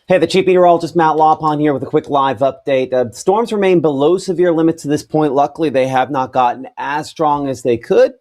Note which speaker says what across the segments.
Speaker 1: Hey, the Chief Meteorologist Matt Lawpon here with a quick live update. Storms remain below severe limits to this point. Luckily, they have not gotten as strong as they could.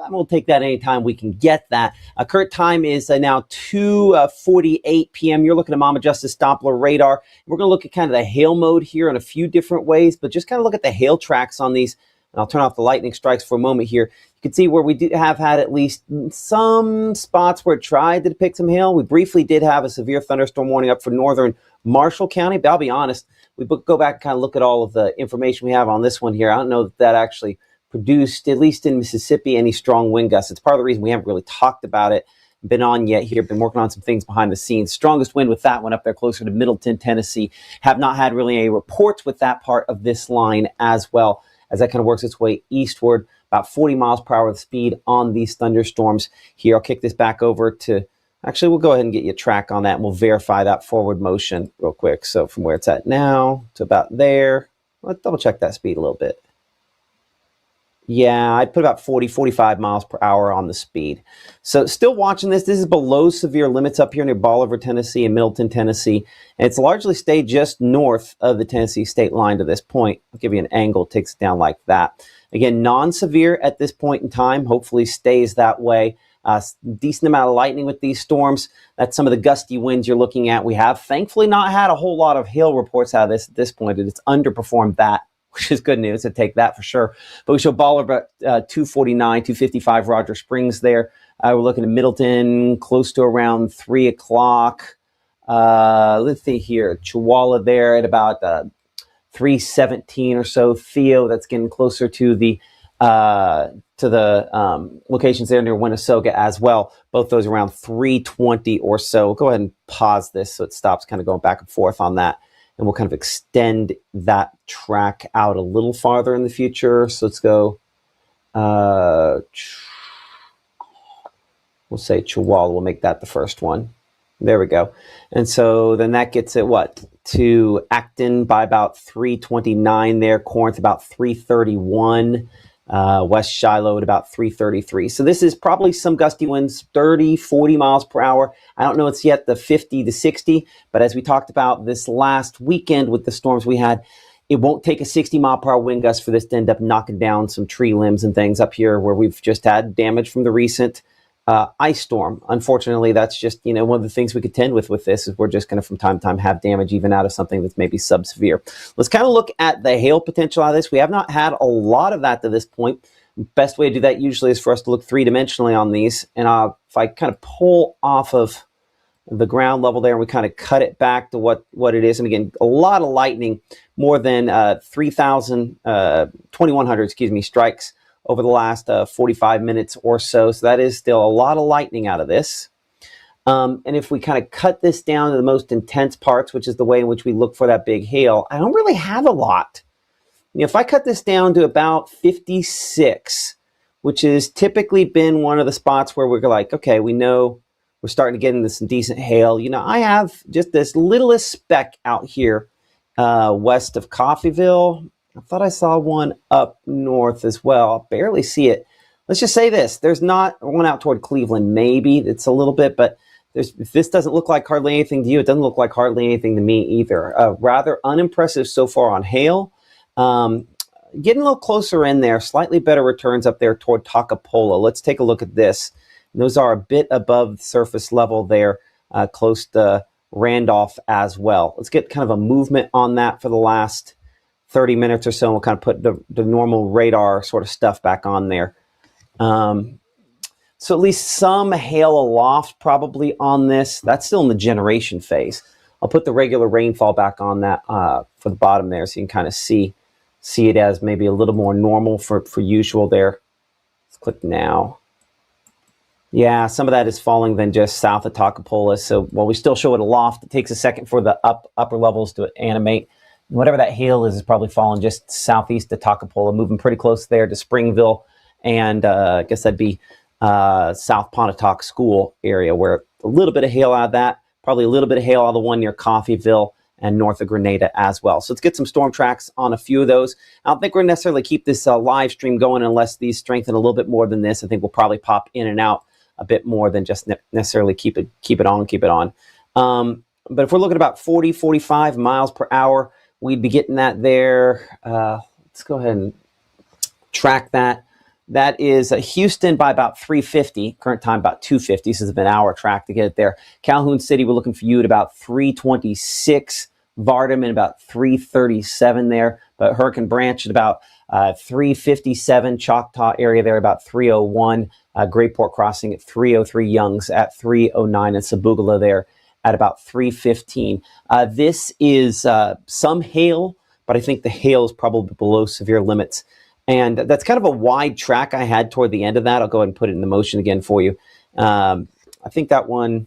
Speaker 1: We'll take that anytime we can get that. Current time is now 2:48 p.m. You're looking at Mama Justice Doppler radar. We're going to look at kind of the hail mode here in a few different ways, but just kind of look at the hail tracks on these. And I'll turn off the lightning strikes for a moment here. You can see where we have had at least some spots where it tried to depict some hail. We briefly did have a severe thunderstorm warning up for northern Marshall County, but I'll be honest, we go back and kind of look at all of the information we have on this one here. I don't know that actually produced, at least in Mississippi, any strong wind gusts. It's part of the reason we haven't really talked about it, been on yet here, been working on some things behind the scenes. Strongest wind with that one up there closer to Middleton, Tennessee. Have not had really any reports with that part of this line as well, as that kind of works its way eastward, about 40 miles per hour of speed on these thunderstorms here. I'll kick this back over to, actually, we'll go ahead and get you a track on that, and we'll verify that forward motion real quick. So from where it's at now to about there, let's double check that speed a little bit. Yeah, I'd put about 40, 45 miles per hour on the speed. So still watching this. This is below severe limits up here near Bolivar, Tennessee and Middleton, Tennessee. And it's largely stayed just north of the Tennessee state line to this point. I'll give you an angle, takes it down like that. Again, non-severe at this point in time, hopefully stays that way. Decent amount of lightning with these storms. That's some of the gusty winds you're looking at. We have thankfully not had a whole lot of hail reports out of this at this point. It's underperformed that, which is good news. I'd take that for sure. But we show Bolivar at 249, 255 Roger Springs there. We're looking at Middleton close to around 3 o'clock. Let's see here. Chewalla there at about 317 or so. Theo, that's getting closer to the locations there near Winnesoga as well. Both those around 320 or so. We'll go ahead and pause this so it stops kind of going back and forth on that. And we'll kind of extend that track out a little farther in the future. So let's go, we'll say Chewalla. We'll make that the first one. There we go. And so then that gets it, what, to Acton by about 329 there. Corinth about 331. West Shiloh at about 333. So this is probably some gusty winds, 30, 40 miles per hour. I don't know it's yet the 50 to 60, but as we talked about this last weekend with the storms we had, it won't take a 60 mile per hour wind gust for this to end up knocking down some tree limbs and things up here where we've just had damage from the recent ice storm. Unfortunately, that's just, one of the things we contend with this is we're just going to from time to time have damage even out of something that's maybe sub-severe. Let's kind of look at the hail potential out of this. We have not had a lot of that to this point. Best way to do that usually is for us to look three-dimensionally on these. And if I kind of pull off of the ground level there and we kind of cut it back to what it is. And again, a lot of lightning, more than 2,100, strikes over the last 45 minutes or so. So that is still a lot of lightning out of this. And if we kind of cut this down to the most intense parts, which is the way in which we look for that big hail, I don't really have a lot. If I cut this down to about 56, which has typically been one of the spots where we're like, okay, we know we're starting to get into some decent hail. I have just this littlest speck out here west of Coffeyville. I thought I saw one up north as well. I'll barely see it. Let's just say this. There's not one out toward Cleveland. Maybe it's a little bit, but if this doesn't look like hardly anything to you, it doesn't look like hardly anything to me either. Rather unimpressive so far on hail. Getting a little closer in there, slightly better returns up there toward Toccopola. Let's take a look at this. Those are a bit above surface level there, close to Randolph as well. Let's get kind of a movement on that for the last 30 minutes or so, and we'll kind of put the normal radar sort of stuff back on there. So at least some hail aloft probably on this. That's still in the generation phase. I'll put the regular rainfall back on that for the bottom there so you can kind of see it as maybe a little more normal for usual there. Let's click now. Yeah, some of that is falling then just south of Toccopola. So while we still show it aloft, it takes a second for the upper levels to animate. Whatever that hail is probably falling just southeast of Toccopola, moving pretty close there to Springville, and I guess that'd be South Pontotoc School area, where a little bit of hail out of that, probably a little bit of hail out of the one near Coffeyville and north of Grenada as well. So let's get some storm tracks on a few of those. I don't think we're necessarily keep this live stream going unless these strengthen a little bit more than this. I think we'll probably pop in and out a bit more than just necessarily keep it on. But if we're looking about 40, 45 miles per hour, we'd be getting that there. Let's go ahead and track that. That is Houston by about 350. Current time about 250. So it's been an hour track to get it there. Calhoun City, we're looking for you at about 326. Vardaman about 337 there. But Hurricane Branch at about 357. Choctaw area there about 301. Grayport Crossing at 303. Youngs at 309. And Sabugala there at about 315. This is some hail, but I think the hail is probably below severe limits. And that's kind of a wide track I had toward the end of that. I'll go ahead and put it into motion again for you. I think that one,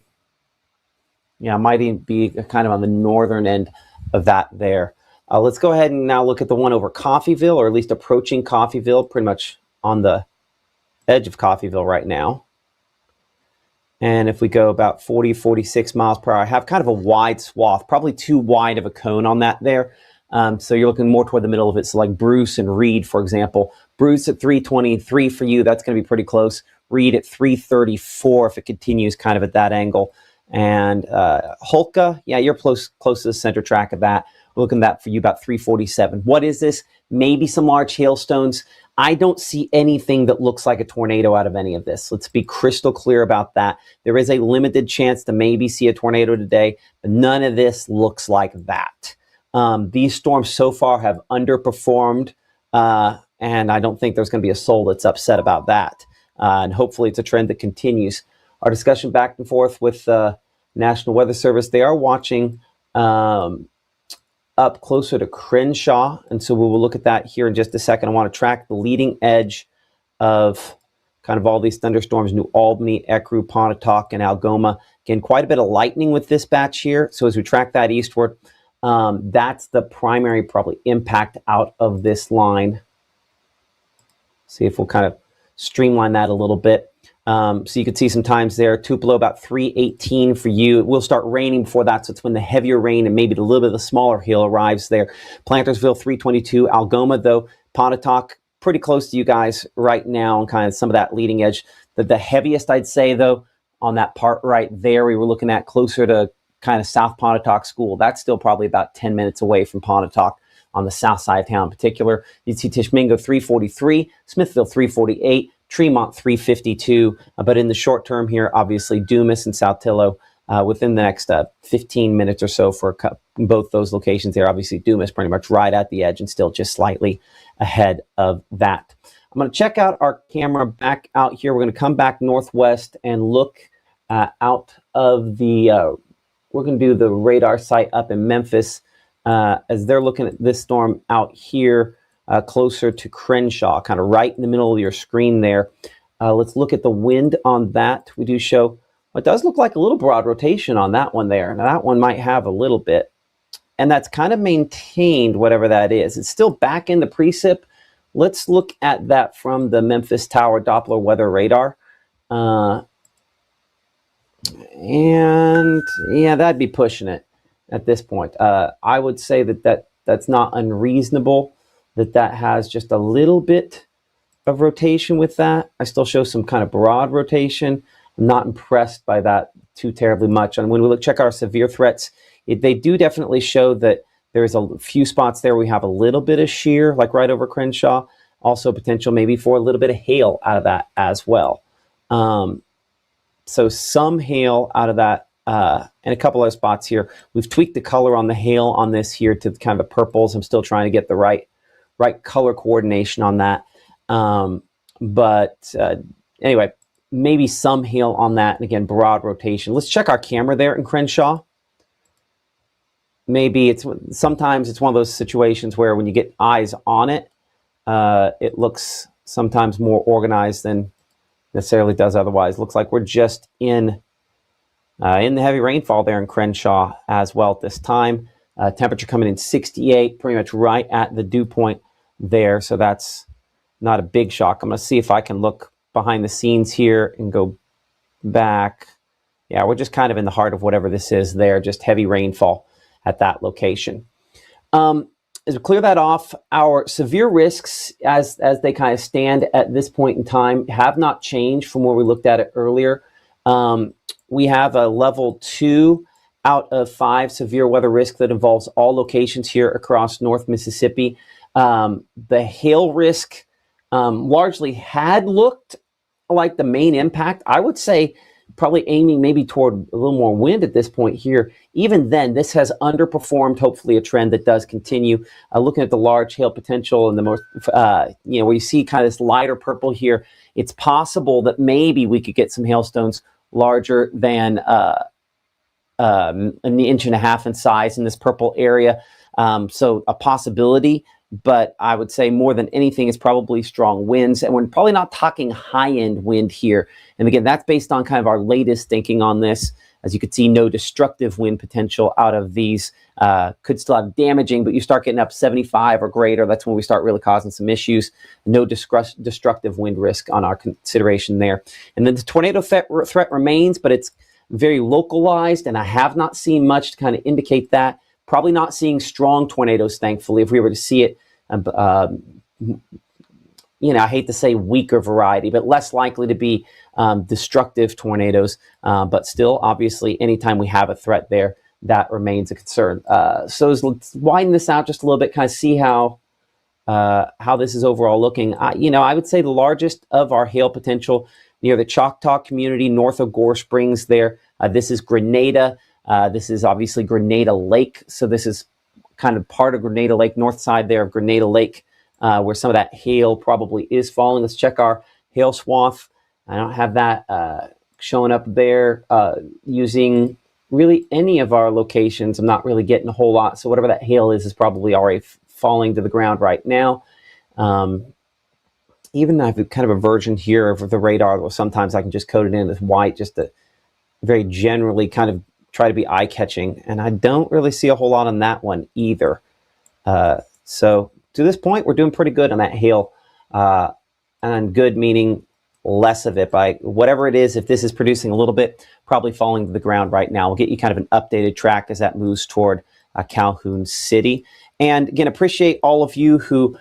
Speaker 1: might even be kind of on the northern end of that there. Let's go ahead and now look at the one over Coffeyville, or at least approaching Coffeyville, pretty much on the edge of Coffeyville right now. And if we go about 40, 46 miles per hour, I have kind of a wide swath, probably too wide of a cone on that there. So you're looking more toward the middle of it. So like Bruce and Reed, for example. Bruce at 323 for you. That's going to be pretty close. Reed at 334 if it continues kind of at that angle. And Hulka, you're close to the center track of that. We're looking at that for you about 347. What is this? Maybe some large hailstones. I don't see anything that looks like a tornado out of any of this. Let's be crystal clear about that. There is a limited chance to maybe see a tornado today, but none of this looks like that. These storms so far have underperformed, and I don't think there's going to be a soul that's upset about that. And hopefully it's a trend that continues. Our discussion back and forth with the National Weather Service, they are watching up closer to Crenshaw, and so we will look at that here in just a second. I want to track the leading edge of kind of all these thunderstorms: New Albany, Ecru, Pontotoc, and Algoma. Again, quite a bit of lightning with this batch here. So as we track that eastward, that's the primary probably impact out of this line. See if we'll kind of streamline that a little bit. So you can see some times there, Tupelo about 318 for you. It will start raining before that, so it's when the heavier rain and maybe a little bit of the smaller hail arrives there. Plantersville 322, Algoma though, Pontotoc pretty close to you guys right now, and kind of some of that leading edge. The heaviest I'd say though on that part right there, we were looking at closer to kind of South Pontotoc School. That's still probably about 10 minutes away from Pontotoc on the south side of town in particular. You'd see Tishmingo 343, Smithville 348, Tremont 352, but in the short term here, obviously Dumas and Saltillo within the next 15 minutes or so for both those locations there. Obviously Dumas pretty much right at the edge and still just slightly ahead of that. I'm going to check out our camera back out here. We're going to come back northwest and look out of the, we're going to do the radar site up in Memphis as they're looking at this storm out here. Closer to Crenshaw, kind of right in the middle of your screen there. Let's look at the wind on that. We do show, it does look like a little broad rotation on that one there. Now that one might have a little bit, and that's kind of maintained whatever that is. It's still back in the precip. Let's look at that from the Memphis Tower Doppler weather radar. And yeah, that'd be pushing it at this point. I would say that's not unreasonable. That has just a little bit of rotation with that. I still show some kind of broad rotation. I'm not impressed by that too terribly much. And when we check our severe threats, they do definitely show that there's a few spots there we have a little bit of shear, like right over Crenshaw. Also potential maybe for a little bit of hail out of that as well. So some hail out of that and a couple other spots here. We've tweaked the color on the hail on this here to kind of the purples. I'm still trying to get the right color coordination on that. Anyway, maybe some hail on that. And again, broad rotation. Let's check our camera there in Crenshaw. Maybe sometimes it's one of those situations where when you get eyes on it, it looks sometimes more organized than necessarily does otherwise. Looks like we're just in the heavy rainfall there in Crenshaw as well at this time. Temperature coming in 68, pretty much right at the dew point there, so that's not a big shock. I'm going to see if I can look behind the scenes here and go back. Yeah, we're just kind of in the heart of whatever this is there, just heavy rainfall at that location. As we clear that off, our severe risks as they kind of stand at this point in time have not changed from where we looked at it earlier. We have a level 2 out of 5 severe weather risk that involves all locations here across North Mississippi. The hail risk largely had looked like the main impact. I would say probably aiming maybe toward a little more wind at this point here. Even then, this has underperformed, hopefully a trend that does continue. Looking at the large hail potential and the most, where you see kind of this lighter purple here, it's possible that maybe we could get some hailstones larger than an inch and a half in size in this purple area. So a possibility, but I would say more than anything is probably strong winds, and we're probably not talking high-end wind here. And again, that's based on kind of our latest thinking on this. As you can see, no destructive wind potential out of these. Could still have damaging, but you start getting up 75 or greater, that's when we start really causing some issues. No destructive wind risk on our consideration there. And then the tornado threat remains, but it's very localized, and I have not seen much to kind of indicate that. Probably not seeing strong tornadoes, thankfully. If we were to see it, I hate to say weaker variety, but less likely to be destructive tornadoes. But still, obviously, anytime we have a threat there, that remains a concern. So let's widen this out just a little bit, kind of see how this is overall looking. I would say the largest of our hail potential near the Choctaw community, north of Gore Springs there. This is Grenada. This is obviously Grenada Lake. So this is kind of part of Grenada Lake, north side there of Grenada Lake, where some of that hail probably is falling. Let's check our hail swath. I don't have that showing up there using really any of our locations. I'm not really getting a whole lot. So whatever that hail is probably already falling to the ground right now. Even I have kind of a version here of the radar, where sometimes I can just code it in as white, just to very generally kind of try to be eye-catching, and I don't really see a whole lot on that one either. So to this point, we're doing pretty good on that hail, and good meaning less of it. By whatever it is, if this is producing a little bit, probably falling to the ground right now. We'll get you kind of an updated track as that moves toward Calhoun City. And again, appreciate all of you who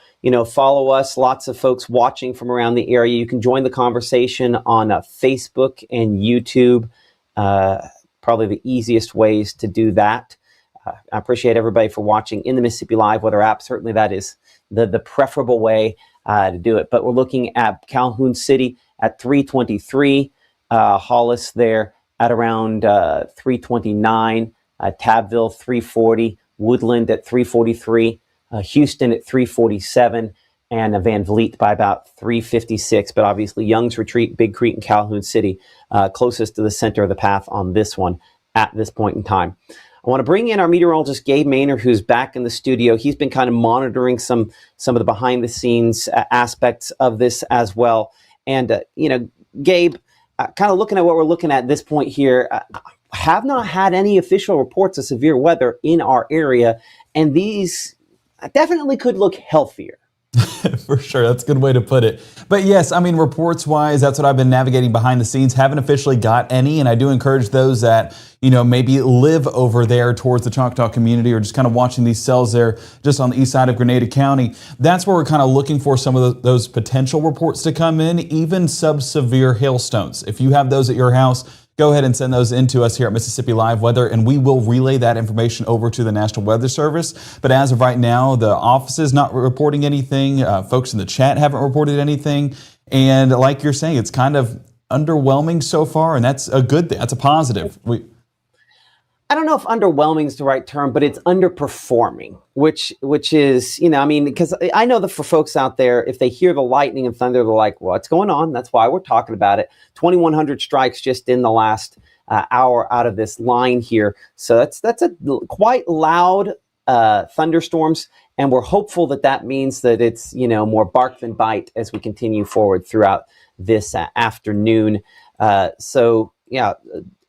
Speaker 1: follow us. Lots of folks watching from around the area. You can join the conversation on Facebook and YouTube. Probably the easiest ways to do that. I appreciate everybody for watching in the Mississippi Live Weather app. Certainly that is the preferable way to do it. But we're looking at Calhoun City at 323, Hollis there at around 329, Tabville 340, Woodland at 343, Houston at 347, and Van Vliet by about 356. But obviously Young's Retreat, Big Creek, and Calhoun City closest to the center of the path on this one at this point in time. I want to bring in our meteorologist, Gabe Maynard, who's back in the studio. He's been kind of monitoring some of the behind-the-scenes aspects of this as well. And, Gabe, kind of looking at what we're looking at this point here, have not had any official reports of severe weather in our area, and these definitely could look healthier.
Speaker 2: For sure. That's a good way to put it. But yes, I mean, reports wise, that's what I've been navigating behind the scenes. Haven't officially got any. And I do encourage those that, maybe live over there towards the Choctaw community or just kind of watching these cells there just on the east side of Grenada County. That's where we're kind of looking for some of those potential reports to come in, even sub-severe hailstones. If you have those at your house, go ahead and send those in to us here at Mississippi Live Weather, and we will relay that information over to the National Weather Service. But as of right now, the office is not reporting anything. Folks in the chat haven't reported anything. And like you're saying, it's kind of underwhelming so far, and that's a good thing. That's a positive.
Speaker 1: I don't know if underwhelming is the right term, but it's underperforming, which is, because I know that for folks out there, if they hear the lightning and thunder, they're like, what's going on? That's why we're talking about it. 2,100 strikes just in the last hour out of this line here. So that's a quite loud thunderstorms, and we're hopeful that means that it's, more bark than bite as we continue forward throughout this afternoon.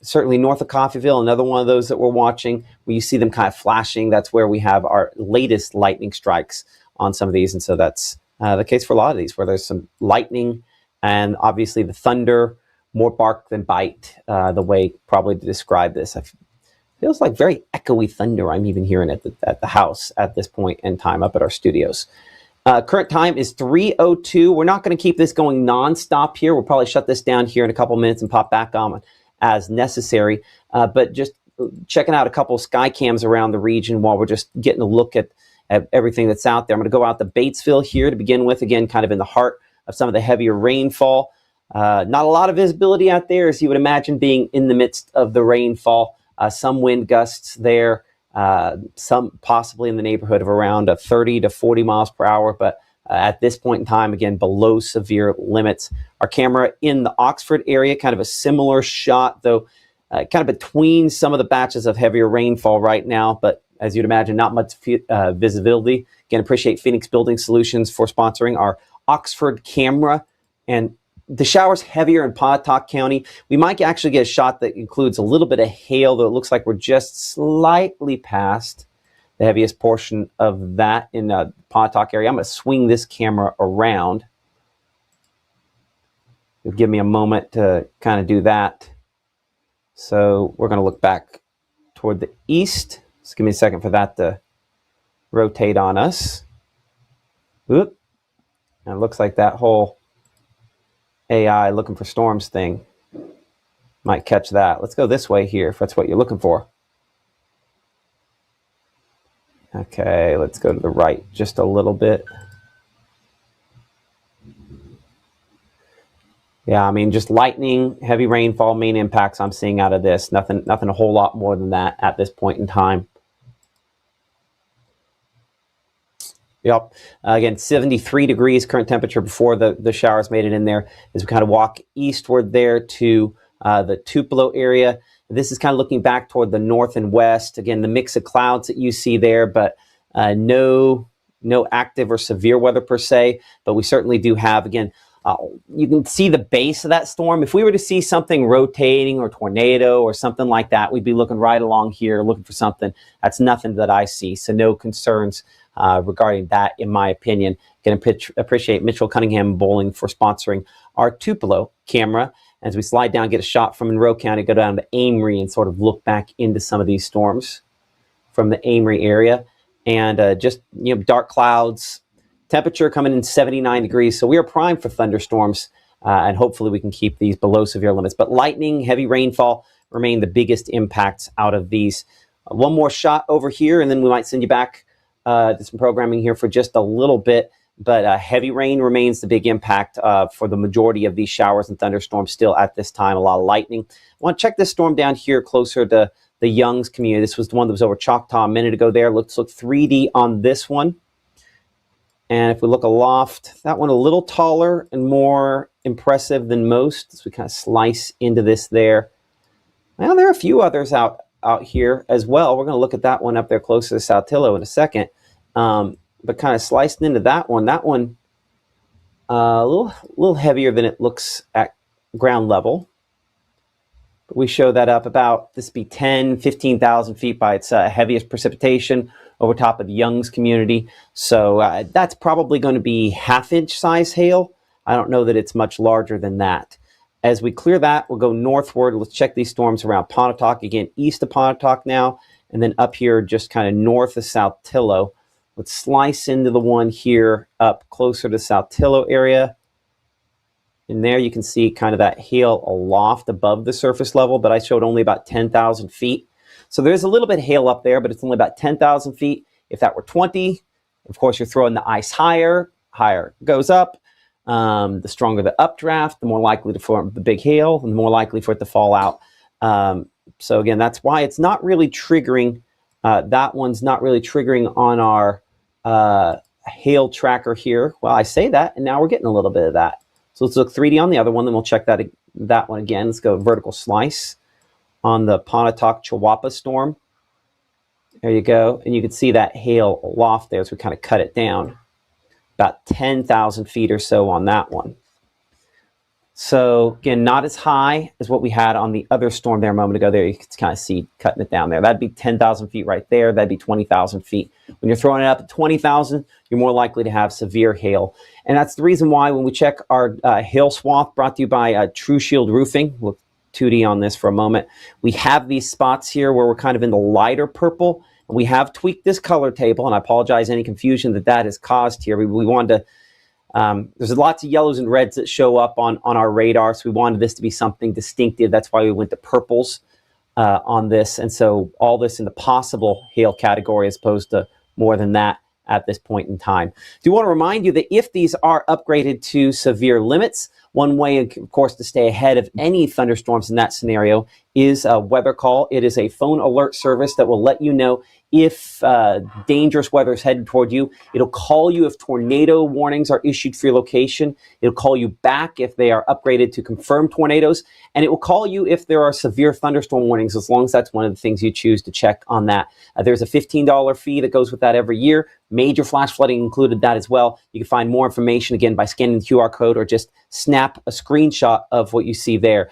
Speaker 1: Certainly north of Coffeyville, another one of those that we're watching, where you see them kind of flashing. That's where we have our latest lightning strikes on some of these. And so that's the case for a lot of these, where there's some lightning and obviously the thunder, more bark than bite, the way probably to describe this. It feels like very echoey thunder I'm even hearing at the house at this point in time up at our studios. Current time is 3:02. We're not going to keep this going nonstop here. We'll probably shut this down here in a couple minutes and pop back on as necessary. But just checking out a couple of sky cams around the region while we're just getting a look at everything that's out there. I'm going to go out to Batesville here to begin with, again, kind of in the heart of some of the heavier rainfall. Not a lot of visibility out there, as you would imagine, being in the midst of the rainfall. Some wind gusts there, some possibly in the neighborhood of around 30 to 40 miles per hour, but at this point in time, again, below severe limits. Our camera in the Oxford area, kind of a similar shot, though kind of between some of the batches of heavier rainfall right now, but as you'd imagine, not much visibility. Again, appreciate Phoenix Building Solutions for sponsoring our Oxford camera. And the showers heavier in Pontotoc County. We might actually get a shot that includes a little bit of hail, though it looks like we're just slightly past the heaviest portion of that in the Pontotoc area. I'm going to swing this camera around. It'll give me a moment to kind of do that. So we're going to look back toward the east. Just give me a second for that to rotate on us. Oop. And it looks like that whole AI looking for storms thing might catch that. Let's go this way here if that's what you're looking for. Okay, let's go to the right just a little bit. Yeah, I mean, just lightning, heavy rainfall, main impacts I'm seeing out of this. Nothing a whole lot more than that at this point in time. Yep. Again, 73 degrees current temperature before the showers made it in there. As we kind of walk eastward there to the Tupelo area. This is kind of looking back toward the north and west. Again, the mix of clouds that you see there, but no active or severe weather per se. But we certainly do have, again, you can see the base of that storm. If we were to see something rotating or tornado or something like that, we'd be looking right along here looking for something. That's nothing that I see. So no concerns regarding that, in my opinion. Can appreciate Mitchell Cunningham Bowling for sponsoring our Tupelo camera. As we slide down, get a shot from Monroe County, go down to Amory and sort of look back into some of these storms from the Amory area. And just, dark clouds, temperature coming in 79 degrees. So we are primed for thunderstorms, and hopefully we can keep these below severe limits. But lightning, heavy rainfall remain the biggest impacts out of these. One more shot over here, and then we might send you back to some programming here for just a little bit. But heavy rain remains the big impact for the majority of these showers and thunderstorms still at this time. A lot of lightning. I want to check this storm down here closer to the Youngs community. This was the one that was over Choctaw a minute ago there. Let's look 3D on this one. And if we look aloft, that one a little taller and more impressive than most as we kind of slice into this there. Well, there are a few others out here as well. We're going to look at that one up there closer to Saltillo in a second. But kind of slicing into that one a little heavier than it looks at ground level. But we show that up about, this be 15,000 feet by its heaviest precipitation over top of the Youngs community. So that's probably going to be half-inch size hail. I don't know that it's much larger than that. As we clear that, we'll go northward. Let's check these storms around Pontotoc. Again, east of Pontotoc now, and then up here just kind of north of Saltillo. Let's slice into the one here up closer to Saltillo area. And there you can see kind of that hail aloft above the surface level, but I showed only about 10,000 feet. So there's a little bit of hail up there, but it's only about 10,000 feet. If that were 20, of course, you're throwing the ice higher it goes up. The stronger the updraft, the more likely to form the big hail, and the more likely for it to fall out. So again, that's why it's not really triggering. That one's not really triggering on our hail tracker here. Well, I say that, and now we're getting a little bit of that. So let's look 3D on the other one, then we'll check that one again. Let's go vertical slice on the Pontotoc Chihuahua storm. There you go. And you can see that hail aloft there as we kind of cut it down. About 10,000 feet or so on that one. So again, not as high as what we had on the other storm there a moment ago. There you can kind of see cutting it down there. That'd be 10,000 feet right there. That'd be 20,000 feet. When you're throwing it up at 20,000, you're more likely to have severe hail. And that's the reason why when we check our hail swath brought to you by True Shield Roofing, we'll 2D on this for a moment. We have these spots here where we're kind of in the lighter purple. And we have tweaked this color table, and I apologize any confusion that has caused here. We wanted to there's lots of yellows and reds that show up on our radar, so we wanted this to be something distinctive. That's why we went to purples on this. And so all this in the possible hail category as opposed to more than that at this point in time. Do want to remind you that if these are upgraded to severe limits, one way, of course, to stay ahead of any thunderstorms in that scenario is a weather call. It is a phone alert service that will let you know if dangerous weather is headed toward you. It'll call you if tornado warnings are issued for your location. It'll call you back if they are upgraded to confirm tornadoes. And it will call you if there are severe thunderstorm warnings, as long as that's one of the things you choose to check on that. There's a $15 fee that goes with that every year. Major flash flooding included that as well. You can find more information, again, by scanning the QR code or just snap a screenshot of what you see there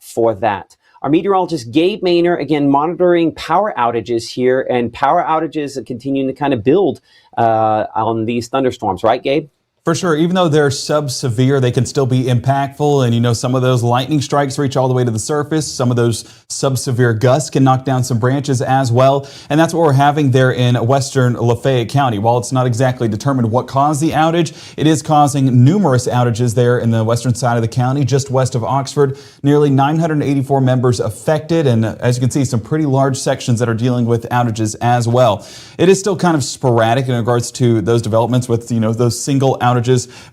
Speaker 1: for that. Our meteorologist, Gabe Maynor, again, monitoring power outages here, and power outages are continuing to kind of build on these thunderstorms, right, Gabe?
Speaker 2: For sure. Even though they're sub-severe, they can still be impactful. And, you know, some of those lightning strikes reach all the way to the surface. Some of those sub-severe gusts can knock down some branches as well. And that's what we're having there in western Lafayette County. While it's not exactly determined what caused the outage, it is causing numerous outages there in the western side of the county, just west of Oxford. Nearly 984 members affected. And as you can see, some pretty large sections that are dealing with outages as well. It is still kind of sporadic in regards to those developments with, you know, those single outages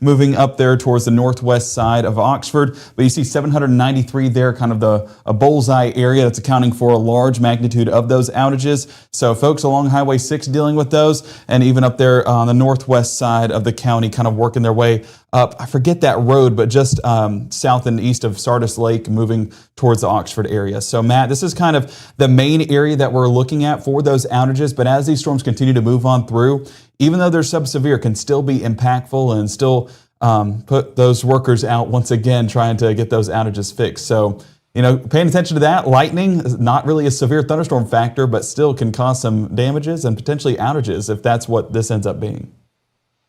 Speaker 2: moving up there towards the northwest side of Oxford. But you see 793 there, kind of a bullseye area that's accounting for a large magnitude of those outages. So folks along Highway 6 dealing with those, and even up there on the northwest side of the county kind of working their way up. I forget that road, but just south and east of Sardis Lake, moving towards the Oxford area. So Matt, this is kind of the main area that we're looking at for those outages. But as these storms continue to move on through, even though they're sub-severe, can still be impactful and still put those workers out once again, trying to get those outages fixed. So, you know, paying attention to that. Lightning is not really a severe thunderstorm factor, but still can cause some damages and potentially outages if that's what this ends up being.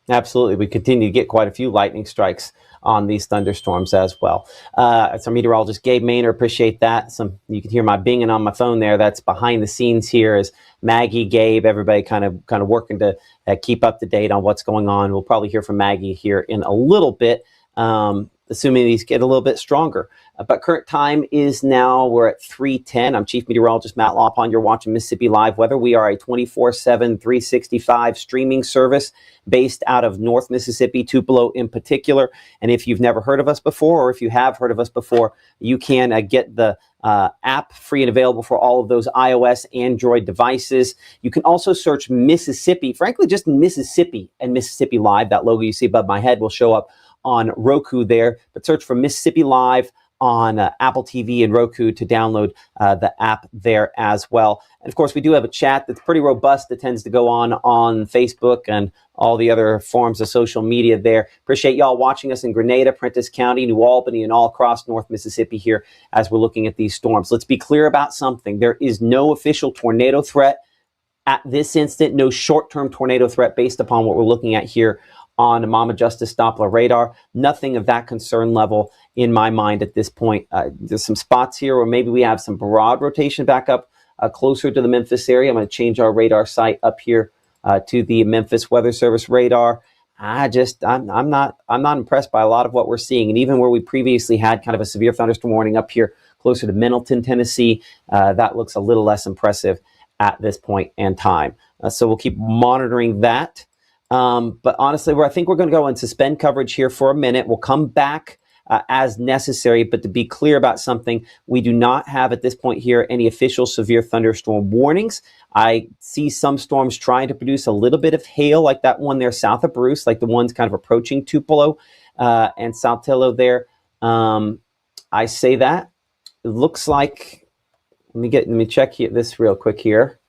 Speaker 1: Absolutely. We continue to get quite a few lightning strikes on these thunderstorms as well. It's our meteorologist, Gabe Maynor. Appreciate that. You can hear my binging on my phone there. That's behind the scenes here as Maggie, Gabe, everybody kind of working to keep up to date on what's going on. We'll probably hear from Maggie here in a little bit, assuming these get a little bit stronger. But current time is now, we're at 3:10. I'm Chief Meteorologist Matt Lawpon. You're watching Mississippi Live Weather. We are a 24/7, 365 streaming service based out of North Mississippi, Tupelo in particular. And if you've never heard of us before, or if you have heard of us before, you can get the app free and available for all of those iOS, Android devices. You can also search Mississippi, frankly, just Mississippi and Mississippi Live. That logo you see above my head will show up on Roku there, but search for Mississippi Live on Apple TV and Roku to download the app there as well. And of course, we do have a chat that's pretty robust that tends to go on Facebook and all the other forms of social media there. Appreciate y'all watching us in Grenada, Prentiss County, New Albany, and all across North Mississippi here as we're looking at these storms. Let's be clear about something. There is no official tornado threat at this instant, no short-term tornado threat based upon what we're looking at here on Mama Justice Doppler radar. Nothing of that concern level in my mind at this point. There's some spots here where maybe we have some broad rotation back up closer to the Memphis area. I'm going to change our radar site up here to the Memphis Weather Service radar. I'm not impressed by a lot of what we're seeing. And even where we previously had kind of a severe thunderstorm warning up here closer to Middleton, Tennessee, that looks a little less impressive at this point in time. So we'll keep monitoring that. But honestly, I think we're going to go and suspend coverage here for a minute. We'll come back as necessary. But to be clear about something, we do not have at this point here any official severe thunderstorm warnings. I see some storms trying to produce a little bit of hail, like that one there south of Bruce, like the ones kind of approaching Tupelo and Saltillo there. I say that. It looks like, let me check this real quick here.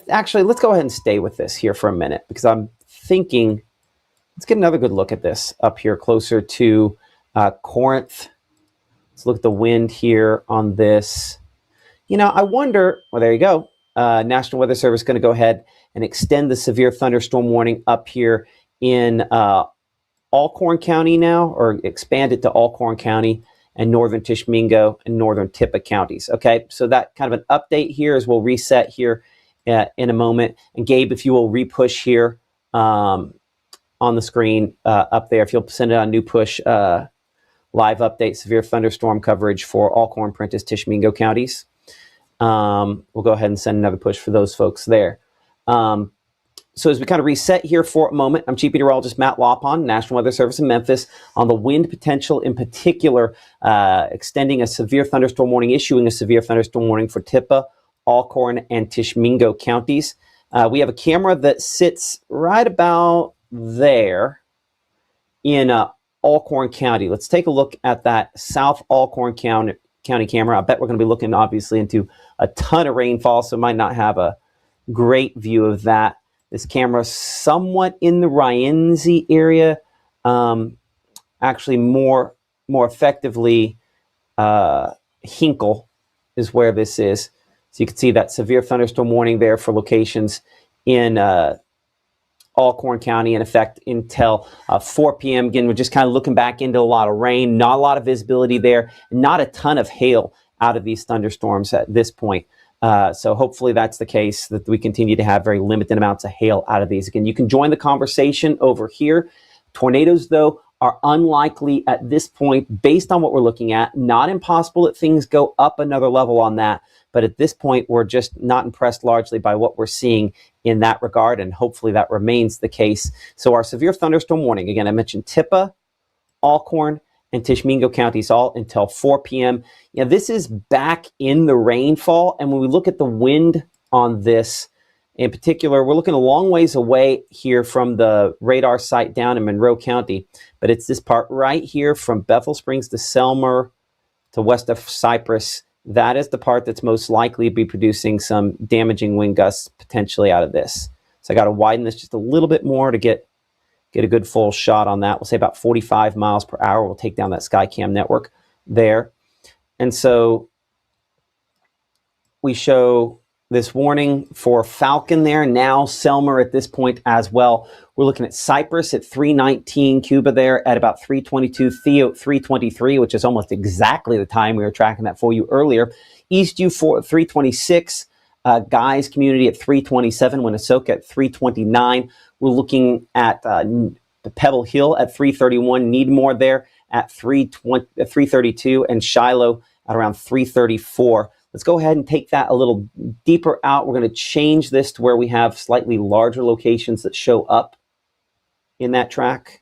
Speaker 1: Actually, let's go ahead and stay with this here for a minute, because I'm thinking, let's get another good look at this up here closer to Corinth. Let's look at the wind here on this. You know, I wonder, well, there you go. National Weather Service going to go ahead and extend the severe thunderstorm warning up here in Alcorn County now, or expand it to Alcorn County and northern Tishomingo and northern Tippah counties. Okay, so that kind of an update here as we'll reset here in a moment. And Gabe, if you will re-push here on the screen up there, if you'll send it on new push live update, severe thunderstorm coverage for Alcorn, Prentiss, Tishomingo counties. We'll go ahead and send another push for those folks there. So as we kind of reset here for a moment, I'm Chief Meteorologist Matt Laupon, National Weather Service in Memphis, on the wind potential in particular, extending a severe thunderstorm warning, issuing a severe thunderstorm warning for Tippah, Alcorn, and Tishomingo counties. We have a camera that sits right about there in Alcorn County. Let's take a look at that South Alcorn County camera. I bet we're going to be looking obviously into a ton of rainfall, so might not have a great view of that. This camera somewhat in the Rienzi area, actually more effectively Hinkle is where this is. So you can see that severe thunderstorm warning there for locations in Alcorn County in effect until 4 p.m. Again, we're just kind of looking back into a lot of rain, not a lot of visibility there, not a ton of hail out of these thunderstorms at this point. So hopefully that's the case, that we continue to have very limited amounts of hail out of these. Again, you can join the conversation over here. Tornadoes, though, are unlikely at this point based on what we're looking at. Not impossible that things go up another level on that. But at this point, we're just not impressed largely by what we're seeing in that regard. And hopefully that remains the case. So our severe thunderstorm warning, again, I mentioned Tippah, Alcorn, and Tishomingo counties all until 4 p.m. Yeah, this is back in the rainfall. And when we look at the wind on this in particular, we're looking a long ways away here from the radar site down in Monroe County. But it's this part right here from Bethel Springs to Selmer to west of Cypress. That is the part that's most likely to be producing some damaging wind gusts potentially out of this. So I got to widen this just a little bit more to get a good full shot on that. We'll say about 45 miles per hour. We'll take down that Skycam network there. And so we show this warning for Falcon there, now Selmer at this point as well. We're looking at Cypress at 319, Cuba there at about 322, Theo 323, which is almost exactly the time we were tracking that for you earlier. Eastview for 326, Guys Community at 327, Winnesoka at 329. We're looking at Pebble Hill at 331, Needmore there at 332, and Shiloh at around 334. Let's go ahead and take that a little deeper out. We're going to change this to where we have slightly larger locations that show up in that track.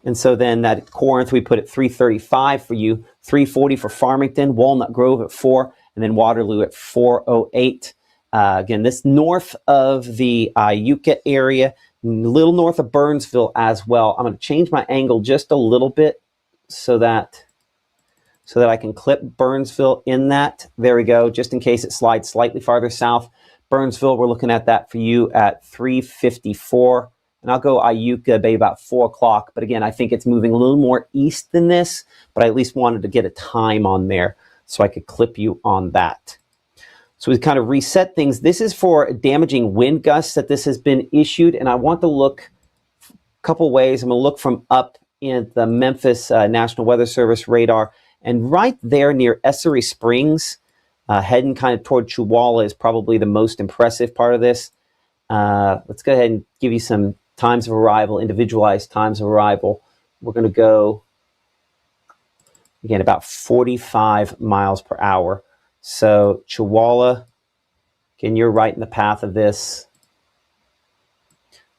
Speaker 1: And so then that Corinth, we put at 335 for you, 340 for Farmington, Walnut Grove at 4, and then Waterloo at 408. Again, this north of the Iuka area, a little north of Burnsville as well. I'm going to change my angle just a little bit so that I can clip Burnsville in that. There we go, just in case it slides slightly farther south. Burnsville, we're looking at that for you at 354. And I'll go Iuka Bay about 4 o'clock. But again, I think it's moving a little more east than this, but I at least wanted to get a time on there so I could clip you on that. So we kind of reset things. This is for damaging wind gusts that this has been issued. And I want to look a couple ways. I'm going to look from up in the Memphis National Weather Service radar. And right there near Essery Springs, heading kind of toward Chewalla is probably the most impressive part of this. Let's go ahead and give you some times of arrival, individualized times of arrival. We're going to go, again, about 45 miles per hour. So Chewalla, again, you're right in the path of this.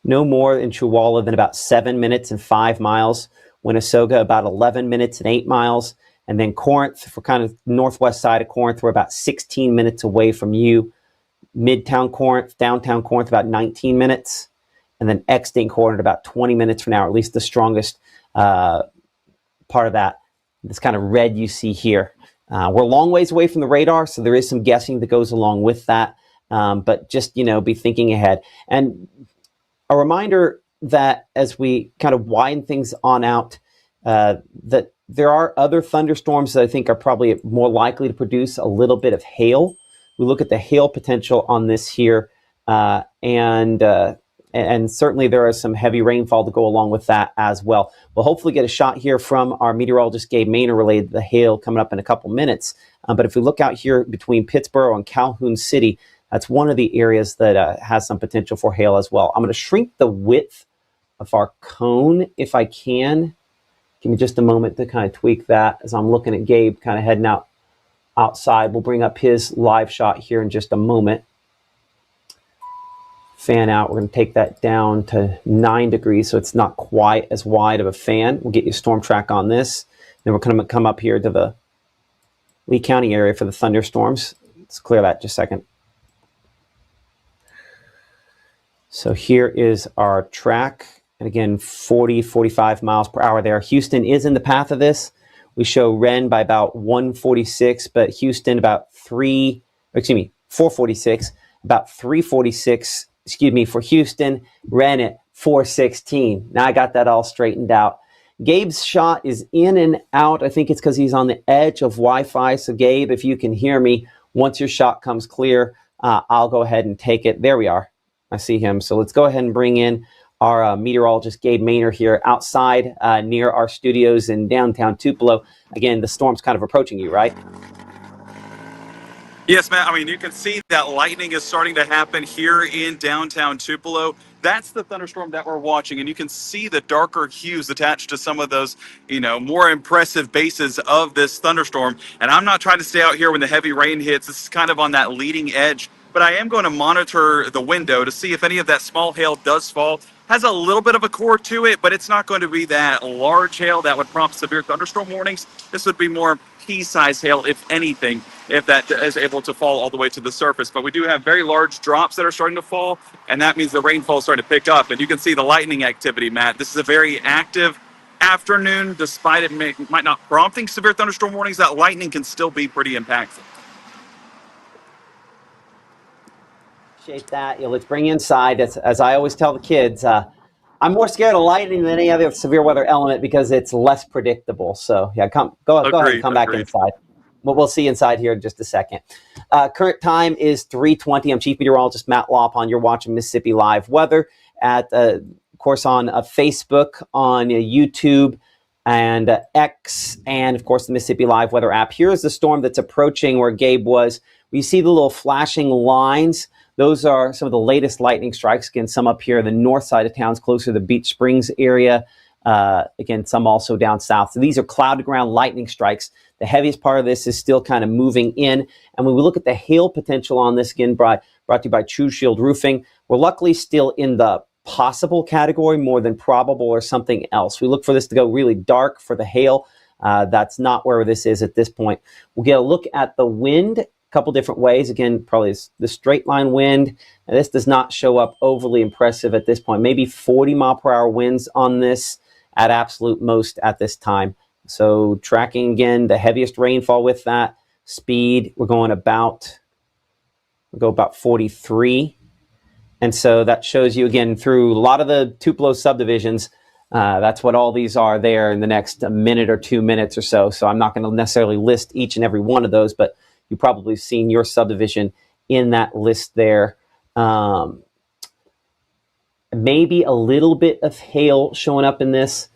Speaker 1: No more in Chewalla than about 7 minutes and 5 miles. Winnesoka, about 11 minutes and 8 miles. And then Corinth, for kind of northwest side of Corinth, we're about 16 minutes away from you. Midtown Corinth, downtown Corinth, about 19 minutes. And then Exton Corinth, about 20 minutes from now, or at least the strongest part of that. This kind of red you see here. We're a long ways away from the radar, so there is some guessing that goes along with that. But just, be thinking ahead. And a reminder that as we kind of widen things on out, that there are other thunderstorms that I think are probably more likely to produce a little bit of hail. We look at the hail potential on this here, and certainly there is some heavy rainfall to go along with that as well. We'll hopefully get a shot here from our meteorologist Gabe Maynor related to the hail coming up in a couple minutes. But if we look out here between Pittsboro and Calhoun City, that's one of the areas that has some potential for hail as well. I'm going to shrink the width of our cone if I can. Give me just a moment to kind of tweak that as I'm looking at Gabe kind of heading outside. We'll bring up his live shot here in just a moment. Fan out, we're going to take that down to 9 degrees so it's not quite as wide of a fan. We'll get you storm track on this. Then we're going to come up here to the Lee County area for the thunderstorms. Let's clear that just a second. So here is our track. And again, 40, 45 miles per hour there. Houston is in the path of this. We show Wren by about 146, but Houston about 446, about 346, for Houston, Wren at 416. Now I got that all straightened out. Gabe's shot is in and out. I think it's because he's on the edge of Wi-Fi. So Gabe, if you can hear me, once your shot comes clear, I'll go ahead and take it. There we are. I see him. So let's go ahead and bring in our meteorologist, Gabe Maynor, here outside near our studios in downtown Tupelo. Again, the storm's kind of approaching you, right?
Speaker 3: Yes, Matt. I mean, you can see that lightning is starting to happen here in downtown Tupelo. That's the thunderstorm that we're watching, and you can see the darker hues attached to some of those, more impressive bases of this thunderstorm. And I'm not trying to stay out here when the heavy rain hits. This is kind of on that leading edge, but I am going to monitor the window to see if any of that small hail does fall. Has a little bit of a core to it, but it's not going to be that large hail that would prompt severe thunderstorm warnings. This would be more pea-sized hail, if anything, if that is able to fall all the way to the surface. But we do have very large drops that are starting to fall, and that means the rainfall is starting to pick up. And you can see the lightning activity, Matt. This is a very active afternoon. Despite it might not prompting severe thunderstorm warnings, that lightning can still be pretty impactful.
Speaker 1: Appreciate that. Let's bring you inside. As I always tell the kids, I'm more scared of lightning than any other severe weather element because it's less predictable. So yeah, go ahead and come back inside. We'll see inside here in just a second. Current time is 3:20. I'm Chief Meteorologist Matt Lawpon. You're watching Mississippi Live Weather at, of course, on Facebook, on YouTube, and X, and of course the Mississippi Live Weather app. Here's the storm that's approaching where Gabe was. You see the little flashing lines. Those are some of the latest lightning strikes. Again, some up here, the north side of town's closer to the Beach Springs area. Again, some also down south. So these are cloud to ground lightning strikes. The heaviest part of this is still kind of moving in. And when we look at the hail potential on this, again, brought to you by True Shield Roofing, we're luckily still in the possible category more than probable or something else. We look for this to go really dark for the hail. That's not where this is at this point. We'll get a look at the wind. Couple different ways. Again, probably the straight line wind. And this does not show up overly impressive at this point. Maybe 40 mile per hour winds on this at absolute most at this time. So tracking again, the heaviest rainfall with that speed, we'll go about 43. And so that shows you again through a lot of the Tupelo subdivisions. That's what all these are there in the next minute or 2 minutes or so. So I'm not going to necessarily list each and every one of those, but you've probably seen your subdivision in that list there. Maybe a little bit of hail showing up in this.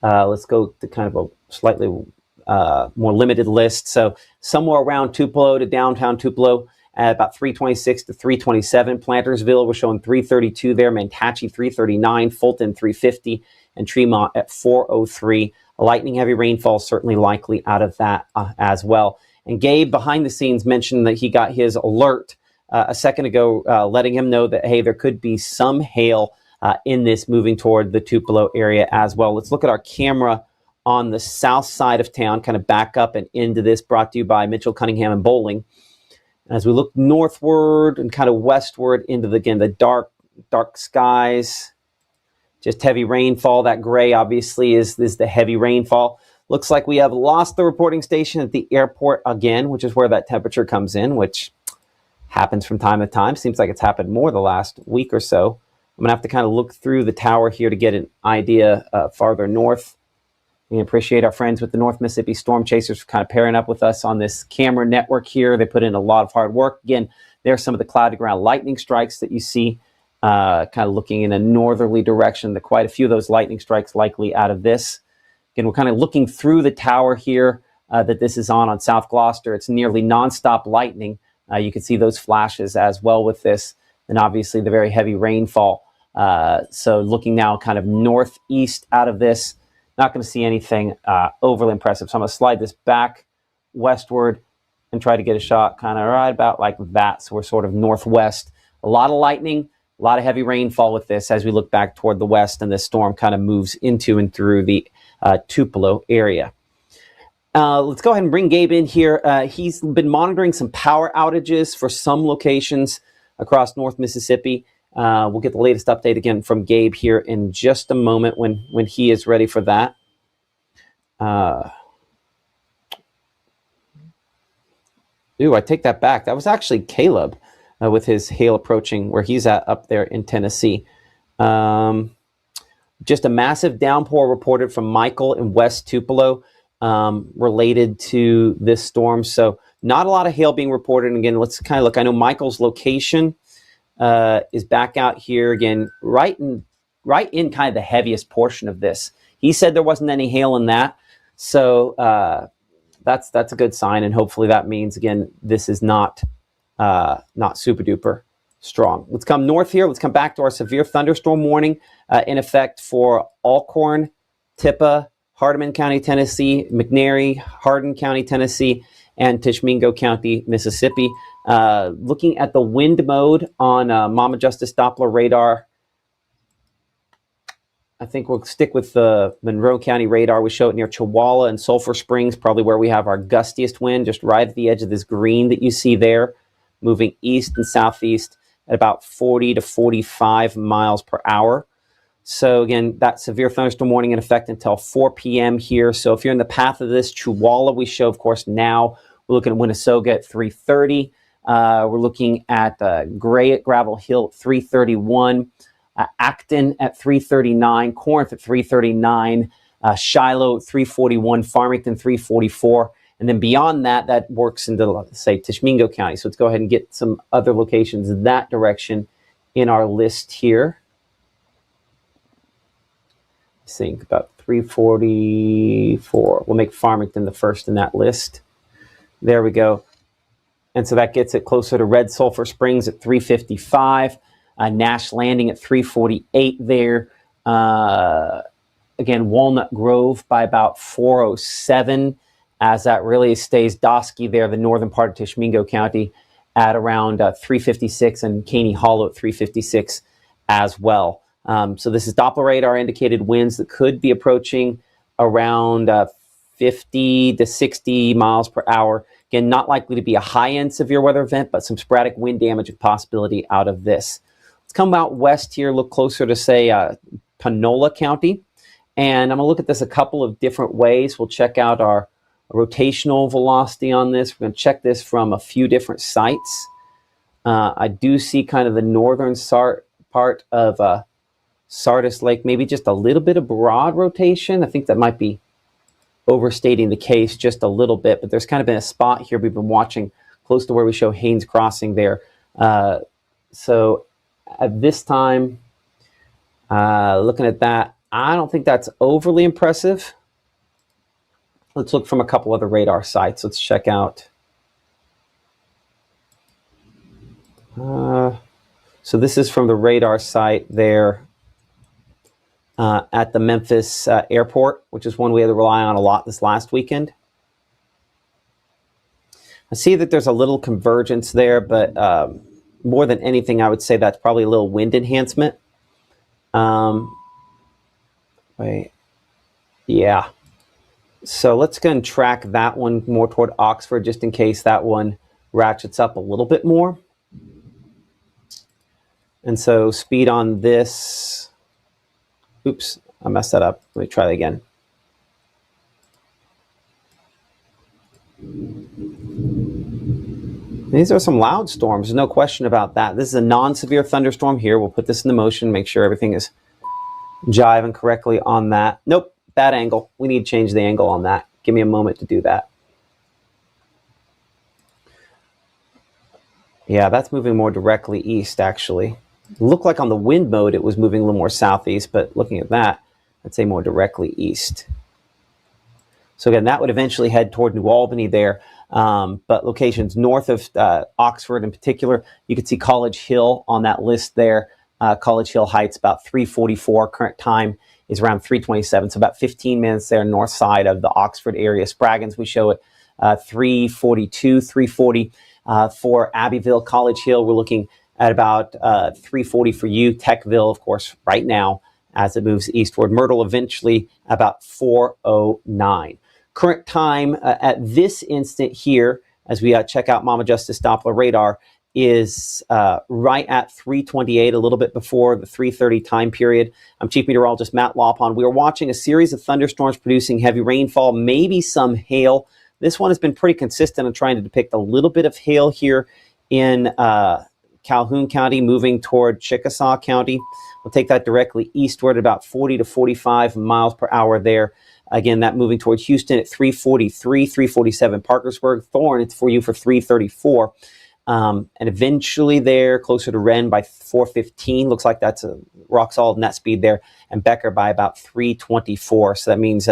Speaker 1: Let's go to kind of a slightly more limited list. So somewhere around Tupelo to downtown Tupelo at about 326 to 327. Plantersville, we're showing 332 there. Mantachie 339, Fulton 350, and Tremont at 403. A lightning heavy rainfall certainly likely out of that as well. And Gabe, behind the scenes, mentioned that he got his alert a second ago, letting him know that, hey, there could be some hail in this moving toward the Tupelo area as well. Let's look at our camera on the south side of town, kind of back up and into this, brought to you by Mitchell, Cunningham, and Bowling. As we look northward and kind of westward into, the dark skies, just heavy rainfall. That gray, obviously, is the heavy rainfall. Looks like we have lost the reporting station at the airport again, which is where that temperature comes in, which happens from time to time. Seems like it's happened more the last week or so. I'm going to have to kind of look through the tower here to get an idea farther north. We appreciate our friends with the North Mississippi Storm Chasers for kind of pairing up with us on this camera network here. They put in a lot of hard work. Again, there are some of the cloud-to-ground lightning strikes that you see kind of looking in a northerly direction. Quite a few of those lightning strikes likely out of this. Again, we're kind of looking through the tower here that this is on South Gloucester. It's nearly nonstop lightning. You can see those flashes as well with this. And obviously the very heavy rainfall. So looking now kind of northeast out of this, not going to see anything overly impressive. So I'm going to slide this back westward and try to get a shot kind of right about like that. So we're sort of northwest. A lot of lightning, a lot of heavy rainfall with this as we look back toward the west, and this storm kind of moves into and through the Tupelo area. Let's go ahead and bring Gabe in here. He's been monitoring some power outages for some locations across North Mississippi. We'll get the latest update again from Gabe here in just a moment when he is ready for that. I take that back. That was actually Caleb with his hail approaching where he's at up there in Tennessee. Just a massive downpour reported from Michael in West Tupelo related to this storm. So not a lot of hail being reported. And again, let's kind of look. I know Michael's location is back out here again, right in kind of the heaviest portion of this. He said there wasn't any hail in that. So that's a good sign. And hopefully that means, again, this is not super duper strong. Let's come north here. Let's come back to our severe thunderstorm warning in effect for Alcorn, Tippah, Hardeman County, Tennessee, McNairy, Hardin County, Tennessee, and Tishomingo County, Mississippi. Looking at the wind mode on Mama Justice Doppler radar, I think we'll stick with the Monroe County radar. We show it near Chewalla and Sulphur Springs, probably where we have our gustiest wind, just right at the edge of this green that you see there, moving east and southeast at about 40 to 45 miles per hour. So again, that severe thunderstorm warning in effect until 4 p.m. here. So if you're in the path of this, Chewalla, we show, of course, now. We're looking at Winnesoga at 3:30. We're looking at Gray at Gravel Hill at 3:31. Acton at 3:39, Corinth at 3:39, Shiloh at 3:41, Farmington 3:44, and then beyond that, that works into, say, Tishomingo County. So let's go ahead and get some other locations in that direction in our list here. I think about 3:44. We'll make Farmington the first in that list. There we go. And so that gets it closer to Red Sulphur Springs at 3:55. Nash Landing at 3:48 there. Again, Walnut Grove by about 4:07 as that really stays Dosky there, the northern part of Tishomingo County, at around 3:56, and Caney Hollow at 3:56 as well. So this is Doppler radar indicated winds that could be approaching around 50 to 60 miles per hour. Again, not likely to be a high-end severe weather event, but some sporadic wind damage possibility out of this. Let's come out west here, look closer to, say, Panola County. And I'm going to look at this a couple of different ways. We'll check out our rotational velocity on this. We're going to check this from a few different sites. I do see kind of the northern part of Sardis Lake, maybe just a little bit of broad rotation. I think that might be overstating the case just a little bit, but there's kind of been a spot here we've been watching close to where we show Haynes Crossing there. So at this time, looking at that, I don't think that's overly impressive. Let's look from a couple other radar sites. Let's check out. So this is from the radar site there at the Memphis airport, which is one we had to rely on a lot this last weekend. I see that there's a little convergence there, but more than anything, I would say that's probably a little wind enhancement. Yeah. So let's go and track that one more toward Oxford, just in case that one ratchets up a little bit more. And so speed on this. Oops, I messed that up. Let me try that again. These are some loud storms. There's no question about that. This is a non-severe thunderstorm here. We'll put this into motion, make sure everything is jiving correctly on that. Nope, bad angle. We need to change the angle on that. Give me a moment to do that. Yeah, that's moving more directly east, actually. It looked like on the wind mode it was moving a little more southeast, but looking at that, I'd say more directly east. So again, that would eventually head toward New Albany there. But locations north of Oxford in particular, you can see College Hill on that list there. College Hill Heights, about 3:44 current time is around 327. So about 15 minutes there north side of the Oxford area. Spraggins, we show it 342, 340 for Abbeville. College Hill, we're looking at about 340 for you. Techville, of course, right now as it moves eastward. Myrtle eventually about 409. Current time at this instant here, as we check out Mama Justice Doppler radar, is right at 328, a little bit before the 330 time period. I'm Chief Meteorologist Matt Lawpon. We are watching a series of thunderstorms producing heavy rainfall, maybe some hail. This one has been pretty consistent in trying to depict a little bit of hail here in Calhoun County, moving toward Chickasaw County. We'll take that directly eastward at about 40 to 45 miles per hour there. Again, that moving toward Houston at 343, 347 Parkersburg. Thorne, it's for you for 334. And eventually there, closer to Wren by 415. Looks like that's a rock solid net speed there. And Becker by about 324. So that means,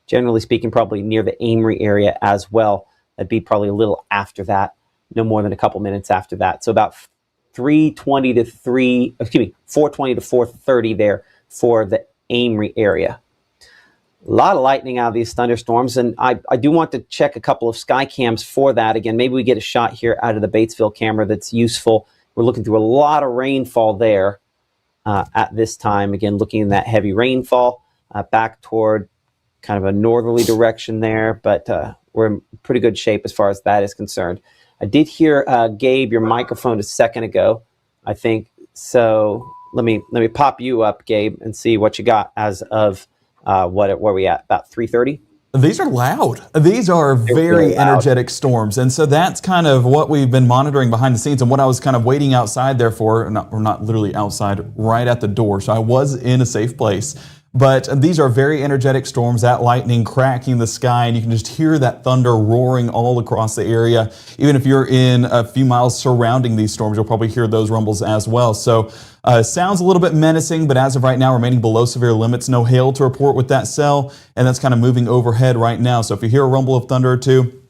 Speaker 1: generally speaking, probably near the Amory area as well. That'd be probably a little after that. No more than a couple minutes after that. So about 420 to 430 there for the Amory area. A lot of lightning out of these thunderstorms, and I do want to check a couple of sky cams for that. Again, maybe we get a shot here out of the Batesville camera that's useful. We're looking through a lot of rainfall there at this time. Again, looking in that heavy rainfall back toward kind of a northerly direction there, but we're in pretty good shape as far as that is concerned. I did hear, Gabe, your microphone a second ago, I think. So let me pop you up, Gabe, and see what you got as of where we at, about 3:30.
Speaker 2: These are loud. These are very energetic storms. And so that's kind of what we've been monitoring behind the scenes and what I was kind of waiting outside there for, or not literally outside, right at the door. So I was in a safe place. But these are very energetic storms, that lightning cracking the sky, and you can just hear that thunder roaring all across the area. Even if you're in a few miles surrounding these storms, you'll probably hear those rumbles as well. So sounds a little bit menacing, but as of right now, remaining below severe limits. No hail to report with that cell, and that's kind of moving overhead right now. So if you hear a rumble of thunder or two,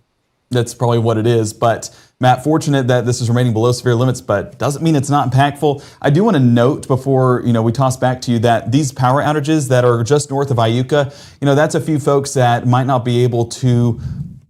Speaker 2: that's probably what it is. But Matt, fortunate that this is remaining below severe limits, but doesn't mean it's not impactful. I do want to note before we toss back to you that these power outages that are just north of Iuka, that's a few folks that might not be able to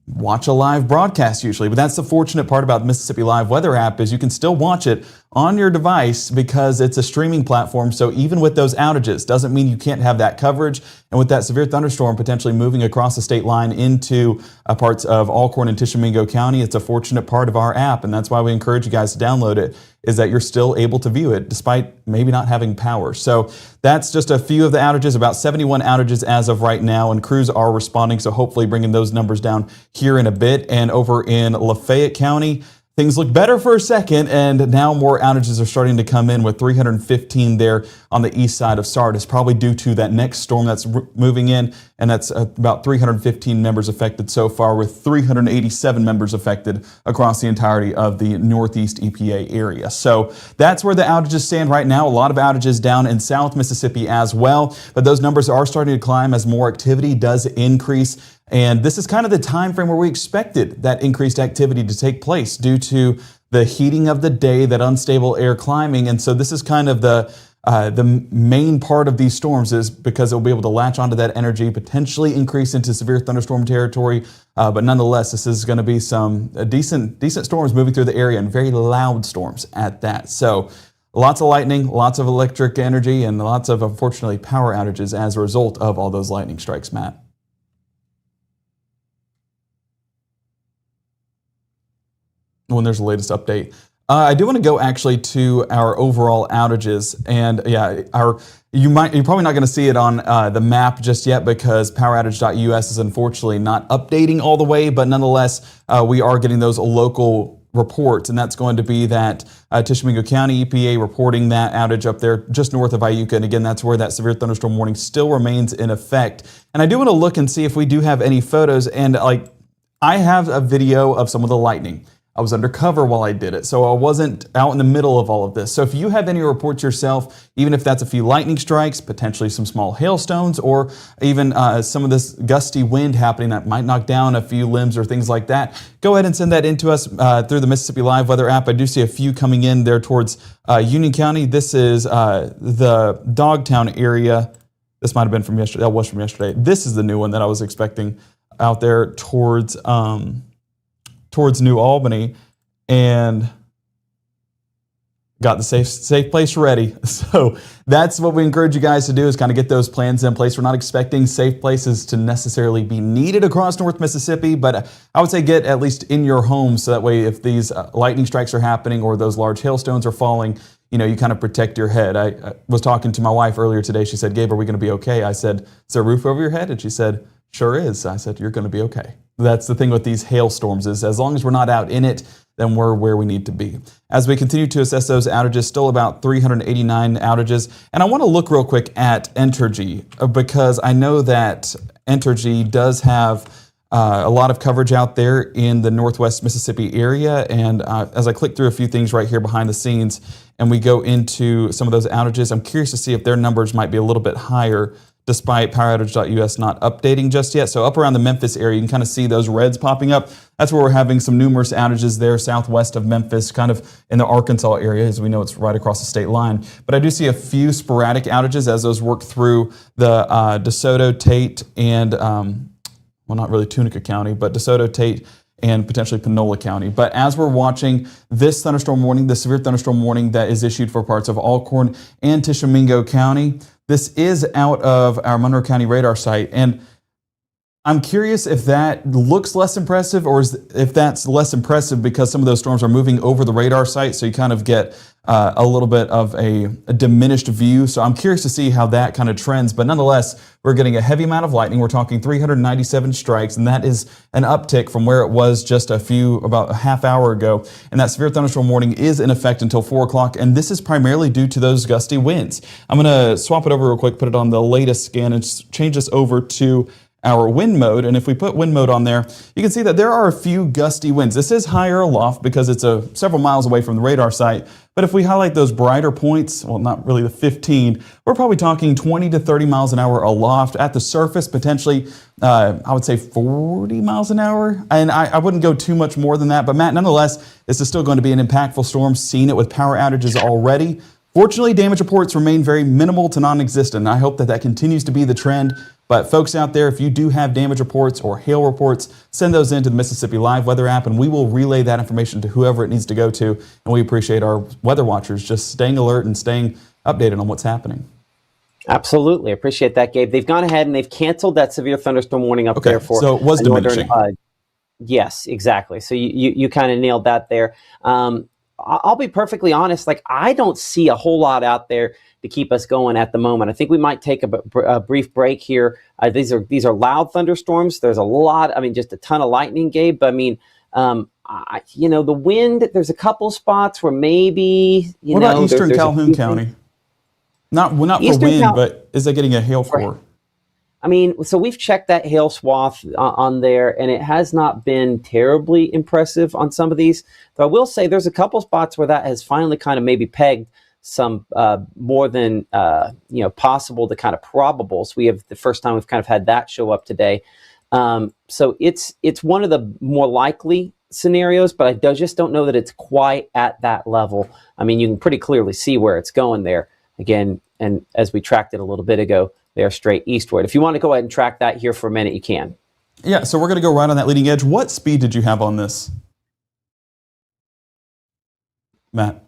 Speaker 2: watch a live broadcast usually. But that's the fortunate part about the Mississippi Live Weather app is you can still watch it on your device because it's a streaming platform. So even with those outages, doesn't mean you can't have that coverage. And with that severe thunderstorm potentially moving across the state line into parts of Alcorn and Tishomingo County, it's a fortunate part of our app. And that's why we encourage you guys to download it, is that you're still able to view it despite maybe not having power. So that's just a few of the outages, about 71 outages as of right now, and crews are responding. So hopefully bringing those numbers down here in a bit. And over in Lafayette County, things look better for a second, and now more outages are starting to come in with 315 there on the east side of Sardis, probably due to that next storm that's moving in, and that's about 315 members affected so far, with 387 members affected across the entirety of the Northeast EPA area. So that's where the outages stand right now. A lot of outages down in South Mississippi as well, but those numbers are starting to climb as more activity does increase. And this is kind of the time frame where we expected that increased activity to take place due to the heating of the day, that unstable air climbing. And so this is kind of the main part of these storms, is because it'll be able to latch onto that energy, potentially increase into severe thunderstorm territory. But nonetheless, this is going to be some decent storms moving through the area, and very loud storms at that. So lots of lightning, lots of electric energy, and lots of, unfortunately, power outages as a result of all those lightning strikes, Matt. When there's the latest update. I do want to go actually to our overall outages, and yeah, you're probably not going to see it on the map just yet because poweroutage.us is unfortunately not updating all the way, but nonetheless, we are getting those local reports, and that's going to be that Tishomingo County EPA reporting that outage up there just north of Iuka, and again, that's where that severe thunderstorm warning still remains in effect. And I do want to look and see if we do have any photos, and I have a video of some of the lightning. I was undercover while I did it, so I wasn't out in the middle of all of this. So if you have any reports yourself, even if that's a few lightning strikes, potentially some small hailstones, or even some of this gusty wind happening that might knock down a few limbs or things like that, go ahead and send that in to us through the Mississippi Live Weather app. I do see a few coming in there towards Union County. This is the Dogtown area. This might have been from yesterday. That was from yesterday. This is the new one that I was expecting out there towards New Albany, and got the safe place ready. So that's what we encourage you guys to do, is kind of get those plans in place. We're not expecting safe places to necessarily be needed across North Mississippi, but I would say get at least in your home, so that way if these lightning strikes are happening or those large hailstones are falling, you kind of protect your head. I was talking to my wife earlier today. She said, "Gabe, are we going to be okay?" I said, "Is there a roof over your head?" And she said, "Sure is." I said, "You're going to be okay." That's the thing with these hailstorms, is as long as we're not out in it, then we're where we need to be. As we continue to assess those outages, still about 389 outages. And I want to look real quick at Entergy, because I know that Entergy does have a lot of coverage out there in the Northwest Mississippi area. And as I click through a few things right here behind the scenes and we go into some of those outages, I'm curious to see if their numbers might be a little bit higher, despite PowerOutage.us not updating just yet. So up around the Memphis area, you can kind of see those reds popping up. That's where we're having some numerous outages there, southwest of Memphis, kind of in the Arkansas area, as we know it's right across the state line. But I do see a few sporadic outages as those work through the DeSoto, Tate, and, well, not really Tunica County, but DeSoto, Tate, and potentially Panola County. But as we're watching this thunderstorm warning, the severe thunderstorm warning that is issued for parts of Alcorn and Tishomingo County, this is out of our Monroe County radar site. And I'm curious if that looks less impressive, or if that's less impressive because some of those storms are moving over the radar site, so you kind of get a little bit of a diminished view. So I'm curious to see how that kind of trends. But nonetheless, we're getting a heavy amount of lightning. We're talking 397 strikes, and that is an uptick from where it was just about a half hour ago. And that severe thunderstorm warning is in effect until 4 o'clock, and this is primarily due to those gusty winds. I'm going to swap it over real quick, put it on the latest scan, and change this over to our wind mode. And if we put wind mode on there, you can see that there are a few gusty winds. This is higher aloft because it's several miles away from the radar site. But if we highlight those brighter points, well, not really the 15, we're probably talking 20 to 30 miles an hour aloft. At the surface, potentially, I would say 40 miles an hour. And I wouldn't go too much more than that. But Matt, nonetheless, this is still going to be an impactful storm. Seen it with power outages already. Fortunately, damage reports remain very minimal to non-existent. I hope that that continues to be the trend. But folks out there, if you do have damage reports or hail reports, send those into the Mississippi Live weather app, and we will relay that information to whoever it needs to go to. And we appreciate our weather watchers just staying alert and staying updated on what's happening.
Speaker 1: Absolutely. Appreciate that, Gabe. They've gone ahead and they've canceled that severe thunderstorm warning up there for
Speaker 2: so it was diminishing.
Speaker 1: Yes, exactly. So you kind of nailed that there. I'll be perfectly honest. Like, I don't see a whole lot out there to keep us going at the moment. I think we might take a brief break here. These are loud thunderstorms. There's a lot. I mean, just a ton of lightning, Gabe. But I mean, the wind. There's a couple spots where maybe
Speaker 2: what about Eastern Calhoun County? Not for wind, but is it getting a hail for?
Speaker 1: I mean, so we've checked that hail swath on there, and it has not been terribly impressive on some of these. But I will say there's a couple spots where that has finally kind of maybe pegged some more than possible to kind of probable. So we have the first time we've kind of had that show up today. So it's one of the more likely scenarios, but I just don't know that it's quite at that level. I mean, you can pretty clearly see where it's going there again, and as we tracked it a little bit ago, they're straight eastward. If you want to go ahead and track that here for a minute, you can.
Speaker 2: Yeah, so we're going to go right on that leading edge. What speed did you have on this, Matt?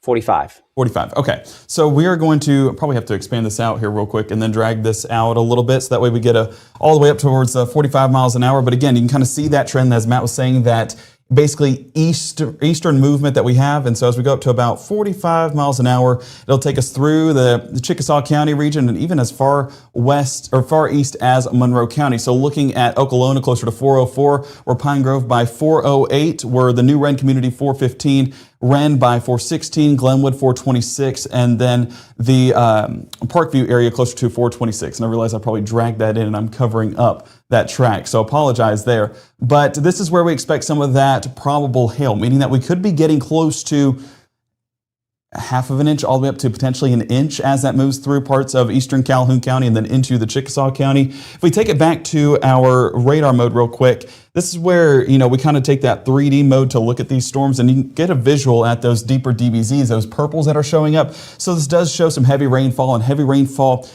Speaker 1: 45.
Speaker 2: 45. Okay. So we are going to probably have to expand this out here real quick and then drag this out a little bit, so that way we get all the way up towards 45 miles an hour. But again, you can kind of see that trend, as Matt was saying, that basically eastern movement that we have. And so as we go up to about 45 miles an hour, it'll take us through the Chickasaw County region and even as far west or far east as Monroe County. So looking at Okolona closer to 404, or Pine Grove by 408, where the New Wren community 415, Wren by 416, Glenwood 426, and then the Parkview area closer to 426. And I realize I probably dragged that in and I'm covering up that track, so apologize there. But this is where we expect some of that probable hail, meaning that we could be getting close to half of an inch all the way up to potentially an inch as that moves through parts of eastern Calhoun County and then into the Chickasaw County. If we take it back to our radar mode real quick, this is where, we kind of take that 3D mode to look at these storms, and you can get a visual at those deeper DBZs, those purples that are showing up. So this does show some heavy rainfall, and heavy rainfall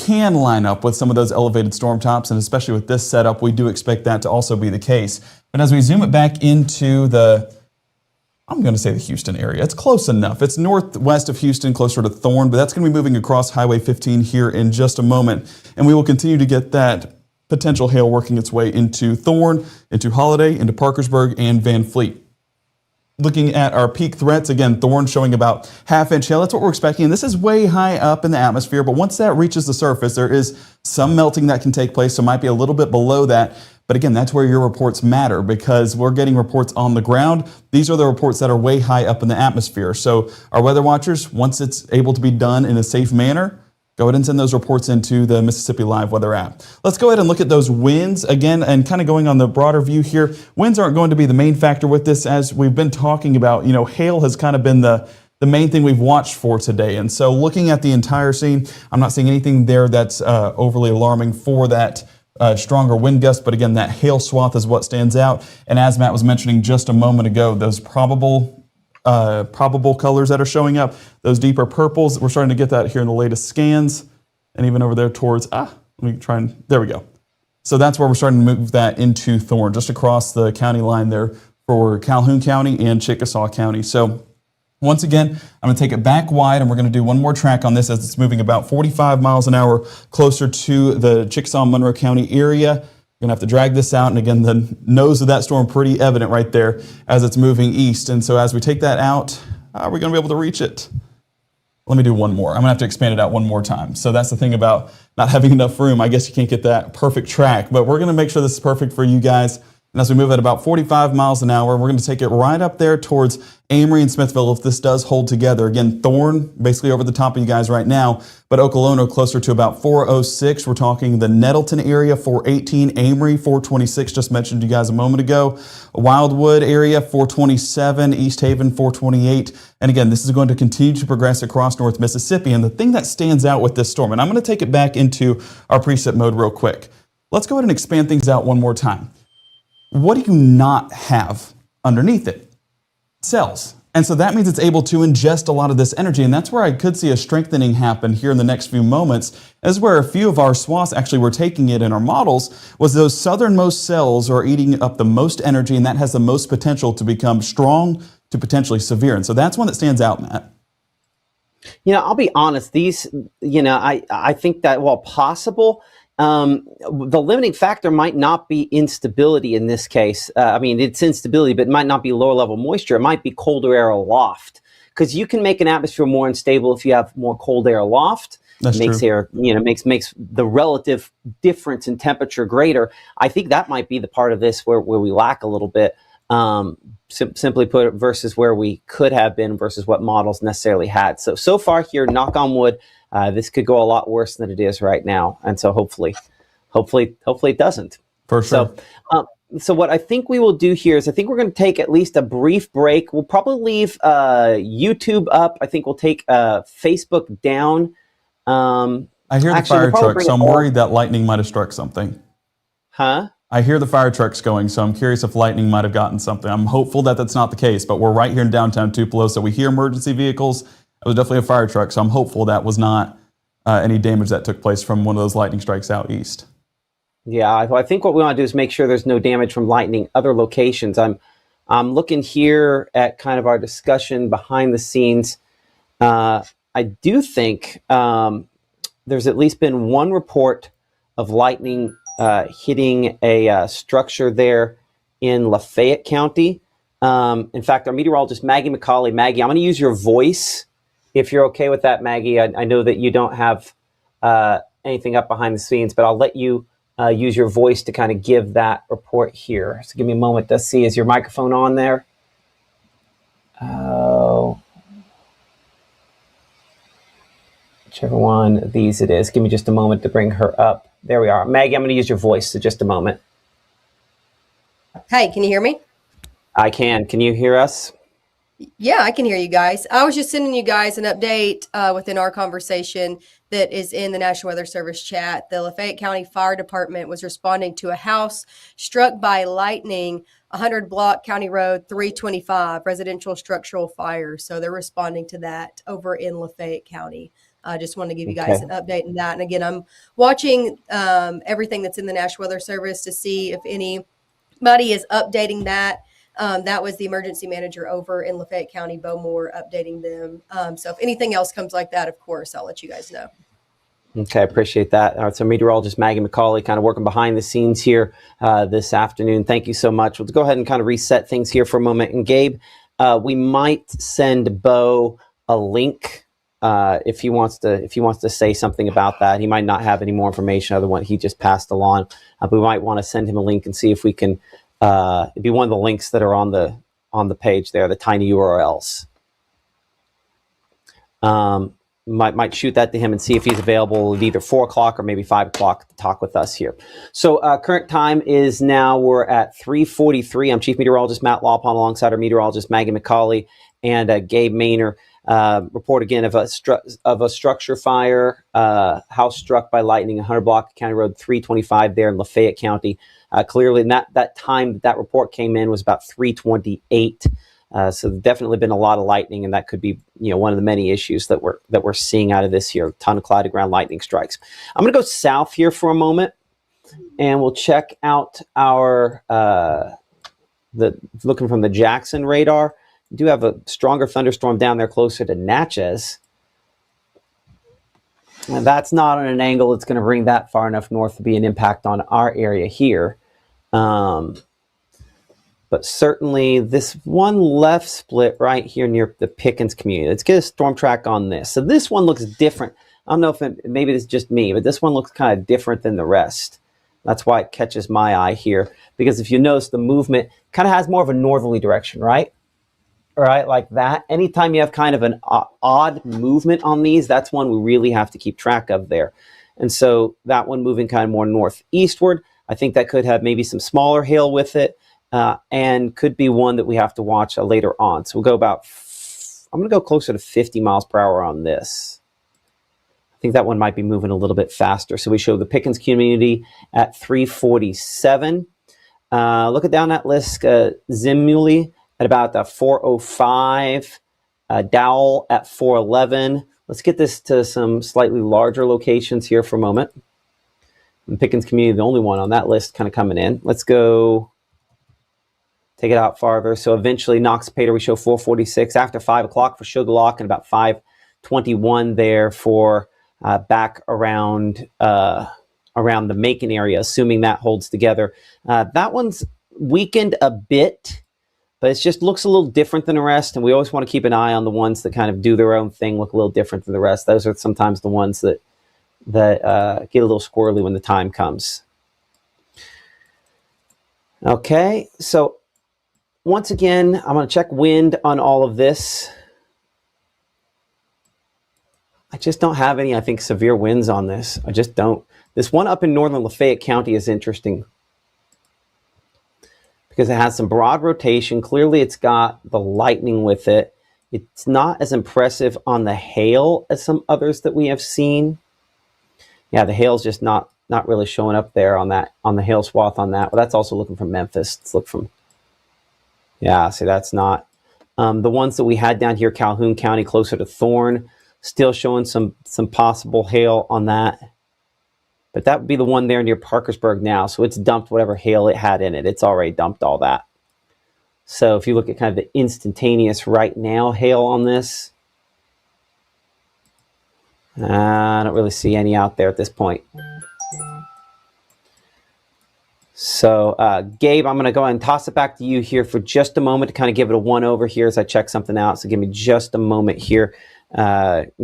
Speaker 2: can line up with some of those elevated storm tops, and especially with this setup, we do expect that to also be the case. But as we zoom it back into I'm going to say the Houston area. It's close enough. It's northwest of Houston, closer to Thorne, but that's going to be moving across Highway 15 here in just a moment. And we will continue to get that potential hail working its way into Thorne, into Holiday, into Parkersburg, and Van Fleet. Looking at our peak threats, again, Thorne showing about half-inch hail. That's what we're expecting. And this is way high up in the atmosphere, but once that reaches the surface, there is some melting that can take place, so it might be a little bit below that. But again, that's where your reports matter, because we're getting reports on the ground. These are the reports that are way high up in the atmosphere. So our weather watchers, once it's able to be done in a safe manner, go ahead and send those reports into the Mississippi Live Weather app. Let's go ahead and look at those winds again, and kind of going on the broader view here. Winds aren't going to be the main factor with this, as we've been talking about. Hail has kind of been the main thing we've watched for today. And so looking at the entire scene, I'm not seeing anything there that's overly alarming for that stronger wind gust. But again, that hail swath is what stands out. And as Matt was mentioning just a moment ago, those probable colors that are showing up, those deeper purples, we're starting to get that here in the latest scans. And even over there towards, there we go. So that's where we're starting to move that into Thorne, just across the county line there for Calhoun County and Chickasaw County. So once again, I'm going to take it back wide, and we're going to do one more track on this as it's moving about 45 miles an hour closer to the Chickasaw-Monroe County area. You're going to have to drag this out, and again, the nose of that storm pretty evident right there as it's moving east. And so as we take that out, are we going to be able to reach it? Let me do one more. I'm going to have to expand it out one more time. So that's the thing about not having enough room. I guess you can't get that perfect track, but we're going to make sure this is perfect for you guys. And as we move at about 45 miles an hour, we're going to take it right up there towards Amory and Smithville if this does hold together. Again, Thorne basically over the top of you guys right now, but Okolona closer to about 406. We're talking the Nettleton area, 418, Amory, 426, just mentioned to you guys a moment ago. Wildwood area, 427, East Haven, 428. And again, this is going to continue to progress across North Mississippi. And the thing that stands out with this storm, and I'm going to take it back into our preset mode real quick. Let's go ahead and expand things out one more time. What do you not have underneath it? Cells. And so that means it's able to ingest a lot of this energy. And that's where I could see a strengthening happen here in the next few moments, as where a few of our swaths actually were taking it in our models, was those southernmost cells are eating up the most energy, and that has the most potential to become strong to potentially severe. And so that's one that stands out, Matt.
Speaker 1: I'll be honest, these, I think that while possible, the limiting factor might not be instability in this case. It's instability, but it might not be lower level moisture. It might be colder air aloft, because you can make an atmosphere more unstable if you have more cold air aloft.
Speaker 2: That's
Speaker 1: makes
Speaker 2: true.
Speaker 1: air, makes the relative difference in temperature greater. I think that might be the part of this where we lack a little bit. Simply put, versus where we could have been versus what models necessarily had. So far here, knock on wood, this could go a lot worse than it is right now. And so hopefully it doesn't.
Speaker 2: For sure.
Speaker 1: So what I think we will do here is I think we're going to take at least a brief break. We'll probably leave YouTube up. I think we'll take Facebook down.
Speaker 2: I hear the fire truck, so I'm worried that lightning might have struck something.
Speaker 1: Huh?
Speaker 2: I hear the fire trucks going, so I'm curious if lightning might have gotten something. I'm hopeful that that's not the case, but we're right here in downtown Tupelo, so we hear emergency vehicles. It was definitely a fire truck, so I'm hopeful that was not any damage that took place from one of those lightning strikes out east.
Speaker 1: Yeah, I think what we want to do is make sure there's no damage from lightning other locations. I'm looking here at kind of our discussion behind the scenes. I do think there's at least been one report of lightning hitting a structure there in Lafayette County. In fact, our meteorologist, Maggie McCauley. Maggie, I'm going to use your voice if you're okay with that, Maggie. I know that you don't have anything up behind the scenes, but I'll let you use your voice to kind of give that report here. So give me a moment to see, is your microphone on there? Oh, whichever one of these it is. Give me just a moment to bring her up. There we are. Maggie, I'm going to use your voice for just a moment.
Speaker 4: Hey, can you hear me?
Speaker 1: I can. Can you hear us?
Speaker 4: Yeah, I can hear you guys. I was just sending you guys an update within our conversation that is in the National Weather Service chat. The Lafayette County Fire Department was responding to a house struck by lightning, 100 block County Road 325, residential structural fire. So they're responding to that over in Lafayette County. I just wanted to give you guys an update on that. And again, I'm watching everything that's in the National Weather Service to see if anybody is updating that. That was the emergency manager over in Lafayette County, Bowmore, updating them. So if anything else comes like that, of course, I'll let you guys know.
Speaker 1: Okay, I appreciate that. All right, so meteorologist Maggie McCauley kind of working behind the scenes here this afternoon. Thank you so much. Let's go ahead and kind of reset things here for a moment. And Gabe, we might send Bo a link if he wants to say something about that. He might not have any more information other than what he just passed along. But we might want to send him a link and see if we can. It'd be one of the links that are on the page there, the tiny URLs. Might shoot that to him and see if he's available at either 4 o'clock or maybe 5 o'clock to talk with us here. So current time is now we're at 3:43. I'm Chief Meteorologist Matt Lawpon alongside our meteorologist Maggie McCauley and Gabe Maynor. Report again of a structure fire, house struck by lightning, 100 block County Road 325 there in Lafayette County. Clearly, that time that report came in was about 3:28. So there's definitely been a lot of lightning, and that could be, one of the many issues that we're seeing out of this here. A ton of clouded ground lightning strikes. I'm going to go south here for a moment, and we'll check out our looking from the Jackson radar. We do have a stronger thunderstorm down there closer to Natchez. And that's not on an angle that's going to bring that far enough north to be an impact on our area here. But certainly this one left split right here near the Pickens community. Let's get a storm track on this. So this one looks different. I don't know if maybe it's just me, but this one looks kind of different than the rest. That's why it catches my eye here. Because if you notice, the movement kind of has more of a northerly direction, right? All right, like that. Anytime you have kind of an odd movement on these, that's one we really have to keep track of there. And so that one moving kind of more northeastward, I think that could have maybe some smaller hail with it. And could be one that we have to watch later on. So we'll go I'm going to go closer to 50 miles per hour on this. I think that one might be moving a little bit faster. So we show the Pickens community at 347. Look at down that list, Zimuli at about 405, Dowell at 411. Let's get this to some slightly larger locations here for a moment. And Pickens community, the only one on that list kind of coming in. Let's go. Take it out farther. So eventually Noxapater, we show 446 after 5 o'clock for Sugarlock and about 521 there for back around the Macon area, assuming that holds together. That one's weakened a bit, but it just looks a little different than the rest. And we always want to keep an eye on the ones that kind of do their own thing, look a little different than the rest. Those are sometimes the ones that get a little squirrely when the time comes. Okay, so once again, I'm going to check wind on all of this. I just don't have any, I think, severe winds on this. I just don't. This one up in northern Lafayette County is interesting because it has some broad rotation. Clearly, it's got the lightning with it. It's not as impressive on the hail as some others that we have seen. Yeah, the hail's just not really showing up there on the hail swath on that. But that's also looking from Memphis. Let's look from. Yeah, see, that's not. The ones that we had down here, Calhoun County, closer to Thorne, still showing some possible hail on that. But that would be the one there near Parkersburg now. So it's dumped whatever hail it had in it. It's already dumped all that. So if you look at kind of the instantaneous right now hail on this, I don't really see any out there at this point. So, Gabe, I'm going to go ahead and toss it back to you here for just a moment to kind of give it a one over here as I check something out. So give me just a moment here,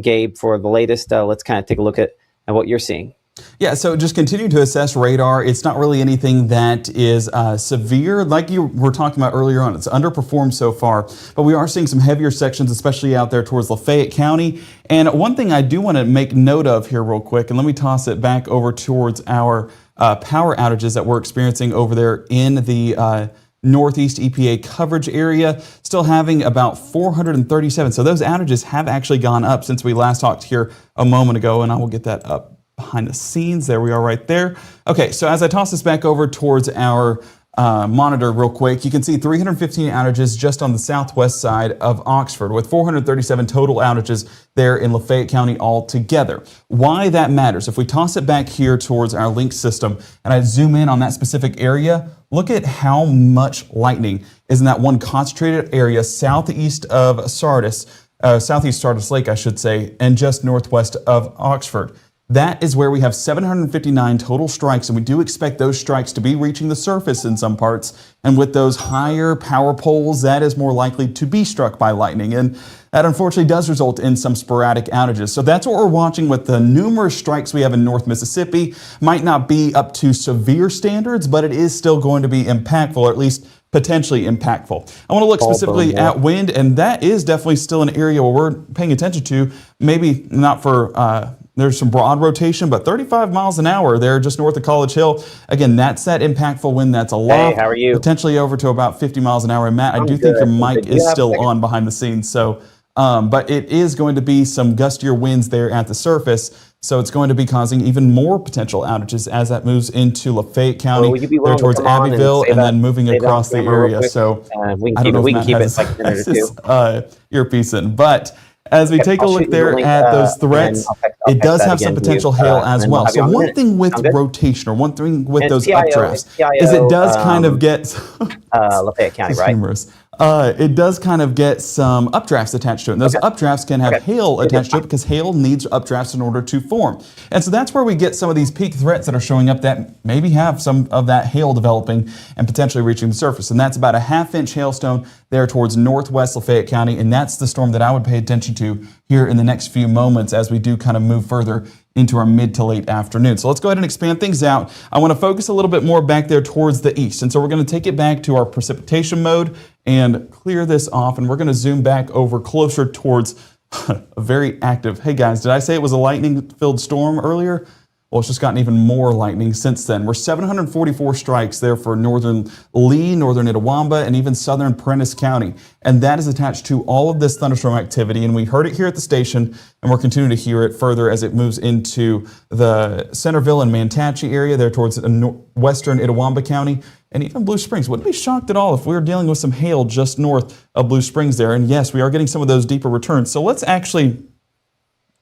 Speaker 1: Gabe, for the latest. Let's kind of take a look at what you're seeing.
Speaker 2: Yeah, so just continue to assess radar. It's not really anything that is severe. Like you were talking about earlier on, it's underperformed so far, but we are seeing some heavier sections, especially out there towards Lafayette County. And one thing I do want to make note of here real quick, and let me toss it back over towards our power outages that we're experiencing over there in the Northeast EPA coverage area, still having about 437. So those outages have actually gone up since we last talked here a moment ago, and I will get that up behind the scenes. There we are right there. Okay, so as I toss this back over towards our monitor real quick, you can see 315 outages just on the southwest side of Oxford, with 437 total outages there in Lafayette County altogether. Why that matters, if we toss it back here towards our link system and I zoom in on that specific area, look at how much lightning is in that one concentrated area southeast of Sardis, southeast Sardis Lake, I should say, and just northwest of Oxford. That is where we have 759 total strikes, and we do expect those strikes to be reaching the surface in some parts. And with those higher power poles, that is more likely to be struck by lightning. And that unfortunately does result in some sporadic outages. So that's what we're watching with the numerous strikes we have in North Mississippi. Might not be up to severe standards, but it is still going to be impactful, or at least potentially impactful. I want to look specifically at wind, and that is definitely still an area where we're paying attention to. Maybe not for there's some broad rotation, but 35 miles an hour there just north of College Hill. Again, that's that impactful wind that's aloft.
Speaker 1: Hey, how are you?
Speaker 2: Potentially over to about 50 miles an hour. And Matt, I do think your mic is still on behind the scenes. So, but it is going to be some gustier winds there at the surface. So it's going to be causing even more potential outages as that moves into Lafayette County, there towards Abbeville, and then moving across the area. So
Speaker 1: we
Speaker 2: I don't know if Matt
Speaker 1: keep
Speaker 2: has
Speaker 1: it like a minute or two.
Speaker 2: earpiece in, but as we take a look there at those threats, it does have some potential hail as well. So one thing with rotation, or one thing with those updrafts, is it does kind of get
Speaker 1: Lafayette County, right?
Speaker 2: Humorous. It does kind of get some updrafts attached to it. And those updrafts can have hail attached to it because hail needs updrafts in order to form. And so that's where we get some of these peak threats that are showing up that maybe have some of that hail developing and potentially reaching the surface. And that's about a half-inch hailstone there towards northwest Lafayette County. And that's the storm that I would pay attention to here in the next few moments as we do kind of move further into our mid to late afternoon. So let's go ahead and expand things out. I want to focus a little bit more back there towards the east. And so we're going to take it back to our precipitation mode and clear this off. And we're going to zoom back over closer towards a very active, hey guys, did I say it was a lightning-filled storm earlier? Well, it's just gotten even more lightning since then. We're 744 strikes there for northern Lee, northern Itawamba, and even southern Prentiss County. And that is attached to all of this thunderstorm activity. And we heard it here at the station, and we're continuing to hear it further as it moves into the Centerville and Manatee area there towards western Itawamba County, and even Blue Springs. Wouldn't be shocked at all if we were dealing with some hail just north of Blue Springs there. And yes, we are getting some of those deeper returns. So let's actually,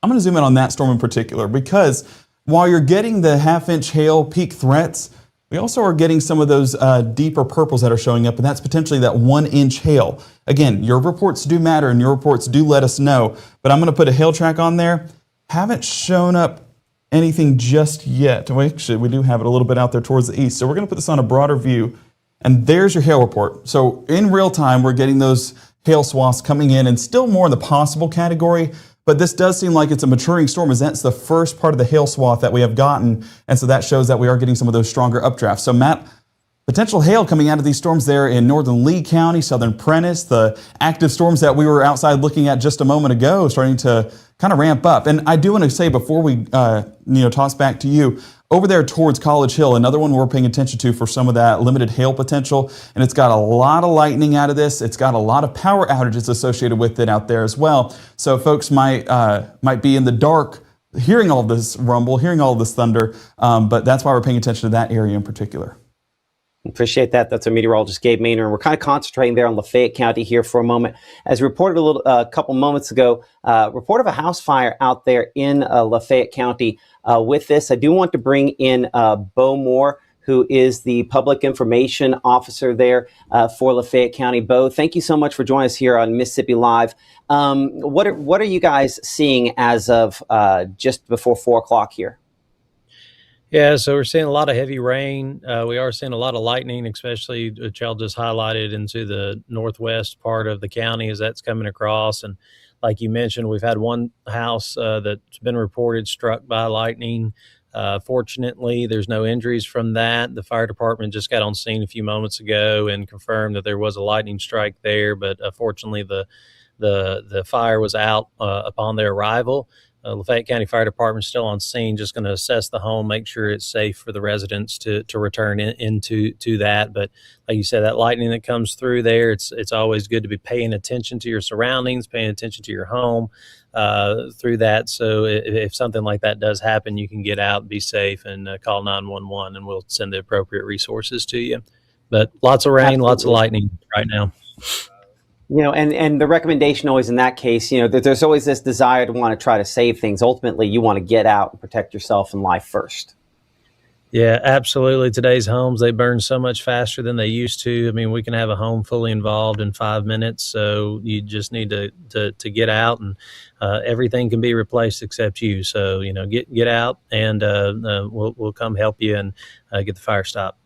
Speaker 2: I'm going to zoom in on that storm in particular, because while you're getting the half-inch hail peak threats, we also are getting some of those deeper purples that are showing up, and that's potentially that 1-inch hail. Again, your reports do matter, and your reports do let us know, but I'm going to put a hail track on there. Haven't shown up anything just yet. Actually, we do have it a little bit out there towards the east, so we're going to put this on a broader view, and there's your hail report. So in real time, we're getting those hail swaths coming in, and still more in the possible category. But this does seem like it's a maturing storm, as that's the first part of the hail swath that we have gotten. And so that shows that we are getting some of those stronger updrafts. So Matt, potential hail coming out of these storms there in northern Lee County, southern Prentiss, the active storms that we were outside looking at just a moment ago starting to kind of ramp up. And I do want to say before we toss back to you, over there towards College Hill, another one we're paying attention to for some of that limited hail potential, and it's got a lot of lightning out of this. It's got a lot of power outages associated with it out there as well. So folks might be in the dark hearing all this rumble, hearing all this thunder, but that's why we're paying attention to that area in particular.
Speaker 1: Appreciate that. That's our meteorologist, Gabe Maynor. We're kind of concentrating there on Lafayette County here for a moment. As reported a couple moments ago, report of a house fire out there in Lafayette County. With this, I do want to bring in Bo Moore, who is the public information officer there for Lafayette County. Bo, thank you so much for joining us here on Mississippi Live. What are you guys seeing as of just before 4 o'clock here?
Speaker 5: Yeah, so we're seeing a lot of heavy rain. We are seeing a lot of lightning, especially which I'll just highlighted into the northwest part of the county as that's coming across. And like you mentioned, we've had one house that's been reported struck by lightning. Fortunately, there's no injuries from that. The fire department just got on scene a few moments ago and confirmed that there was a lightning strike there, but fortunately the fire was out upon their arrival. Lafayette County Fire Department still on scene, just going to assess the home, make sure it's safe for the residents to return into that. But like you said, that lightning that comes through there, it's always good to be paying attention to your surroundings, paying attention to your home through that. So if something like that does happen, you can get out, be safe, and call 911, and we'll send the appropriate resources to you. But lots of rain, lots of
Speaker 1: Absolutely.
Speaker 5: lightning right now.
Speaker 1: And the recommendation always in that case, there's always this desire to want to try to save things. Ultimately, you want to get out and protect yourself and life first.
Speaker 5: Yeah, absolutely. Today's homes, they burn so much faster than they used to. I mean, we can have a home fully involved in 5 minutes. So you just need to get out, and everything can be replaced except you. So, get out, and we'll come help you and get the fire stopped.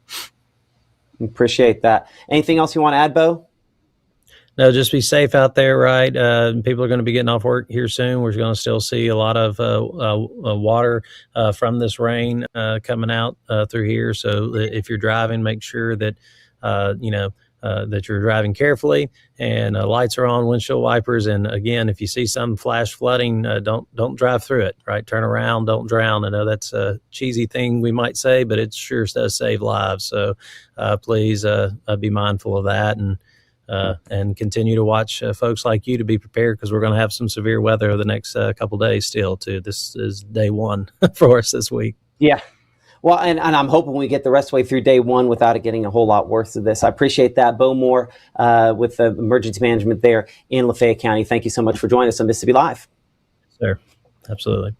Speaker 1: Appreciate that. Anything else you want to add, Bo?
Speaker 5: No, just be safe out there, right? People are going to be getting off work here soon. We're going to still see a lot of water from this rain coming out through here. So if you're driving, make sure that that you're driving carefully, and lights are on, windshield wipers. And again, if you see some flash flooding, don't drive through it. Right? Turn around, don't drown. I know that's a cheesy thing we might say, but it sure does save lives. So please be mindful of that, and continue to watch folks like you to be prepared, because we're going to have some severe weather the next couple days still too. This is day one for us this week.
Speaker 1: Yeah. Well, and I'm hoping we get the rest of the way through day one without it getting a whole lot worse of this. I appreciate that. Bo Moore with the emergency management there in Lafayette County. Thank you so much for joining us on Mississippi Live.
Speaker 5: Sir, absolutely.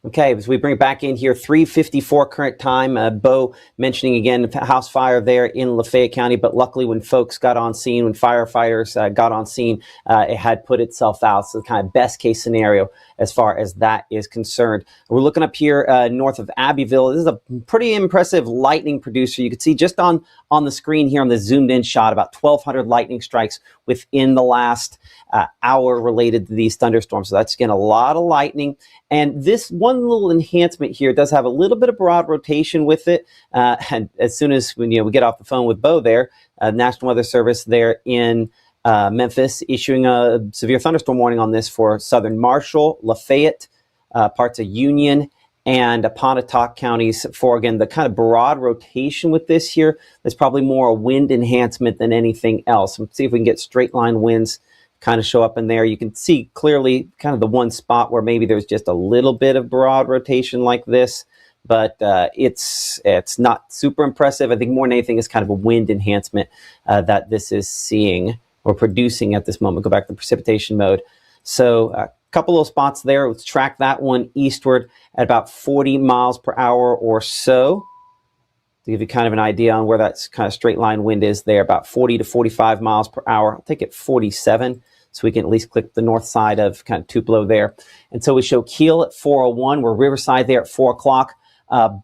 Speaker 1: Okay, as we bring it back in here, 3:54 current time. Bo mentioning again house fire there in Lafayette County, but luckily when folks got on scene, when firefighters got on scene, it had put itself out. So the kind of best case scenario as far as that is concerned. We're looking up here north of Abbeville. This is a pretty impressive lightning producer. You can see just on the screen here on the zoomed in shot, about 1,200 lightning strikes within the last hour related to these thunderstorms. So that's, again, a lot of lightning. And this one little enhancement here does have a little bit of broad rotation with it. And as soon as we get off the phone with Bo there, National Weather Service there in Memphis issuing a severe thunderstorm warning on this for southern Marshall, Lafayette, parts of Union, and Pontotoc counties for, again, the kind of broad rotation with this here. There's probably more a wind enhancement than anything else. Let's see if we can get straight line winds kind of show up in there. You can see clearly kind of the one spot where maybe there's just a little bit of broad rotation like this, but it's not super impressive. I think more than anything is kind of a wind enhancement that this is seeing or producing at this moment. Go back to the precipitation mode. So a couple of spots there. Let's track that one eastward at about 40 miles per hour or so, to give you kind of an idea on where that kind of straight line wind is there, about 40 to 45 miles per hour. I'll take it 47 so we can at least click the north side of kind of Tupelo there. And so we show Kiel at 4:01. We're Riverside there at 4 o'clock.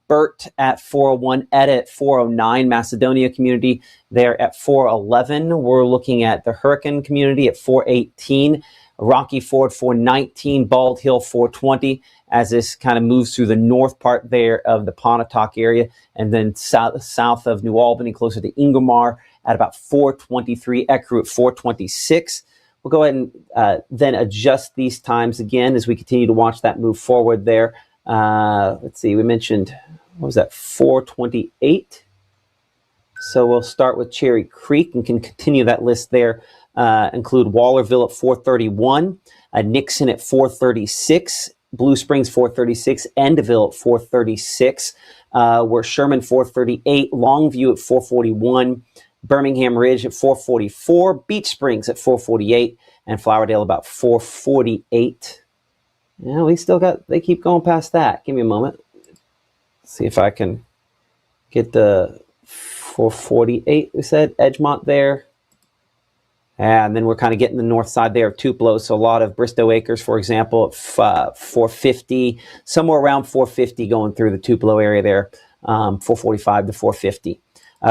Speaker 1: Burt at 4:01, Etta at 4:09, Macedonia community there at 4:11. We're looking at the Hurricane community at 4:18, Rocky Ford 4:19, Bald Hill 4:20, as this kind of moves through the north part there of the Pontotoc area, and then south of New Albany, closer to Ingomar at about 4:23, Ecru at 4:26. We'll go ahead and then adjust these times again as we continue to watch that move forward there. Let's see, we mentioned, what was that, 4:28? So we'll start with Cherry Creek and can continue that list there. Include Wallerville at 4:31, Nixon at 4:36, Blue Springs 4:36, Endeville at 4:36, where Sherman 4:38, Longview at 4:41, Birmingham Ridge at 4:44, Beach Springs at 4:48, and Flowerdale about 4:48. Yeah, they keep going past that. Give me a moment. See if I can get the 4:48, we said, Edgemont there. And then we're kind of getting the north side there of Tupelo. So a lot of Bristow Acres, for example, at 450, somewhere around 450 going through the Tupelo area there, 445 to 450.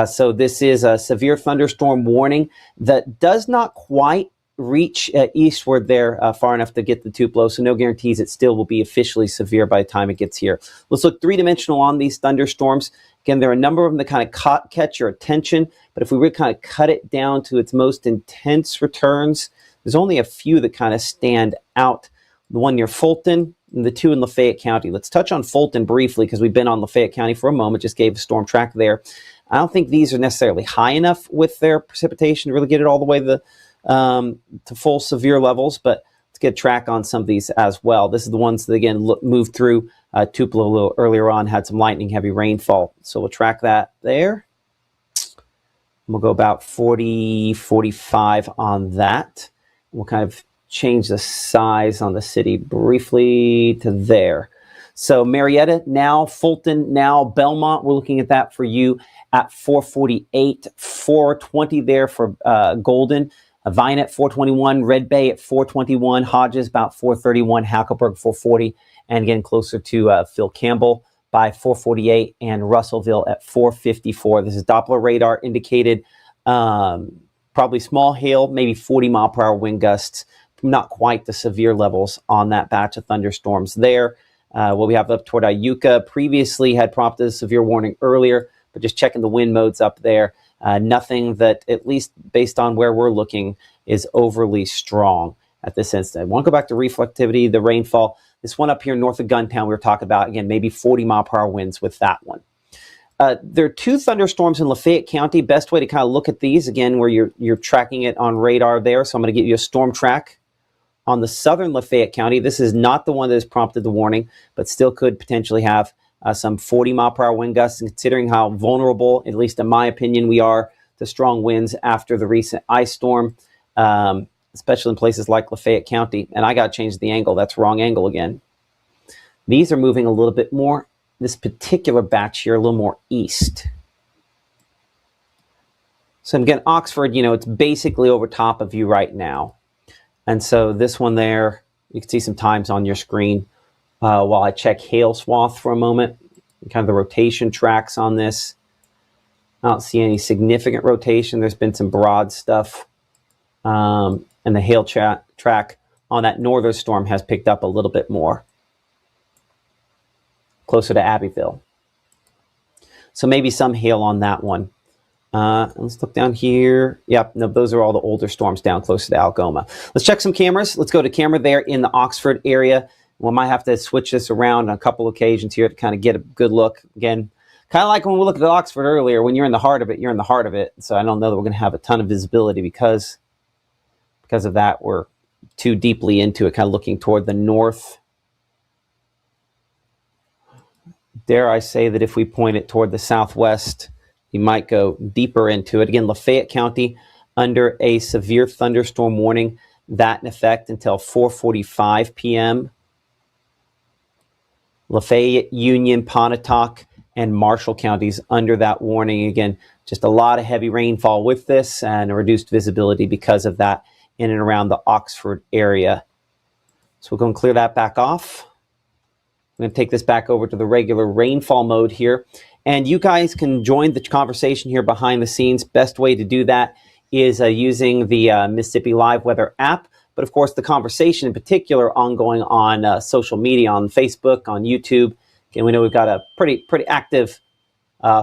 Speaker 1: So this is a severe thunderstorm warning that does not quite reach eastward there far enough to get the Tupelo. So no guarantees it still will be officially severe by the time it gets here. Let's look three-dimensional on these thunderstorms. Again, there are a number of them that kind of catch your attention, but if we really kind of cut it down to its most intense returns, there's only a few that kind of stand out. The one near Fulton and the two in Lafayette County. Let's touch on Fulton briefly because we've been on Lafayette County for a moment, just gave a storm track there. I don't think these are necessarily high enough with their precipitation to really get it all the way to full severe levels, but let's get a track on some of these as well. This is the ones that, again, moved through Tupelo a little earlier on, had some lightning, heavy rainfall. So we'll track that there. We'll go about 40, 45 on that. We'll kind of change the size on the city briefly to there. So Marietta now, Fulton now, Belmont, we're looking at that for you at 448, 420 there for Golden, Vine at 421, Red Bay at 421, Hodges about 431, Hackleburg 440, and getting closer to Phil Campbell by 448, and Russellville at 454. This is Doppler radar indicated probably small hail, maybe 40 mile per hour wind gusts, not quite the severe levels on that batch of thunderstorms there. What we have up toward Iuka previously had prompted a severe warning earlier, but just checking the wind modes up there, nothing that, at least based on where we're looking, is overly strong at this instant. I want to go back to reflectivity, the rainfall. This one up here north of Guntown, we were talking about, again, maybe 40 mile per hour winds with that one. There are 2 thunderstorms in Lafayette County. Best way to kind of look at these, again, where you're tracking it on radar there. So I'm going to give you a storm track on the southern Lafayette County. This is not the one that has prompted the warning, but still could potentially have some 40 mile per hour wind gusts, and considering how vulnerable, at least in my opinion, we are to strong winds after the recent ice storm, especially in places like Lafayette County. And I got to change the angle. That's wrong angle again. These are moving a little bit more, this particular batch here, a little more east. So again, Oxford, it's basically over top of you right now. And so this one there, you can see some times on your screen while I check hail swath for a moment. Kind of the rotation tracks on this. I don't see any significant rotation. There's been some broad stuff. And the hail track on that northern storm has picked up a little bit more, closer to Abbeville. So maybe some hail on that one. Let's look down here. Yep, no, those are all the older storms down closer to Algoma. Let's check some cameras. Let's go to camera there in the Oxford area. We might have to switch this around on a couple occasions here to kind of get a good look. Again, kind of like when we looked at Oxford earlier, when you're in the heart of it, you're in the heart of it. So I don't know that we're going to have a ton of visibility because of that. We're too deeply into it, kind of looking toward the north. Dare I say that if we point it toward the southwest, you might go deeper into it. Again, Lafayette County under a severe thunderstorm warning, that in effect until 4:45 p.m. Lafayette, Union, Pontotoc, and Marshall counties under that warning. Again, just a lot of heavy rainfall with this and a reduced visibility because of that in and around the Oxford area. So we'll go and clear that back off. I'm going to take this back over to the regular rainfall mode here. And you guys can join the conversation here behind the scenes. Best way to do that is using the Mississippi Live Weather app. But of course, the conversation in particular ongoing on social media, on Facebook, on YouTube. Again, we know we've got a pretty active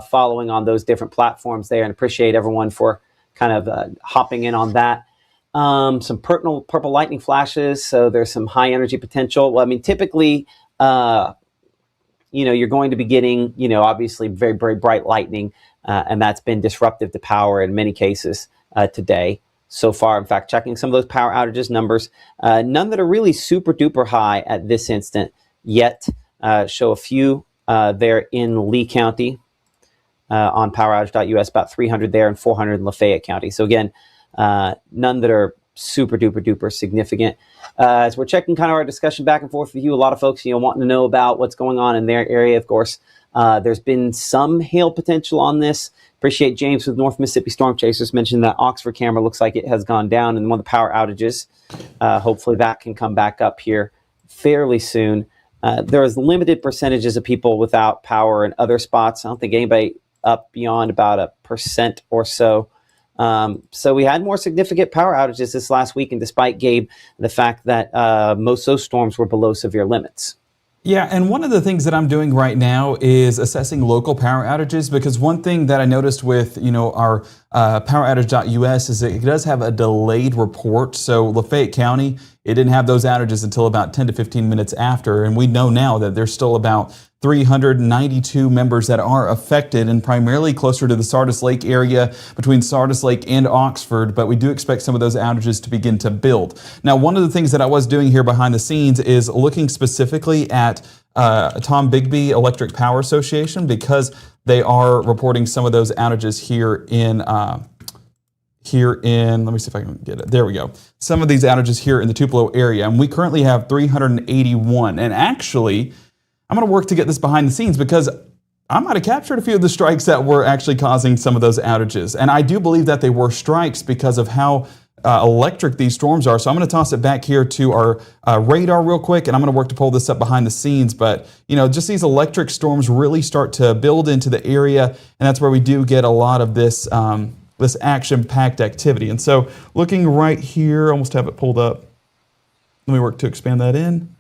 Speaker 1: following on those different platforms there, and appreciate everyone for kind of hopping in on that. Some purple lightning flashes, so there's some high energy potential. Well, I mean, typically, you're going to be getting, obviously very, very bright lightning, and that's been disruptive to power in many cases today so far. In fact, checking some of those power outages numbers, none that are really super duper high at this instant yet. Show a few there in Lee County on poweroutage.us, about 300 there and 400 in Lafayette County. So again, none that are super duper duper significant. As we're checking kind of our discussion back and forth with you, a lot of folks, wanting to know about what's going on in their area. Of course, there's been some hail potential on this. Appreciate James with North Mississippi Storm Chasers mentioned that Oxford camera looks like it has gone down in one of the power outages. Hopefully that can come back up here fairly soon. There is limited percentages of people without power in other spots. I don't think anybody up beyond about 1% or so. So we had more significant power outages this last week, and despite, Gabe, the fact that most of those storms were below severe limits.
Speaker 2: Yeah, and one of the things that I'm doing right now is assessing local power outages, because one thing that I noticed with, our poweroutage.us is that it does have a delayed report. So Lafayette County, it didn't have those outages until about 10 to 15 minutes after. And we know now that there's still about 392 members that are affected, and primarily closer to the Sardis Lake area, between Sardis Lake and Oxford, but we do expect some of those outages to begin to build. Now, one of the things that I was doing here behind the scenes is looking specifically at Tom Bigby Electric Power Association, because they are reporting some of those outages here in, let me see if I can get it. There we go. Some of these outages here in the Tupelo area, and we currently have 381. And actually, I'm going to work to get this behind the scenes because I might have captured a few of the strikes that were actually causing some of those outages. And I do believe that they were strikes because of how electric these storms are. So I'm going to toss it back here to our radar real quick, and I'm going to work to pull this up behind the scenes. But, you know, just these electric storms really start to build into the area, and that's where we do get a lot of this, this action-packed activity. And so looking right here, almost have it pulled up. Let me work to expand that in.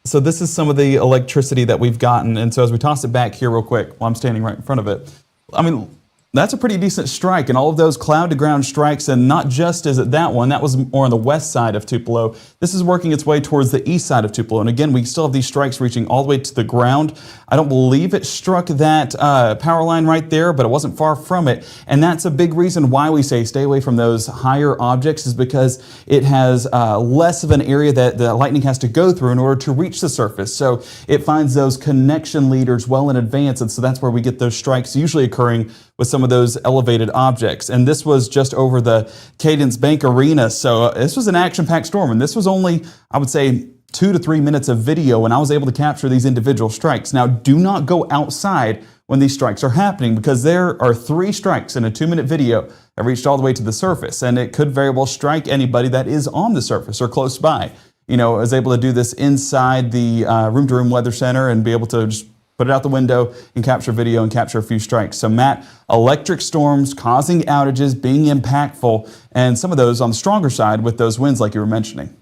Speaker 2: So this is some of the electricity that we've gotten. And so as we toss it back here real quick, while I'm standing right in front of it, I mean, that's a pretty decent strike, and all of those cloud-to-ground strikes, and not just is it that one, that was more on the west side of Tupelo. This is working its way towards the east side of Tupelo, and again, we still have these strikes reaching all the way to the ground. I don't believe it struck that power line right there, but it wasn't far from it, and that's a big reason why we say stay away from those higher objects, is because it has less of an area that the lightning has to go through in order to reach the surface. So it finds those connection leaders well in advance, and so that's where we get those strikes usually occurring with some of those elevated objects. And this was just over the Cadence Bank Arena. So this was an action-packed storm, and this was only, I would say, 2 to 3 minutes of video, and I was able to capture these individual strikes. Now, do not go outside when these strikes are happening, because there are 3 strikes in a 2-minute video that reached all the way to the surface, and it could very well strike anybody that is on the surface or close by. You know, I was able to do this inside the room-to-room weather center and be able to just put it out the window and capture video and capture a few strikes. So Matt, electric storms causing outages, being impactful, and some of those on the stronger side with those winds like you were mentioning.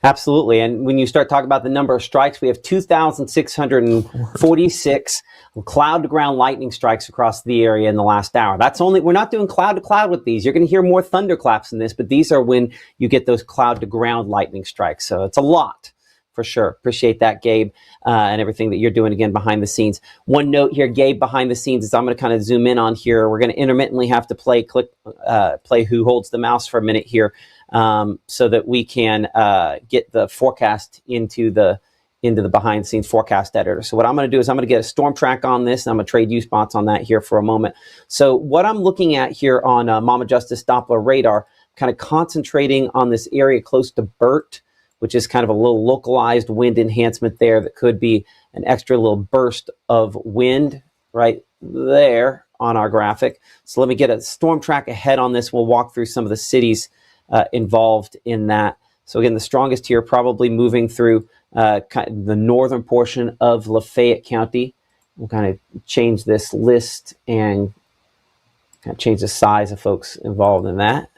Speaker 1: Absolutely. And when you start talking about the number of strikes, we have 2,646 cloud to ground lightning strikes across the area in the last hour. That's only, we're not doing cloud to cloud with these. You're going to hear more thunderclaps in this, but these are when you get those cloud to ground lightning strikes. So it's a lot. For sure. Appreciate that, Gabe, and everything that you're doing again behind the scenes. One note here, Gabe, behind the scenes, is I'm going to kind of zoom in on here. We're going to intermittently have to play Who Holds the Mouse for a minute here, so that we can get the forecast into the behind the scenes forecast editor. So what I'm going to do is I'm going to get a storm track on this, and I'm going to trade you spots on that here for a moment. So what I'm looking at here on Mama Justice Doppler radar, kind of concentrating on this area close to Burt, which is kind of a little localized wind enhancement there that could be an extra little burst of wind right there on our graphic. So let me get a storm track ahead on this. We'll walk through some of the cities involved in that. So again, the strongest here probably moving through kind of the northern portion of Lafayette County. We'll kind of change this list and kind of change the size of folks involved in that.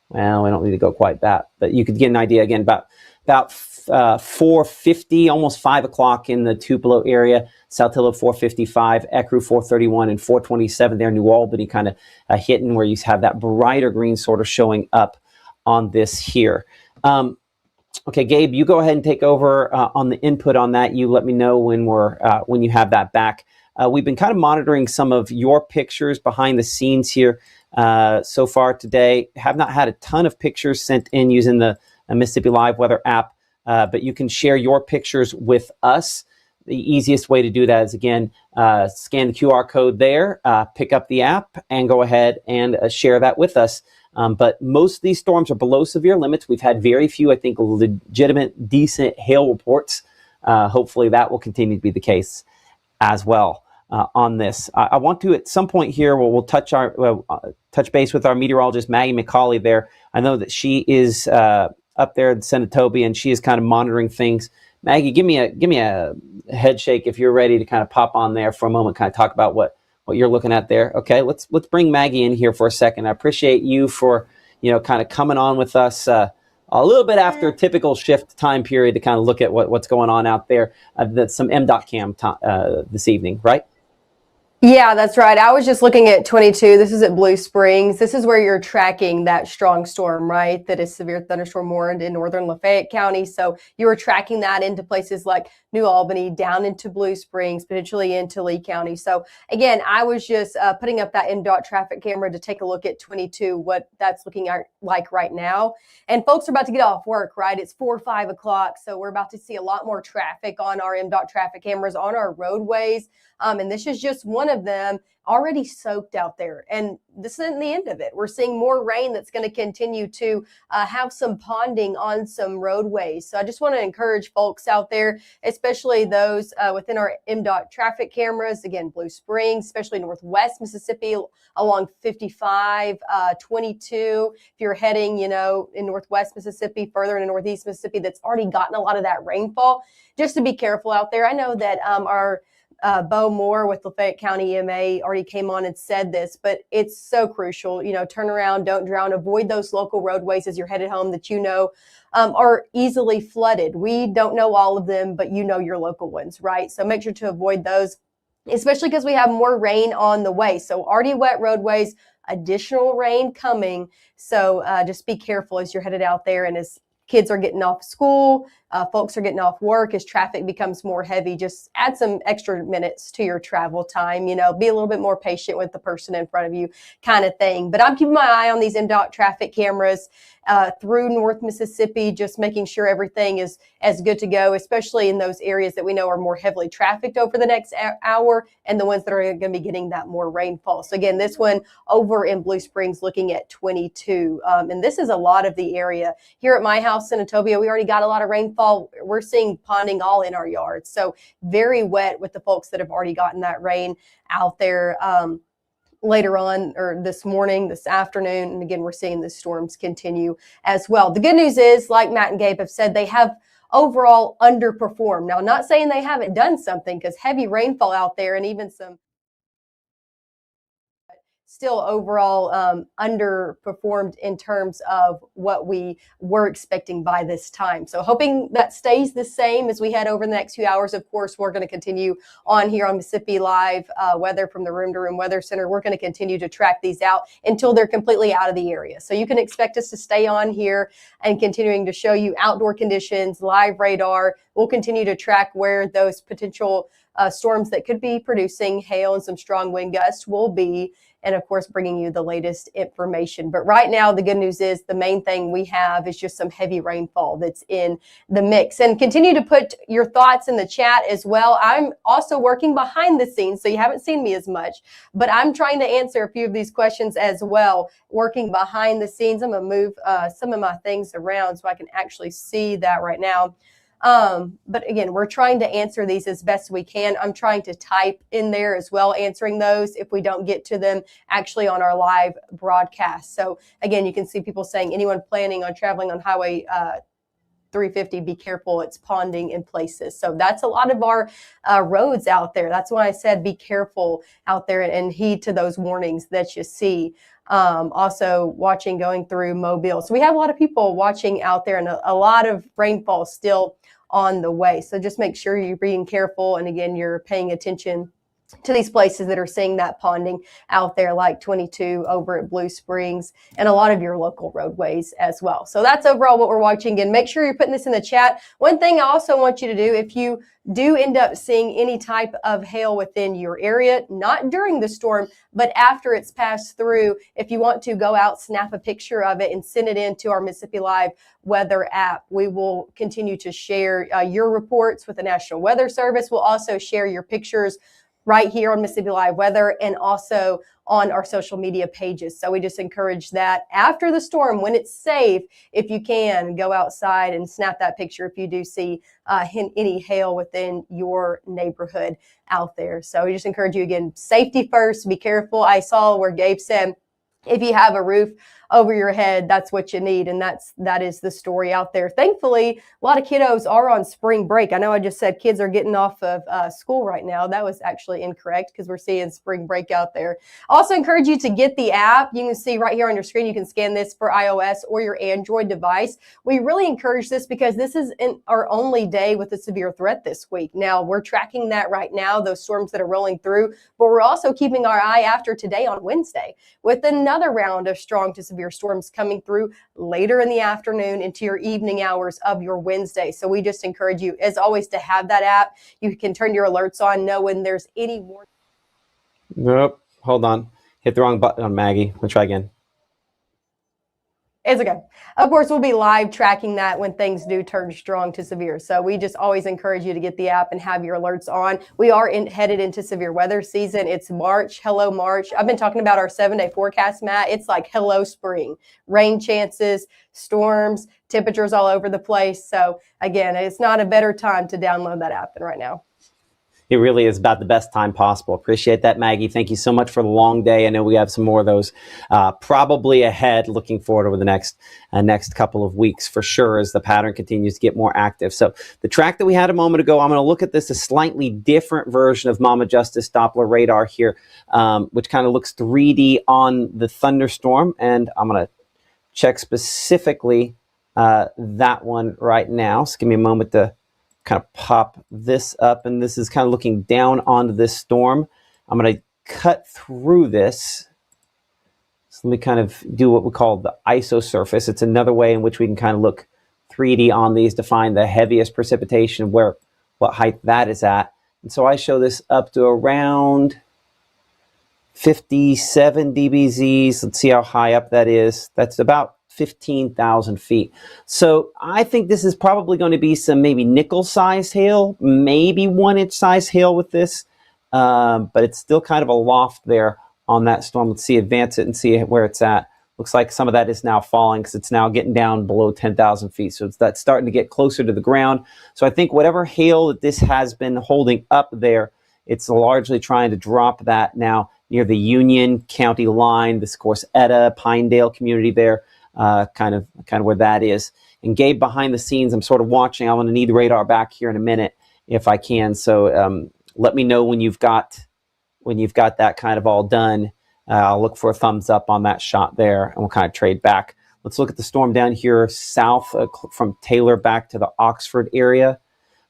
Speaker 1: Well, we don't need to go quite that, but you could get an idea again about 450, almost 5 o'clock in the Tupelo area, Saltillo 455, Ecru 431, and 427 there, New Albany kind of hitting where you have that brighter green sort of showing up on this here. Okay, Gabe, you go ahead and take over on the input on that. You let me know when when you have that back. We've been kind of monitoring some of your pictures behind the scenes here so far today. Have not had a ton of pictures sent in using the Mississippi Live Weather app, but you can share your pictures with us. The easiest way to do that is, again, scan the QR code there, pick up the app, and go ahead and share that with us. But most of these storms are below severe limits. We've had very few, I think, legitimate, decent hail reports. Hopefully that will continue to be the case as well on this. I want to, at some point here, we'll touch base with our meteorologist, Maggie McCauley there. I know that she is up there at Senatobia, and she is kind of monitoring things. Maggie, give me a head shake if you're ready to kind of pop on there for a moment, kind of talk about what you're looking at there. Okay, let's bring Maggie in here for a second. I appreciate you for kind of coming on with us a little bit after typical shift time period to kind of look at what's going on out there. That's some MDOT cam this evening, right?
Speaker 4: Yeah, that's right. I was just looking at 22. This is at Blue Springs. This is where you're tracking that strong storm, right? That is severe thunderstorm warned in northern Lafayette County. So you were tracking that into places like New Albany, down into Blue Springs, potentially into Lee County. So again, I was just putting up that MDOT traffic camera to take a look at 22, what that's looking like right now. And folks are about to get off work, right? It's 4 or 5 o'clock. So we're about to see a lot more traffic on our MDOT traffic cameras on our roadways. And this is just one of them, already soaked out there. And this isn't the end of it. We're seeing more rain that's going to continue to have some ponding on some roadways. So I just want to encourage folks out there, especially those within our MDOT traffic cameras, again, Blue Springs, especially Northwest Mississippi along 55, 22. If you're heading, in Northwest Mississippi, further into Northeast Mississippi, that's already gotten a lot of that rainfall, just to be careful out there. I know that our Bo Moore with Lafayette County EMA already came on and said this, but it's so crucial. Turn around, don't drown, avoid those local roadways as you're headed home that are easily flooded. We don't know all of them, but your local ones, right? So make sure to avoid those, especially because we have more rain on the way. So already wet roadways, additional rain coming. So just be careful as you're headed out there, and as kids are getting off school, folks are getting off work, as traffic becomes more heavy, just add some extra minutes to your travel time, be a little bit more patient with the person in front of you, kind of thing. But I'm keeping my eye on these MDOT traffic cameras through North Mississippi, just making sure everything is as good to go, especially in those areas that we know are more heavily trafficked over the next hour, and the ones that are going to be getting that more rainfall. So again, this one over in Blue Springs looking at 22. And this is a lot of the area. Here at my house in Senatobia, we already got a lot of rainfall. We're seeing ponding all in our yards. So very wet with the folks that have already gotten that rain out there. Later on, or this morning, this afternoon. And again, we're seeing the storms continue as well. The good news is, like Matt and Gabe have said, they have overall underperformed. Now, I'm not saying they haven't done something, because heavy rainfall out there and even some still overall underperformed in terms of what we were expecting by this time. So hoping that stays the same as we head over the next few hours. Of course, we're going to continue on here on Mississippi Live, weather from the Room to Room Weather Center. We're going to continue to track these out until they're completely out of the area. So you can expect us to stay on here and continuing to show you outdoor conditions, live radar. We'll continue to track where those potential storms that could be producing hail and some strong wind gusts will be, and of course bringing you the latest information. But right now, the good news is the main thing we have is just some heavy rainfall that's in the mix. And continue to put your thoughts in the chat as well. I'm also working behind the scenes, so you haven't seen me as much, but I'm trying to answer a few of these questions as well, working behind the scenes. I'm going to move some of my things around so I can actually see that right now. But again, we're trying to answer these as best we can. I'm trying to type in there as well, answering those if we don't get to them actually on our live broadcast. So again, you can see people saying, anyone planning on traveling on Highway 350, be careful, it's ponding in places. So that's a lot of our roads out there. That's why I said be careful out there and heed to those warnings that you see. Also watching going through Mobile. So we have a lot of people watching out there, and a lot of rainfall still on the way. So just make sure you're being careful. And again, you're paying attention to these places that are seeing that ponding out there, like 22 over at Blue Springs, and a lot of your local roadways as well. So that's overall what we're watching. And make sure you're putting this in the chat. One thing I also want you to do, if you do end up seeing any type of hail within your area, not during the storm, but after it's passed through, if you want to go out, snap a picture of it and send it in to our Mississippi Live weather app. We will continue to share your reports with the National Weather Service. We'll also share your pictures right here on Mississippi Live Weather and also on our social media pages. So we just encourage that after the storm, when it's safe, if you can, go outside and snap that picture if you do see any hail within your neighborhood out there. So we just encourage you, again, safety first, be careful. I saw where Gabe said, if you have a roof over your head, that's what you need. And that is the story out there. Thankfully, a lot of kiddos are on spring break. I know I just said kids are getting off of school right now. That was actually incorrect, because we're seeing spring break out there. Also encourage you to get the app. You can see right here on your screen, you can scan this for iOS or your Android device. We really encourage this because this is our only day with a severe threat this week. Now, we're tracking that right now, those storms that are rolling through, but we're also keeping our eye after today on Wednesday with another round of strong to severe your storms coming through later in the afternoon into your evening hours of your Wednesday. So we just encourage you, as always, to have that app. You can turn your alerts on, know when there's any warning.
Speaker 1: Nope. Hold on. Hit the wrong button on Maggie. Let's try again.
Speaker 4: It's okay. Of course, we'll be live tracking that when things do turn strong to severe. So we just always encourage you to get the app and have your alerts on. We are headed into severe weather season. It's March. Hello, March. I've been talking about our 7-day forecast, Matt. It's like hello, spring. Rain chances, storms, temperatures all over the place. So again, it's not a better time to download that app than right now.
Speaker 1: It really is about the best time possible. Appreciate that, Maggie. Thank you so much for the long day. I know we have some more of those probably ahead. Looking forward over the next couple of weeks for sure as the pattern continues to get more active. So the track that we had a moment ago, I'm going to look at this a slightly different version of Mama Justice Doppler radar here, which kind of looks 3D on the thunderstorm. And I'm going to check specifically that one right now. So give me a moment to kind of pop this up, and this is kind of looking down onto this storm. I'm going to cut through this. So let me kind of do what we call the ISO surface. It's another way in which we can kind of look 3D on these to find the heaviest precipitation, what height that is at. And so I show this up to around 57 dBZs. Let's see how high up that is. That's about 15,000 feet. So I think this is probably going to be some maybe nickel-sized hail, maybe 1-inch size hail with this, but it's still kind of a loft there on that storm. Let's see, advance it and see where it's at. Looks like some of that is now falling because it's now getting down below 10,000 feet. So that's starting to get closer to the ground. So I think whatever hail that this has been holding up there, it's largely trying to drop that now near the Union County line, this, of course, Etta, Pinedale community there. Kind of where that is. And Gabe, behind the scenes, I'm sort of watching. I'm going to need the radar back here in a minute if I can. So let me know when you've got that kind of all done. I'll look for a thumbs up on that shot there, and we'll kind of trade back. Let's look at the storm down here south from Taylor back to the Oxford area.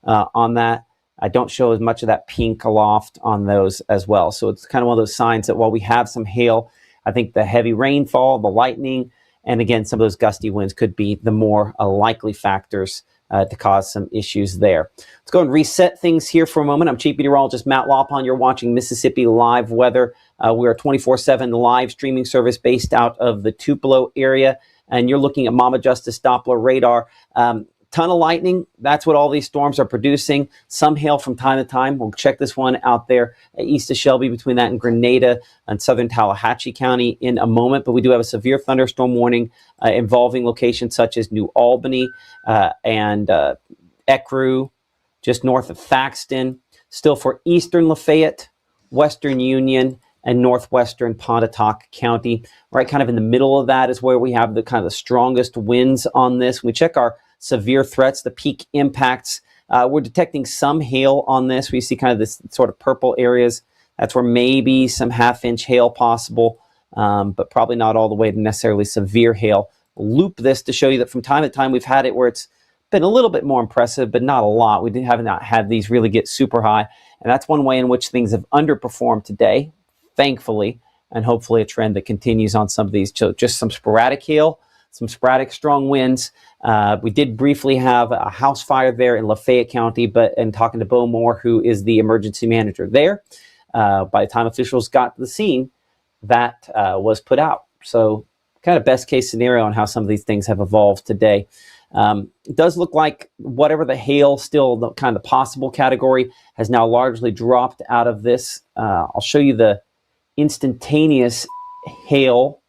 Speaker 1: On that, I don't show as much of that pink aloft on those as well. So it's kind of one of those signs that while we have some hail, I think the heavy rainfall, the lightning, and again, some of those gusty winds could be the more likely factors to cause some issues there. Let's go and reset things here for a moment. I'm Chief Meteorologist Matt Lawpon. You're watching Mississippi Live Weather. We're a 24/7 live streaming service based out of the Tupelo area, and you're looking at Mama Justice Doppler radar. Ton of lightning. That's what all these storms are producing. Some hail from time to time. We'll check this one out there east of Shelby, between that and Grenada and southern Tallahatchie County in a moment. But we do have a severe thunderstorm warning involving locations such as New Albany and Ecru, just north of Thaxton. Still for eastern Lafayette, western Union, and northwestern Pontotoc County. Right kind of in the middle of that is where we have the kind of the strongest winds on this. We check our severe threats, the peak impacts. We're detecting some hail on this. We see kind of this sort of purple areas. That's where maybe some half-inch hail possible, but probably not all the way to necessarily severe hail. We'll loop this to show you that from time to time we've had it where it's been a little bit more impressive, but not a lot. We have not had these really get super high, and that's one way in which things have underperformed today, thankfully, and hopefully a trend that continues on some of these. So just some sporadic hail, some sporadic strong winds. We did briefly have a house fire there in Lafayette County, and talking to Bo Moore, who is the emergency manager there, by the time officials got to the scene, that was put out. So kind of best case scenario on how some of these things have evolved today. It does look like whatever the hail, still the kind of possible category, has now largely dropped out of this. I'll show you the instantaneous hail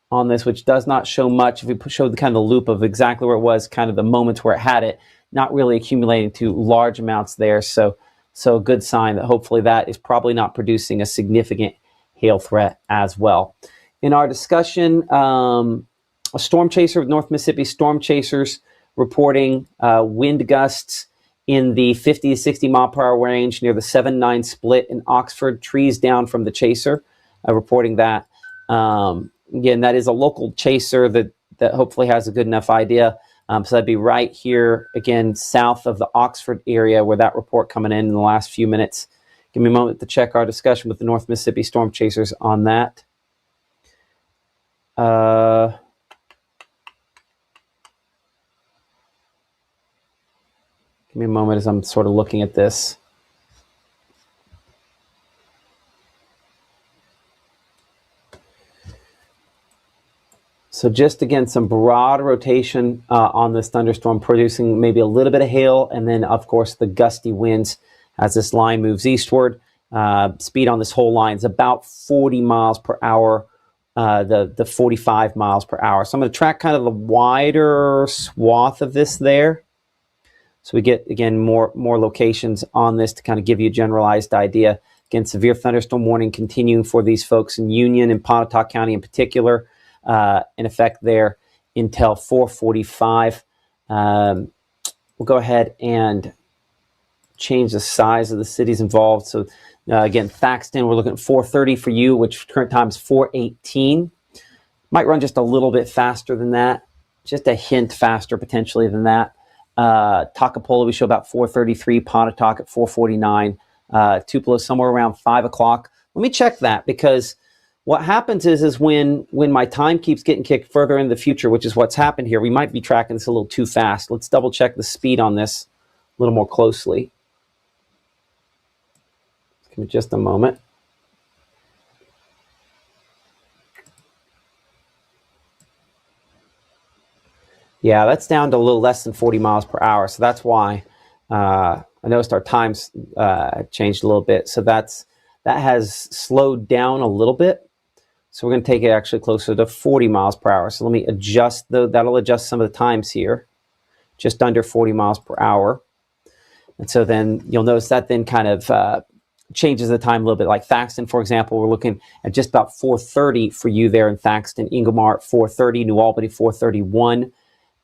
Speaker 1: on this, which does not show much. If we show the kind of the loop of exactly where it was, kind of the moments where it had it, not really accumulating to large amounts there. So a good sign that hopefully that is probably not producing a significant hail threat as well. In our discussion, a storm chaser with North Mississippi Storm Chasers reporting wind gusts in the 50 to 60 mile per hour range near the 7-9 split in Oxford. Trees down from the chaser, reporting that. Again, that is a local chaser that hopefully has a good enough idea. So that'd be right here, again, south of the Oxford area where that report coming in the last few minutes. Give me a moment to check our discussion with the North Mississippi Storm Chasers on that. Give me a moment as I'm sort of looking at this. So just again, some broad rotation on this thunderstorm, producing maybe a little bit of hail, and then of course the gusty winds as this line moves eastward. Speed on this whole line is about 40 miles per hour, the 45 miles per hour. So I'm going to track kind of the wider swath of this there. So we get, again, more locations on this to kind of give you a generalized idea. Again, severe thunderstorm warning continuing for these folks in Union and Pontotoc County in particular, in effect there until 4:45. We'll go ahead and change the size of the cities involved. So again, Thaxton, we're looking at 4:30 for you, which current time is 4:18. Might run just a little bit faster than that, just a hint faster potentially than that. Toccopola, we show about 4:33, Pontotoc at 4:49, Tupelo somewhere around 5 o'clock. Let me check that, because what happens is when my time keeps getting kicked further in the future, which is what's happened here, we might be tracking this a little too fast. Let's double check the speed on this a little more closely. Give me just a moment. Yeah, that's down to a little less than 40 miles per hour. So that's why I noticed our times changed a little bit. So that has slowed down a little bit. So we're going to take it actually closer to 40 miles per hour. So let me adjust, that'll adjust some of the times here, just under 40 miles per hour. And so then you'll notice that then kind of changes the time a little bit. Like Thaxton, for example, we're looking at just about 4:30 for you there in Thaxton. Ingomar at 4:30, New Albany 4:31.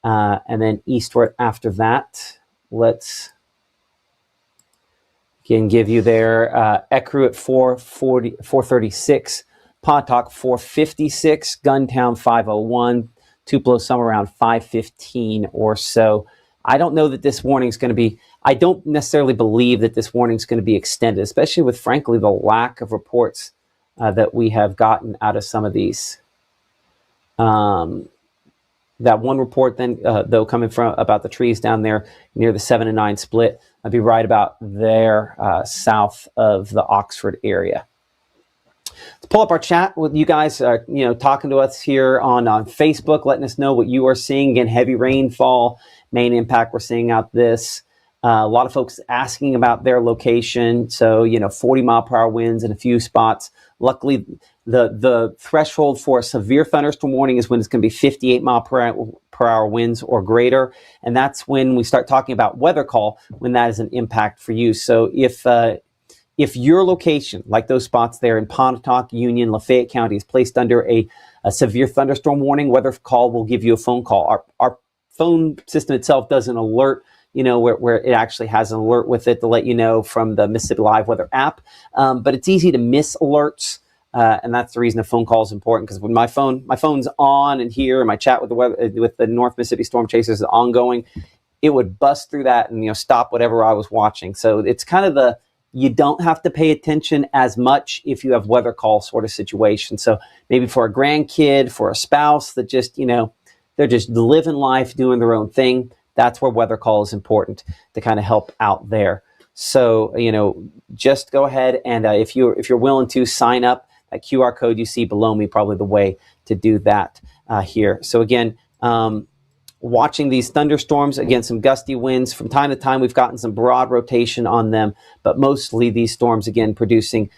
Speaker 1: And then eastward after that, let's again give you there Ecru at 4:36, Pontotoc 4:56, Guntown 5:01, Tupelo somewhere around 5:15 or so. I don't know that this warning is going to be, I don't necessarily believe that this warning is going to be extended, especially with, frankly, the lack of reports that we have gotten out of some of these. That one report then, though, coming from about the trees down there near the 7 and 9 split, I'd be right about there south of the Oxford area. Let's pull up our chat with you guys, talking to us here on Facebook, letting us know what you are seeing. Again, heavy rainfall, main impact we're seeing out this. A lot of folks asking about their location. So, 40 mile per hour winds in a few spots. Luckily, the threshold for a severe thunderstorm warning is when it's going to be 58 mile per hour winds or greater. And that's when we start talking about weather call, when that is an impact for you. So if your location, like those spots there in Pontotoc, Union, Lafayette County, is placed under a severe thunderstorm warning, weather call will give you a phone call. Our phone system itself doesn't alert, where it actually has an alert with it to let you know from the Mississippi Live Weather app. But it's easy to miss alerts. And that's the reason a phone call is important, because when my phone's on and here, and my chat with the North Mississippi Storm Chasers is ongoing, it would bust through that and stop whatever I was watching. So it's kind of you don't have to pay attention as much if you have weather call sort of situation. So maybe for a grandkid, for a spouse that just they're just living life, doing their own thing, that's where weather call is important to kind of help out there. So just go ahead and if you're willing to sign up. That QR code you see below me, probably the way to do that here. So again, watching these thunderstorms, again, some gusty winds. From time to time, we've gotten some broad rotation on them, but mostly these storms, again, producing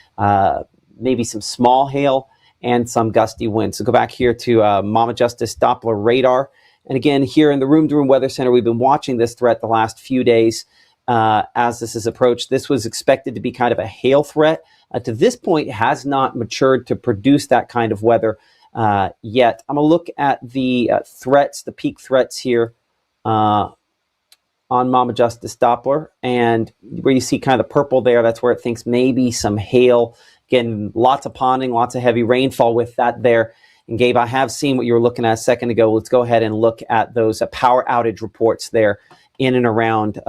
Speaker 1: maybe some small hail and some gusty winds. So go back here to Mama Justice Doppler radar. And again, here in the Room to Room Weather Center, we've been watching this threat the last few days as this has approached. This was expected to be kind of a hail threat. To this point, has not matured to produce that kind of weather yet. I'm going to look at the threats, the peak threats here on Mama Justice Doppler. And where you see kind of the purple there, that's where it thinks maybe some hail. Again, lots of ponding, lots of heavy rainfall with that there. And Gabe, I have seen what you were looking at a second ago. Let's go ahead and look at those power outage reports there in and around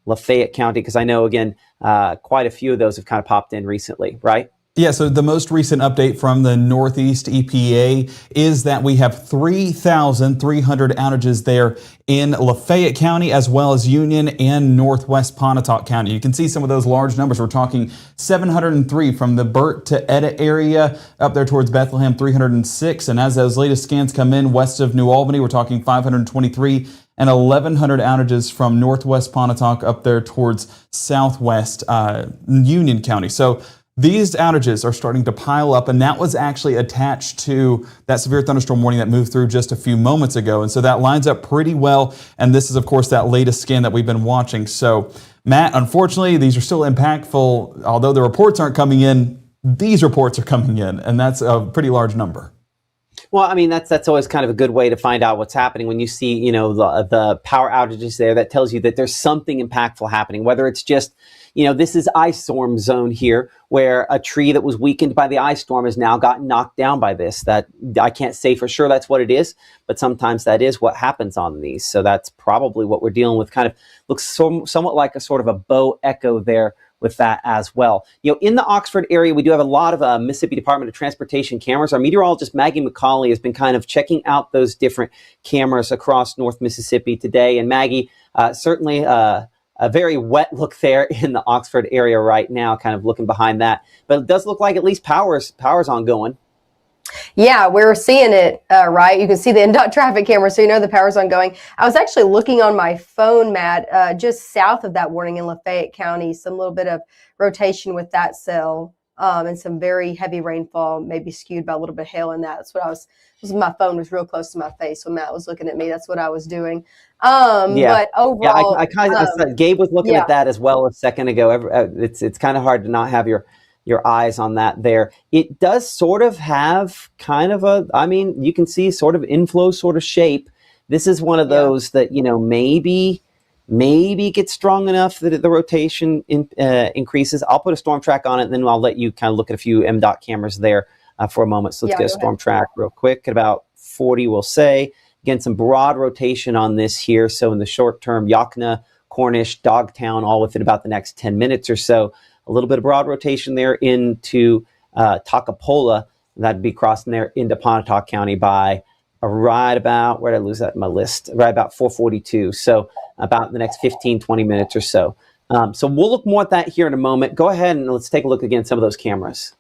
Speaker 1: Lafayette County, because I know, again, quite a few of those have kind of popped in recently, right?
Speaker 2: Yeah, so the most recent update from the Northeast EPA is that we have 3,300 outages there in Lafayette County, as well as Union and Northwest Pontotoc County. You can see some of those large numbers. We're talking 703 from the Burt to Etta area, up there towards Bethlehem, 306. And as those latest scans come in west of New Albany, we're talking 523 and 1,100 outages from Northwest Pontotoc up there towards Southwest Union County. So these outages are starting to pile up, and that was actually attached to that severe thunderstorm warning that moved through just a few moments ago. And so that lines up pretty well. And this is, of course, that latest scan that we've been watching. So, Matt, unfortunately, these are still impactful. Although the reports aren't coming in, these reports are coming in, and that's a pretty large number.
Speaker 1: Well, I mean, that's always kind of a good way to find out what's happening when you see, you know, the power outages there. That tells you that there's something impactful happening, whether it's just, you know, this is ice storm zone here, where a tree that was weakened by the ice storm has now gotten knocked down by this. That I can't say for sure that's what it is, but sometimes that is what happens on these. So that's probably what we're dealing with. Kind of looks somewhat like a sort of a bow echo there with that as well. You know, in the Oxford area, we do have a lot of Mississippi Department of Transportation cameras. Our meteorologist, Maggie McCauley, has been kind of checking out those different cameras across North Mississippi today. And Maggie, certainly a very wet look there in the Oxford area right now, kind of looking behind that. But it does look like at least power's ongoing.
Speaker 4: Yeah, we're seeing it, right? You can see the NDOT traffic camera, so you know the power's ongoing. I was actually looking on my phone, Matt, just south of that warning in Lafayette County, some little bit of rotation with that cell, and some very heavy rainfall, maybe skewed by a little bit of hail in that. That's what my phone was real close to my face when Matt was looking at me. That's what I was doing. But overall,
Speaker 1: I kind of, Gabe was looking at that as well a second ago. It's kind of hard to not have your eyes on that there. It does sort of have kind of you can see sort of inflow sort of shape. This is one of those that, you know, maybe gets strong enough that the rotation increases. I'll put a storm track on it, and then I'll let you kind of look at a few MDOT cameras there for a moment. So let's get a storm track real quick at about 40, we'll say. Again, some broad rotation on this here. So in the short term, Yakima, Cornish, Dogtown, all within about the next 10 minutes or so. A little bit of broad rotation there into Takapola. That'd be crossing there into Pontotoc County by right about, where did I lose that in my list? Right about 4:42. So about the next 15, 20 minutes or so. So we'll look more at that here in a moment. Go ahead and let's take a look again at some of those cameras.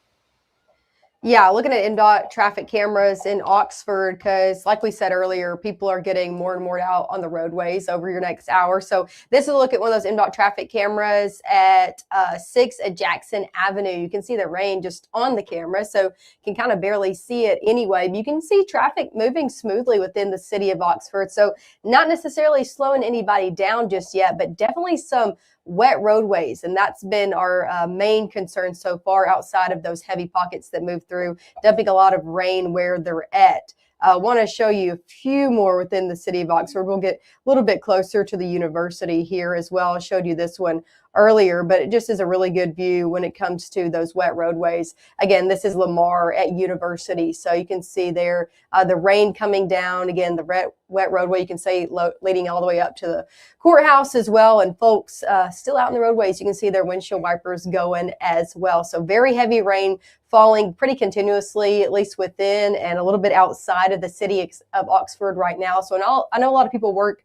Speaker 4: Yeah, looking at NDOT traffic cameras in Oxford, because like we said earlier, people are getting more and more out on the roadways over your next hour. So this is a look at one of those NDOT traffic cameras at 6 at Jackson Avenue. You can see the rain just on the camera, so you can kind of barely see it anyway. You can see traffic moving smoothly within the city of Oxford. So not necessarily slowing anybody down just yet, but definitely some wet roadways, and that's been our main concern so far, outside of those heavy pockets that move through, dumping a lot of rain where they're at. I want to show you a few more within the city of Oxford. We'll get a little bit closer to the university here as well. I showed you this one earlier, but it just is a really good view when it comes to those wet roadways. Again, this is Lamar at University, so you can see there the rain coming down. Again, the wet roadway, you can see leading all the way up to the courthouse as well, and folks still out in the roadways. You can see their windshield wipers going as well. So very heavy rain falling pretty continuously, at least within and a little bit outside of the city of Oxford right now. So I know a lot of people work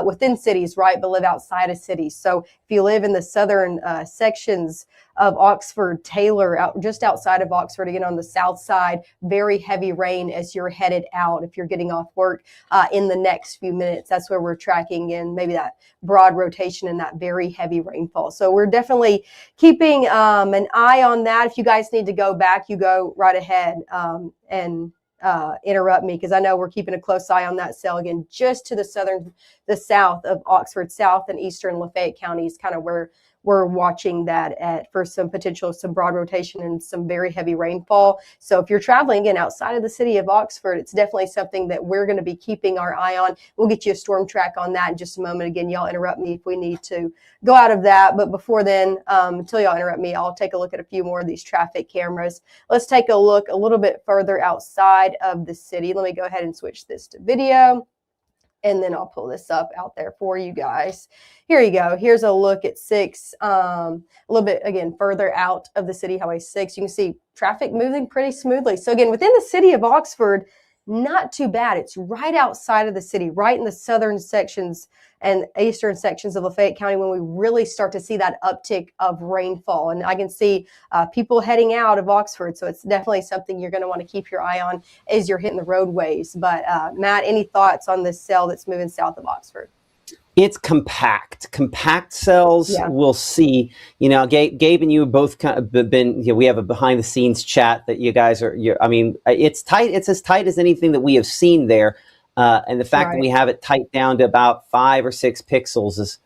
Speaker 4: within cities, right, but live outside of cities. So if you live in the southern sections of Oxford, Taylor, just outside of Oxford, again on the south side, very heavy rain as you're headed out if you're getting off work in the next few minutes. That's where we're tracking in maybe that broad rotation and that very heavy rainfall. So we're definitely keeping an eye on that. If you guys need to go back, you go right ahead and interrupt me, because I know we're keeping a close eye on that cell. Again, just to the south of Oxford, south and eastern Lafayette counties, kind of where we're watching that for some broad rotation and some very heavy rainfall. So if you're traveling again outside of the city of Oxford, it's definitely something that we're going to be keeping our eye on. We'll get you a storm track on that in just a moment. Again, y'all interrupt me if we need to go out of that. But before then, until y'all interrupt me, I'll take a look at a few more of these traffic cameras. Let's take a look a little bit further outside of the city. Let me go ahead and switch this to video. And then I'll pull this up out there for you guys. Here you go. Here's a look at 6, a little bit, again, further out of the city, Highway 6. You can see traffic moving pretty smoothly. So again, within the city of Oxford, not too bad. It's right outside of the city, right in the southern sections and eastern sections of Lafayette County when we really start to see that uptick of rainfall. And I can see people heading out of Oxford. So it's definitely something you're going to want to keep your eye on as you're hitting the roadways. But Matt, any thoughts on this cell that's moving south of Oxford?
Speaker 1: It's compact cells.
Speaker 4: Yeah.
Speaker 1: We'll see. Gabe and you both kind of been, we have a behind the scenes chat that you guys are, it's tight. It's as tight as anything that we have seen there. And the fact that we have it tight down to about 5 or 6 pixels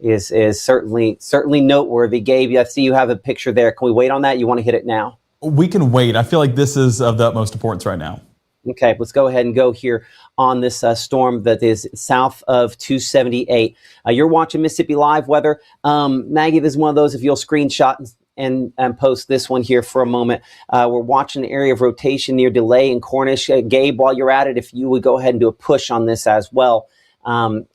Speaker 1: is certainly noteworthy. Gabe, I see you have a picture there. Can we wait on that? You want to hit it now?
Speaker 2: We can wait. I feel like this is of the utmost importance right now.
Speaker 1: Okay, let's go ahead and go here on this storm that is south of 278. You're watching Mississippi Live weather. Maggie, this is one of those, if you'll screenshot and post this one here for a moment. We're watching an area of rotation near Delay and Cornish. Gabe, while you're at it, if you would go ahead and do a push on this as well.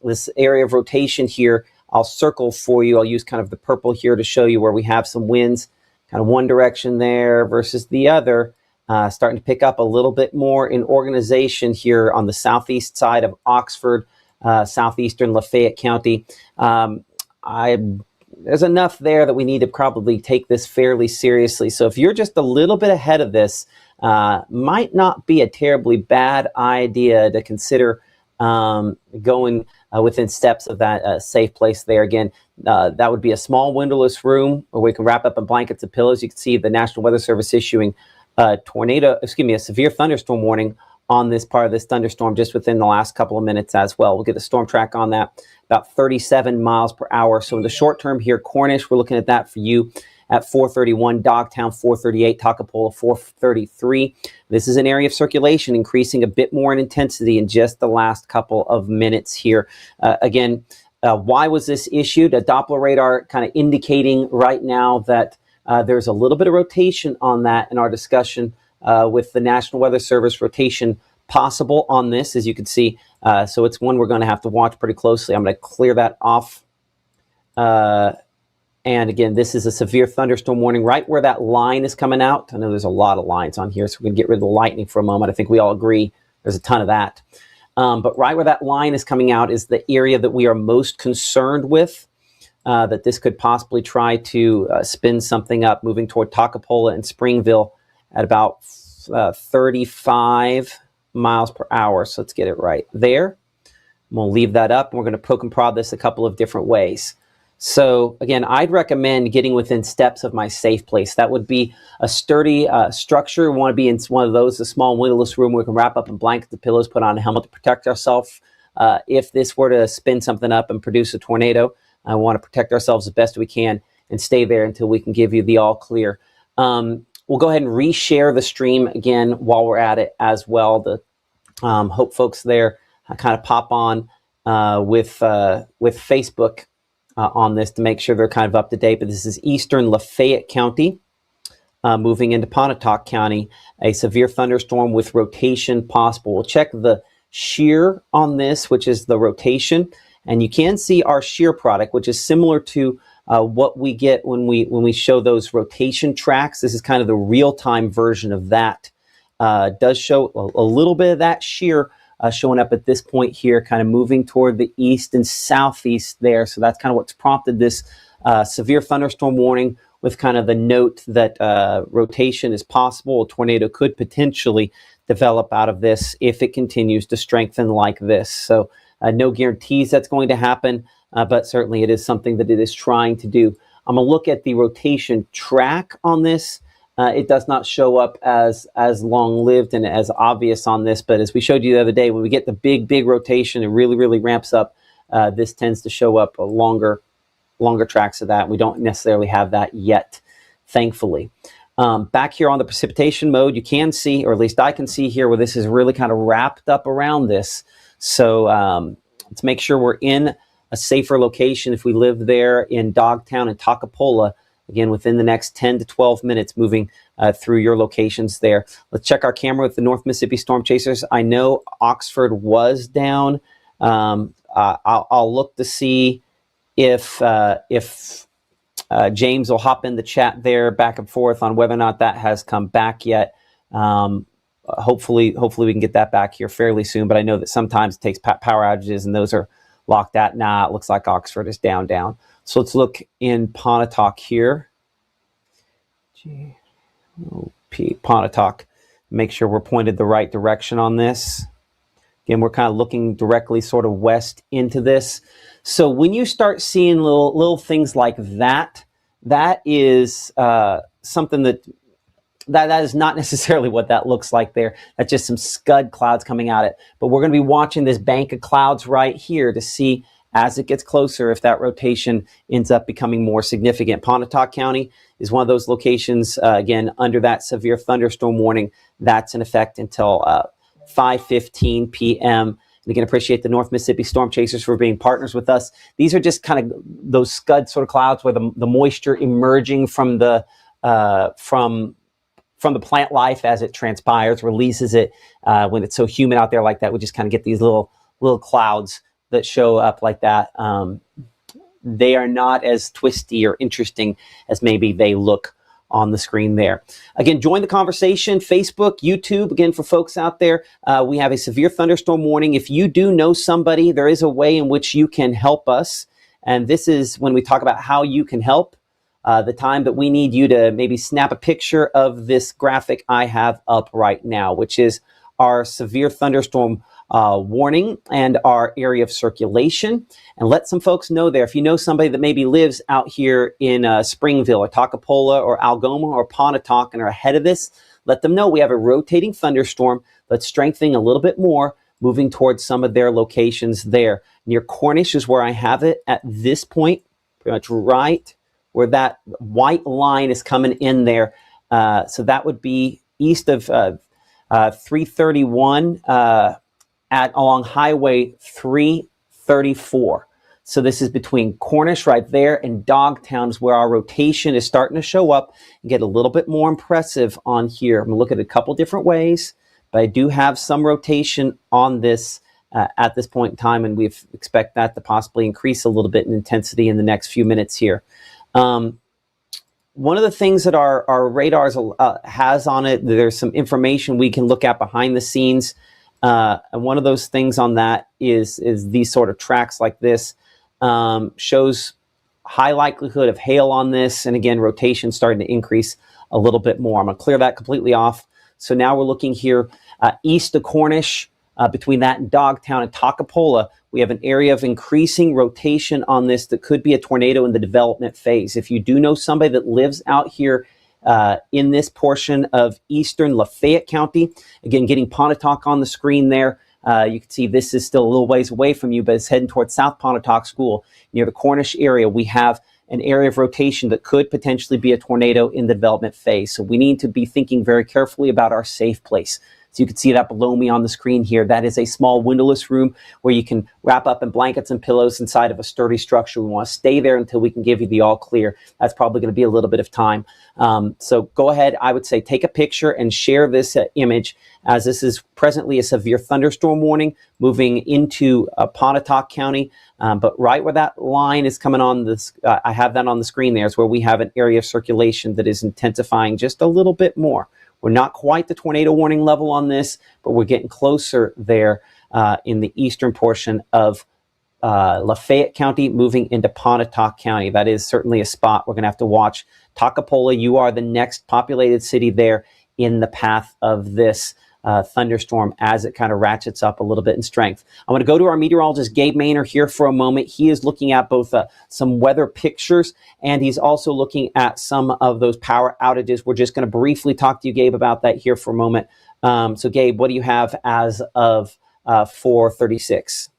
Speaker 1: This area of rotation here, I'll circle for you. I'll use kind of the purple here to show you where we have some winds, kind of one direction there versus the other. Starting to pick up a little bit more in organization here on the southeast side of Oxford, southeastern Lafayette County. There's enough there that we need to probably take this fairly seriously. So if you're just a little bit ahead of this, might not be a terribly bad idea to consider going within steps of that safe place there. Again, that would be a small windowless room where we can wrap up in blankets and pillows. You can see the National Weather Service issuing a severe thunderstorm warning on this part of this thunderstorm just within the last couple of minutes as well. We'll get the storm track on that, about 37 miles per hour. So in the short term here, Cornish, we're looking at that for you at 431, Dogtown 438, Toccopola 433. This is an area of circulation increasing a bit more in intensity in just the last couple of minutes here. Again, why was this issued? A Doppler radar kind of indicating right now that there's a little bit of rotation on that in our discussion with the National Weather Service rotation possible on this, as you can see. So it's one we're going to have to watch pretty closely. I'm going to clear that off. And again, this is a severe thunderstorm warning right where that line is coming out. I know there's a lot of lines on here, so we're going to get rid of the lightning for a moment. I think we all agree there's a ton of that. But right where that line is coming out is the area that we are most concerned with. That this could possibly try to spin something up, moving toward Toccopola and Springville at about 35 miles per hour. So let's get it right there. We'll leave that up, and we're going to poke and prod this a couple of different ways. So again, I'd recommend getting within steps of my safe place. That would be a sturdy structure. We want to be in one of those, a small windowless room where we can wrap up in blankets and pillows, put on a helmet to protect ourselves. If this were to spin something up and produce a tornado, I want to protect ourselves as best we can and stay there until we can give you the all clear. We'll go ahead and reshare the stream again while we're at it as well. The hope folks there kind of pop on with Facebook on this to make sure they're kind of up to date. But this is eastern Lafayette County moving into Pontotoc County. A severe thunderstorm with rotation possible. We'll check the shear on this, which is the rotation. And you can see our shear product, which is similar to what we get when we show those rotation tracks. This is kind of the real-time version of that. Does show a little bit of that shear showing up at this point here, kind of moving toward the east and southeast there. So that's kind of what's prompted this severe thunderstorm warning with kind of the note that rotation is possible. A tornado could potentially develop out of this if it continues to strengthen like this. So no guarantees that's going to happen, but certainly it is something that it is trying to do. I'm going to look at the rotation track on this. It does not show up as long-lived and as obvious on this, but as we showed you the other day, when we get the big rotation, it really ramps up. This tends to show up longer tracks of that. We don't necessarily have that yet, thankfully. Back here on the precipitation mode, you can see, or at least I can see here, where this is really kind of wrapped up around this. So let's make sure we're in a safer location if we live there in Dogtown and Toccopola, again, within the next 10 to 12 minutes, moving through your locations there. Let's check our camera with the North Mississippi Storm Chasers. I know Oxford was down I'll look to see if James will hop in the chat there back and forth on whether or not that has come back yet. Hopefully we can get that back here fairly soon, but I know that sometimes it takes power outages and those are locked out. Nah, it looks like Oxford is down. So let's look in Pontotoc here. Pontotoc. Make sure we're pointed the right direction on this. Again, we're kind of looking directly sort of west into this. So when you start seeing little things like that, that is something that is not necessarily what that looks like there. That's just some scud clouds coming at it. But we're going to be watching this bank of clouds right here to see as it gets closer if that rotation ends up becoming more significant. Pontotoc County is one of those locations, again, under that severe thunderstorm warning. That's in effect until 5:15 p.m. And again, appreciate the North Mississippi Storm Chasers for being partners with us. These are just kind of those scud sort of clouds where the moisture emerging from the plant life as it transpires, releases it when it's so humid out there like that. We just kind of get these little clouds that show up like that. They are not as twisty or interesting as maybe they look on the screen there. Again, join the conversation, Facebook, YouTube. Again, for folks out there, we have a severe thunderstorm warning. If you do know somebody, there is a way in which you can help us. And this is when we talk about how you can help. The time that we need you to maybe snap a picture of this graphic I have up right now, which is our severe thunderstorm warning and our area of circulation, and let some folks know there. If you know somebody that maybe lives out here in Springville or Toccopola or Algoma or Pontotoc and are ahead of this, let them know we have a rotating thunderstorm that's strengthening a little bit more, moving towards some of their locations there. Near Cornish is where I have it at this point, pretty much right where that white line is coming in there. So that would be east of 331 along Highway 334. So this is between Cornish right there and Dogtown is where our rotation is starting to show up and get a little bit more impressive on here. I'm going to look at it a couple different ways, but I do have some rotation on this at this point in time, and we expect that to possibly increase a little bit in intensity in the next few minutes here. One of the things that our radars has on it, there's some information we can look at behind the scenes. And one of those things on that is these sort of tracks like this, shows high likelihood of hail on this. And again, rotation starting to increase a little bit more. I'm going to clear that completely off. So now we're looking here east of Cornish, between that and Dogtown and Toccopola. We have an area of increasing rotation on this that could be a tornado in the development phase. If you do know somebody that lives out here in this portion of eastern Lafayette County, again, getting Pontotoc on the screen there, you can see this is still a little ways away from you, but it's heading towards South Pontotoc School. Near the Cornish area, we have an area of rotation that could potentially be a tornado in the development phase. So we need to be thinking very carefully about our safe place. So you can see that below me on the screen here. That is a small windowless room where you can wrap up in blankets and pillows inside of a sturdy structure. We want to stay there until we can give you the all clear. That's probably going to be a little bit of time. So go ahead. I would say take a picture and share this image, as this is presently a severe thunderstorm warning moving into Pontotoc County. But right where that line is coming on this, I have that on the screen there, is where we have an area of circulation that is intensifying just a little bit more. We're not quite the tornado warning level on this, but we're getting closer there in the eastern portion of Lafayette County, moving into Pontotoc County. That is certainly a spot we're going to have to watch. Toccopola, you are the next populated city there in the path of this thunderstorm as it kind of ratchets up a little bit in strength. I'm going to go to our meteorologist, Gabe Maynor, here for a moment. He is looking at both some weather pictures, and he's also looking at some of those power outages. We're just going to briefly talk to you, Gabe, about that here for a moment. So, Gabe, what do you have as of 4:36?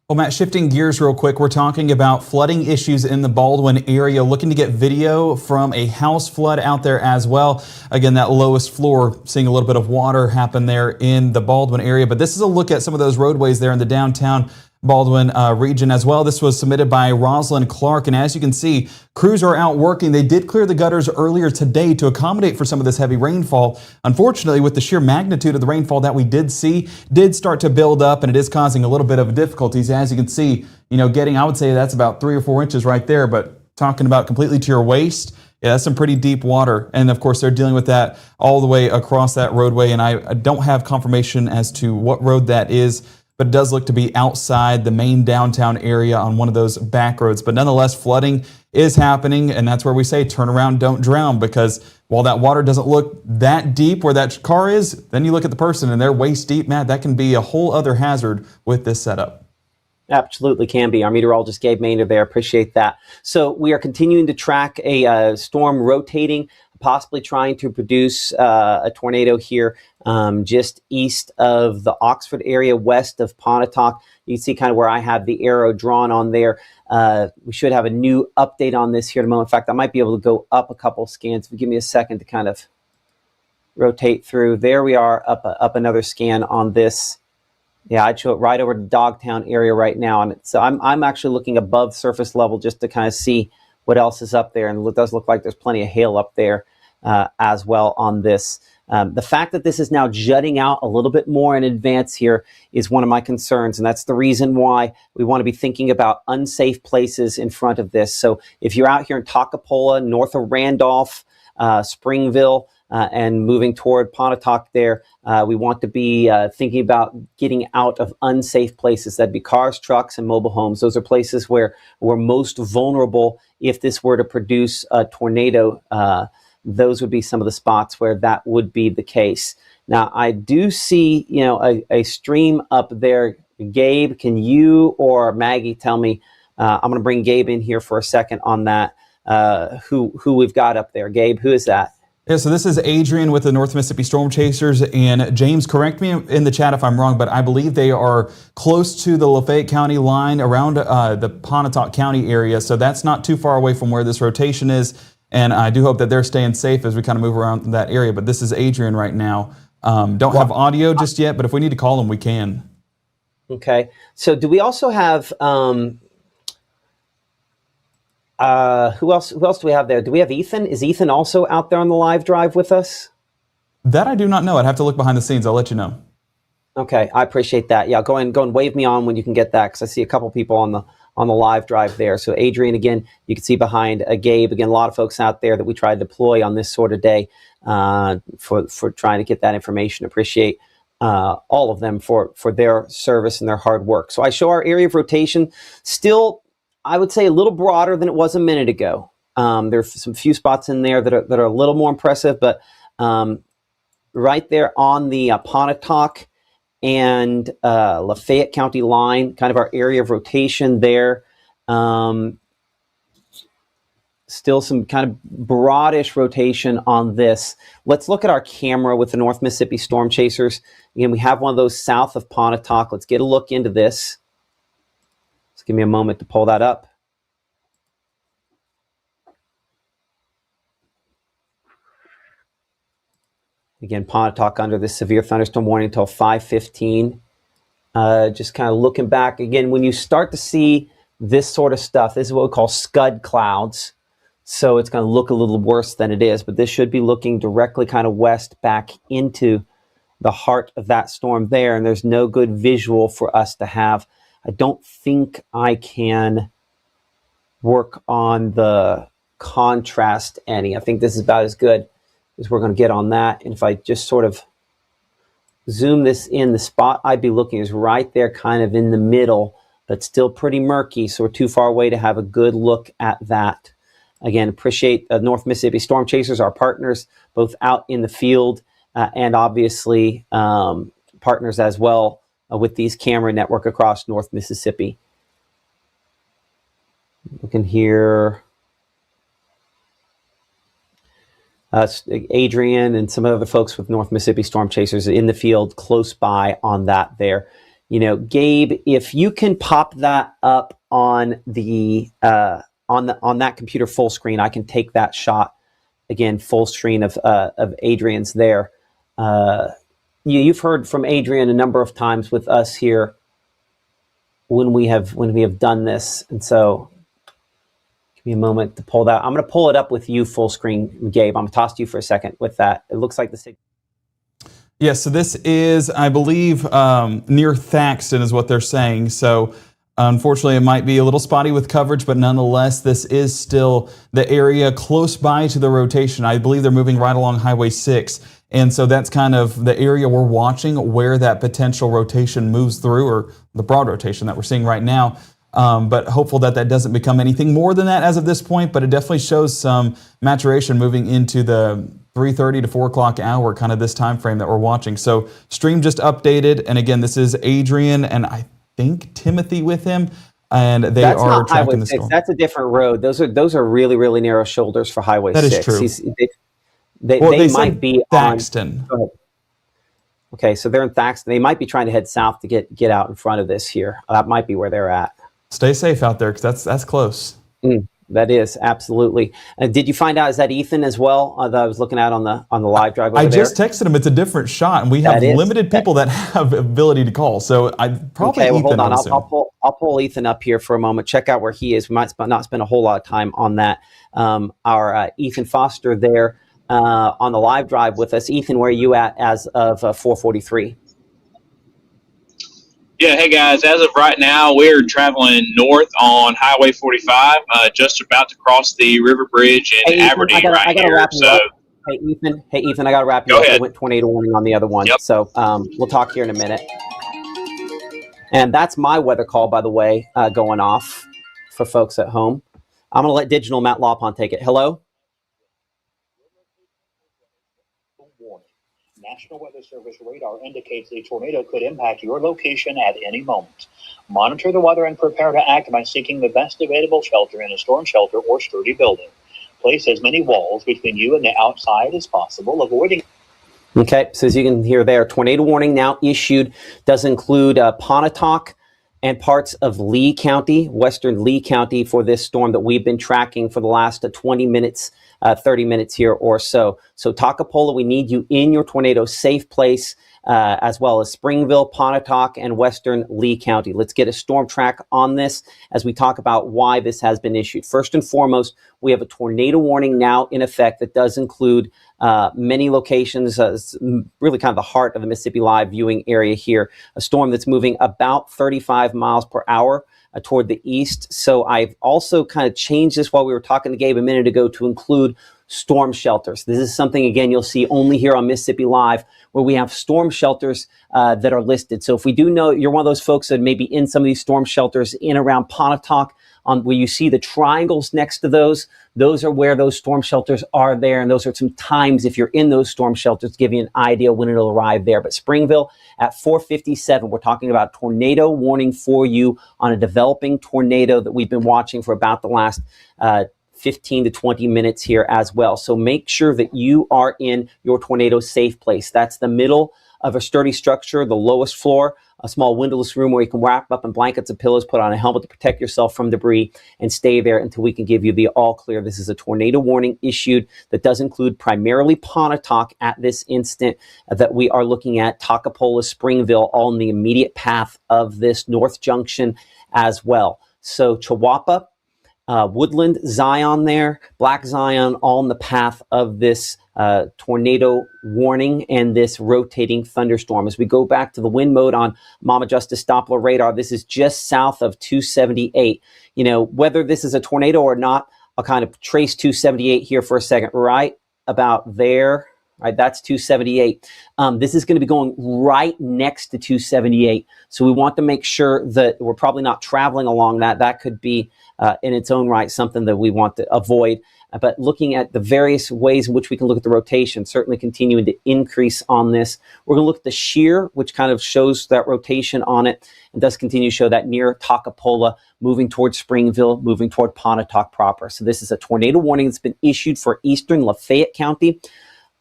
Speaker 2: Well, Matt, shifting gears real quick, we're talking about flooding issues in the Baldwin area, looking to get video from a house flood out there as well. Again, that lowest floor, seeing a little bit of water happen there in the Baldwin area. But this is a look at some of those roadways there in the downtown Baldwin region as well. This was submitted by Rosalind Clark. And as you can see, crews are out working. They did clear the gutters earlier today to accommodate for some of this heavy rainfall. Unfortunately, with the sheer magnitude of the rainfall that we did see, did start to build up, and it is causing a little bit of difficulties. As you can see, getting, I would say that's about 3 or 4 inches right there, but talking about completely to your waist, yeah, that's some pretty deep water. And of course, they're dealing with that all the way across that roadway. And I don't have confirmation as to what road that is, but it does look to be outside the main downtown area on one of those back roads. But nonetheless, flooding is happening. And that's where we say, turn around, don't drown, because while that water doesn't look that deep where that car is, then you look at the person and they're waist deep, Matt, that can be a whole other hazard with this setup.
Speaker 1: Absolutely can be. Our meteorologist Gabe Maynard there. Appreciate that. So we are continuing to track a storm rotating, possibly trying to produce a tornado here just east of the Oxford area, west of Pontotoc. You can see kind of where I have the arrow drawn on there. We should have a new update on this here in a moment. In fact, I might be able to go up a couple scans. Give me a second to kind of rotate through. There we are, up another scan on this. Yeah, I'd show it right over to Dogtown area right now. And so I'm actually looking above surface level just to kind of see what else is up there. And it does look like there's plenty of hail up there as well on this. The fact that this is now jutting out a little bit more in advance here is one of my concerns. And that's the reason why we want to be thinking about unsafe places in front of this. So if you're out here in Toccopola, north of Randolph, Springville, and moving toward Pontotoc there, we want to be thinking about getting out of unsafe places. That'd be cars, trucks, and mobile homes. Those are places where we're most vulnerable if this were to produce a tornado. Those would be some of the spots where that would be the case. Now, I do see, a stream up there. Gabe, can you or Maggie tell me? I'm going to bring Gabe in here for a second on that. Who we've got up there? Gabe, who is that?
Speaker 2: Yeah, so this is Adrian with the North Mississippi Storm Chasers, and James, correct me in the chat if I'm wrong, but I believe they are close to the Lafayette County line around the Pontotoc County area, so that's not too far away from where this rotation is, and I do hope that they're staying safe as we kind of move around that area, but this is Adrian right now. Don't have audio just yet, but if we need to call him, we can.
Speaker 1: Okay, so do we also have... who else do we have there? Do we have Ethan? Is Ethan also out there on the live drive with us?
Speaker 2: That I do not know. I'd have to look behind the scenes. I'll let you know.
Speaker 1: Okay, I appreciate that. Yeah, go and wave me on when you can get that, because I see a couple people on the live drive there. So Adrian, again, you can see behind Gabe. Again, a lot of folks out there that we try to deploy on this sort of day for trying to get that information. Appreciate all of them for their service and their hard work. So I show our area of rotation still, I would say, a little broader than it was a minute ago. There's some few spots in there that are a little more impressive, but right there on the Pontotoc and Lafayette County line, kind of our area of rotation there. Still some kind of broadish rotation on this. Let's look at our camera with the North Mississippi Storm Chasers. Again, we have one of those south of Pontotoc. Let's get a look into this. Give me a moment to pull that up. Again, Pontotoc under this severe thunderstorm warning until 5:15. Just kind of looking back. Again, when you start to see this sort of stuff, this is what we call scud clouds. So it's going to look a little worse than it is, but this should be looking directly kind of west back into the heart of that storm there. And there's no good visual for us to have. I don't think I can work on the contrast any. I think this is about as good as we're going to get on that. And if I just sort of zoom this in, the spot I'd be looking is right there kind of in the middle, but still pretty murky. So we're too far away to have a good look at that. Again, appreciate North Mississippi Storm Chasers, our partners, both out in the field and obviously partners as well with these camera network across North Mississippi. Looking here, Adrian and some other folks with North Mississippi Storm Chasers in the field close by on that there. Gabe, if you can pop that up on the on that computer full screen, I can take that shot again, full screen of Adrian's there. You've heard from Adrian a number of times with us here when we have done this. And so give me a moment to pull that. I'm going to pull it up with you full screen, Gabe. I'm going to toss to you for a second with that. It looks like the
Speaker 2: Yeah, so this is, I believe, near Thaxton is what they're saying. So unfortunately, it might be a little spotty with coverage, but nonetheless, this is still the area close by to the rotation. I believe they're moving right along Highway 6. And so that's kind of the area we're watching where that potential rotation moves through, or the broad rotation that we're seeing right now. But hopeful that that doesn't become anything more than that as of this point, but it definitely shows some maturation moving into the 3:30 to 4 o'clock hour, kind of this time frame that we're watching. So stream just updated, and again, this is Adrian and I think Timothy with him, and they
Speaker 1: That's
Speaker 2: are
Speaker 1: not
Speaker 2: tracking
Speaker 1: Highway
Speaker 2: the
Speaker 1: 6.
Speaker 2: storm.
Speaker 1: That's a different road. Those are really, really narrow shoulders for Highway
Speaker 2: That
Speaker 1: 6.
Speaker 2: is true.
Speaker 1: They
Speaker 2: They
Speaker 1: might
Speaker 2: said
Speaker 1: be
Speaker 2: Thaxton.
Speaker 1: Go ahead. Okay, so they're in Thaxton. They might be trying to head south to get out in front of this here. That might be where they're at.
Speaker 2: Stay safe out there, because that's close.
Speaker 1: That is absolutely. Did you find out, is that Ethan as well that I was looking at on the live drive over
Speaker 2: I
Speaker 1: there?
Speaker 2: just texted him. It's a different shot, and we have limited people that have ability to call. So I probably
Speaker 1: Okay, well,
Speaker 2: Ethan.
Speaker 1: hold on. I'll pull Ethan up here for a moment. Check out where he is. We might not spend a whole lot of time on that. Our Ethan Foster there on the live drive with us. Ethan, where are you at as of 4:43?
Speaker 6: Yeah, hey guys. As of right now, we're traveling north on Highway 45, just about to cross the River Bridge in Aberdeen
Speaker 1: I gotta
Speaker 6: here.
Speaker 1: wrap you
Speaker 6: So,
Speaker 1: up. Hey Ethan, I gotta wrap you
Speaker 6: Go
Speaker 1: up.
Speaker 6: ahead.
Speaker 1: It went tornado warning on the other one.
Speaker 6: Yep.
Speaker 1: So we'll talk here in a minute. And that's my weather call, by the way, going off for folks at home. I'm gonna let Digital Matt Lawpon take it. Hello.
Speaker 7: National Weather Service radar indicates a tornado could impact your location at any moment. Monitor the weather and prepare to act by seeking the best available shelter in a storm shelter or sturdy building. Place as many walls between you and the outside as possible, avoiding.
Speaker 1: Okay, so as you can hear there, tornado warning now issued. Does include Pontotoc and parts of Lee County, western Lee County, for this storm that we've been tracking for the last 20 minutes, 30 minutes here or so. So Takapola, we need you in your tornado safe place, as well as Springville, Pontotoc, and western Lee County. Let's get a storm track on this as we talk about why this has been issued. First and foremost, we have a tornado warning now in effect that does include many locations, really kind of the heart of the Mississippi Live viewing area here. A storm that's moving about 35 miles per hour toward the east. So I've also kind of changed this while we were talking to Gabe a minute ago to include storm shelters. This is something, again, you'll see only here on Mississippi Live, where we have storm shelters that are listed. So if we do know you're one of those folks that may be in some of these storm shelters in around Pontotoc, where you see the triangles next to those are where those storm shelters are there. And those are some times, if you're in those storm shelters, to give you an idea when it'll arrive there. But Springville at 4:57, we're talking about tornado warning for you on a developing tornado that we've been watching for about the last 15 to 20 minutes here as well. So make sure that you are in your tornado safe place. That's the middle of a sturdy structure, the lowest floor, a small windowless room where you can wrap up in blankets and pillows, put on a helmet to protect yourself from debris, and stay there until we can give you the all clear. This is a tornado warning issued that does include primarily Pontotoc at this instant, that we are looking at Takapola, Springville, all in the immediate path of this North Junction as well. So Chihuahua, Woodland, Zion there, Black Zion, all in the path of this tornado warning and this rotating thunderstorm. As we go back to the wind mode on Mama Justice Doppler radar, this is just south of 278. You know, whether this is a tornado or not, I'll kind of trace 278 here for a second, right about there. Right, that's 278. This is going to be going right next to 278. So we want to make sure that we're probably not traveling along that. That could be in its own right something that we want to avoid. But looking at the various ways in which we can look at the rotation, certainly continuing to increase on this. We're going to look at the shear, which kind of shows that rotation on it, and does continue to show that near Takapola, moving towards Springville, moving toward Pontotoc proper. So this is a tornado warning that's been issued for eastern Lafayette County,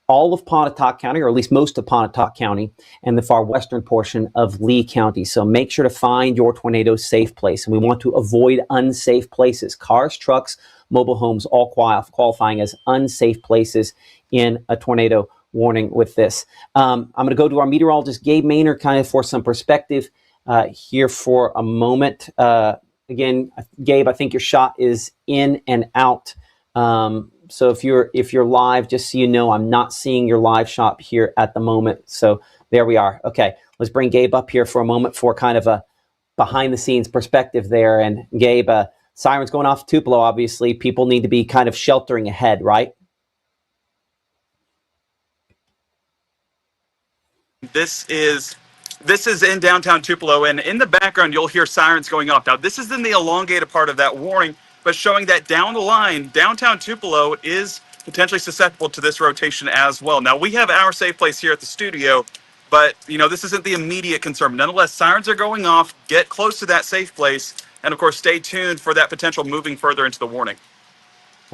Speaker 1: all of Pontotoc County, or at least most of Pontotoc County, and the far western portion of Lee County. So make sure to find your tornado safe place. And we want to avoid unsafe places. Cars, trucks, mobile homes, all qualifying as unsafe places in a tornado warning with this. I'm going to go to our meteorologist, Gabe Maynard, kind of for some perspective. here for a moment. Again, Gabe, I think your shot is in and out. So if you're live, just so you know, I'm not seeing your live shot here at the moment. So there we are. Okay, let's bring Gabe up here for a moment for kind of a behind the scenes perspective there. And Gabe, sirens going off Tupelo, obviously. People need to be kind of sheltering ahead, right?
Speaker 3: This is in downtown Tupelo, and in the background you'll hear sirens going off. Now this is in the elongated part of that warning, but showing that down the line, downtown Tupelo is potentially susceptible to this rotation as well. Now we have our safe place here at the studio, but this isn't the immediate concern. Nonetheless, sirens are going off. Get close to that safe place, and of course stay tuned for that potential moving further into the warning.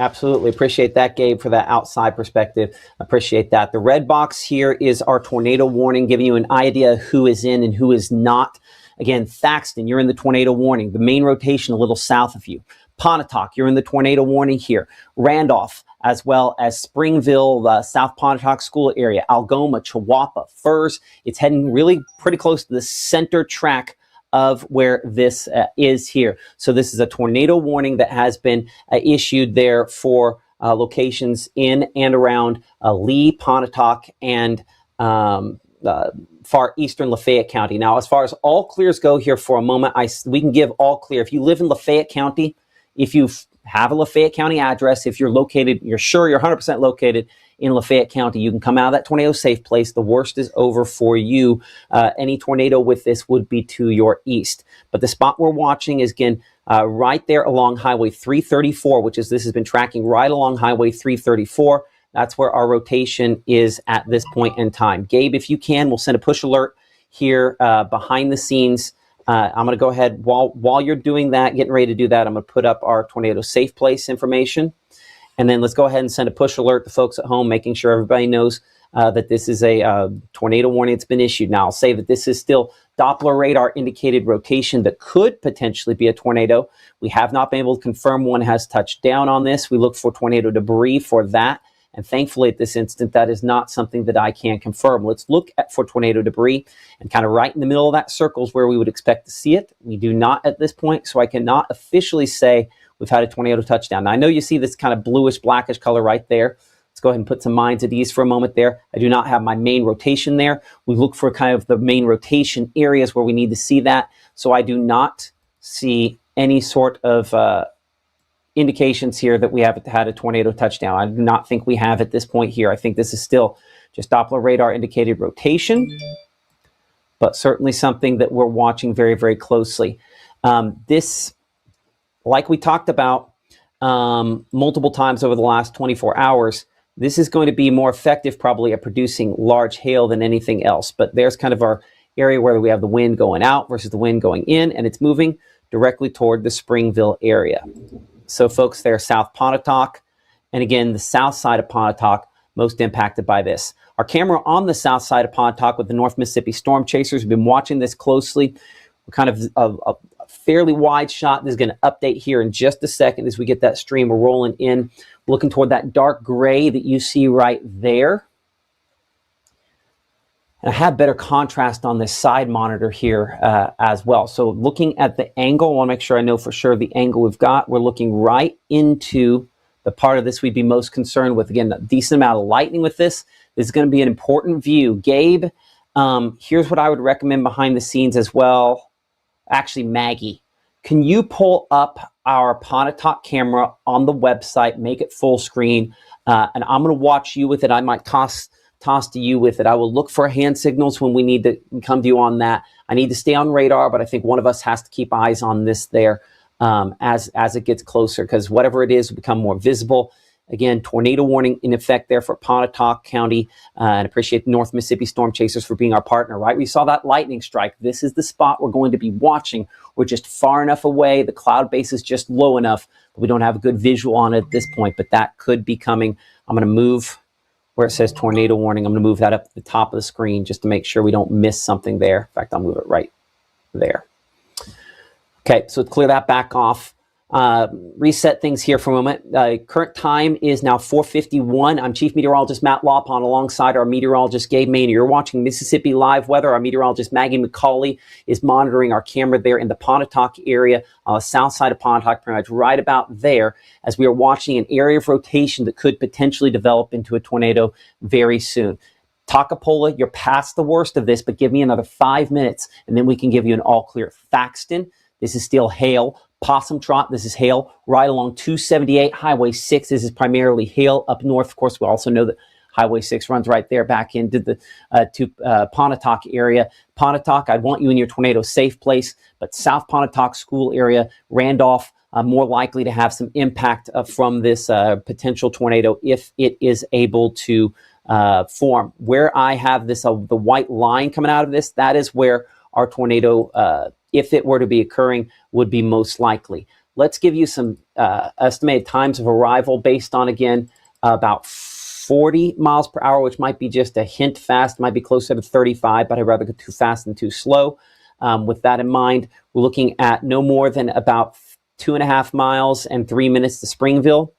Speaker 1: Absolutely. Appreciate that, Gabe, for that outside perspective. Appreciate that. The red box here is our tornado warning, giving you an idea who is in and who is not. Again, Thaxton, you're in the tornado warning. The main rotation a little south of you. Pontotoc, you're in the tornado warning here. Randolph, as well as Springville, South Pontotoc School area. Algoma, Chihuahua, Furs. It's heading really pretty close to the center track of where this is here. So this is a tornado warning that has been issued there for locations in and around Lee, Pontotoc, and far eastern Lafayette County. Now, as far as all clears go here for a moment, we can give all clear. If you live in Lafayette County, if you have a Lafayette County address, if you're located, you're sure you're 100% located in Lafayette County, you can come out of that tornado safe place. The worst is over for you. Any tornado with this would be to your east. But the spot we're watching is, again, right there along Highway 334, which is, this has been tracking right along Highway 334. That's where our rotation is at this point in time. Gabe, if you can, we'll send a push alert here behind the scenes. I'm going to go ahead, while you're doing that, getting ready to do that, I'm going to put up our tornado safe place information. And then let's go ahead and send a push alert to folks at home, making sure everybody knows that this is a tornado warning that's been issued. Now, I'll say that this is still Doppler radar indicated rotation that could potentially be a tornado. We have not been able to confirm one has touched down on this. We look for tornado debris for that. And thankfully, at this instant, that is not something that I can confirm. Let's look for tornado debris, and kind of right in the middle of that circle is where we would expect to see it. We do not at this point, so I cannot officially say we've had a tornado touchdown. Now, I know you see this kind of bluish, blackish color right there. Let's go ahead and put some minds at ease for a moment there. I do not have my main rotation there. We look for kind of the main rotation areas where we need to see that. So I do not see any sort of indications here that we have had a tornado touchdown. I do not think we have at this point here. I think this is still just Doppler radar indicated rotation, but certainly something that we're watching very, very closely. This, like we talked about multiple times over the last 24 hours, this is going to be more effective probably at producing large hail than anything else. But there's kind of our area where we have the wind going out versus the wind going in, and it's moving directly toward the Springville area. So folks, they're South Pontotoc, and again, the south side of Pontotoc, most impacted by this. Our camera on the south side of Pontotoc with the North Mississippi Storm Chasers, we've been watching this closely. We're kind of a fairly wide shot. This is going to update here in just a second as we get that stream rolling in. Looking toward that dark gray that you see right there. And I have better contrast on this side monitor here as well. So looking at the angle, I want to make sure I know for sure the angle we've got. We're looking right into the part of this we'd be most concerned with. Again, a decent amount of lightning with this. This is going to be an important view. Gabe, here's what I would recommend behind the scenes as well. Actually, Maggie, can you pull up our Pontotoc camera on the website, make it full screen, and I'm going to watch you with it. I might toss to you with it. I will look for hand signals when we need to come to you on that. I need to stay on radar, but I think one of us has to keep eyes on this there as it gets closer, because whatever it is will become more visible. Again, tornado warning in effect there for Pontotoc County, and appreciate the North Mississippi Storm Chasers for being our partner, right? We saw that lightning strike. This is the spot we're going to be watching. We're just far enough away. The cloud base is just low enough, but we don't have a good visual on it at this point, but that could be coming. I'm going to move where it says tornado warning. I'm going to move that up to the top of the screen just to make sure we don't miss something there. In fact, I'll move it right there. Okay, so to clear that back off, reset things here for a moment. Current time is now 4:51. I'm Chief Meteorologist Matt Lawpon alongside our meteorologist Gabe Maynard. You're watching Mississippi Live Weather. Our meteorologist Maggie McCauley is monitoring our camera there in the Pontotoc area, south side of Pontotoc, pretty much right about there, as we are watching an area of rotation that could potentially develop into a tornado very soon. Toccopola, you're past the worst of this, but give me another 5 minutes, and then we can give you an all clear. Thaxton, this is still hail. Possum Trot, this is hail. Right along 278, Highway 6, this is primarily hail. Up north, of course, we also know that Highway 6 runs right there back into the Pontotoc area. Pontotoc, I'd want you in your tornado safe place, but South Pontotoc School area, Randolph, more likely to have some impact from this potential tornado if it is able to form. Where I have this, the white line coming out of this, that is where our tornado, if it were to be occurring, would be most likely. Let's give you some estimated times of arrival based on, again, about 40 miles per hour, which might be just a hint fast, might be closer to 35, but I'd rather go too fast than too slow. With that in mind, we're looking at no more than about 2.5 miles and 3 minutes to Springville.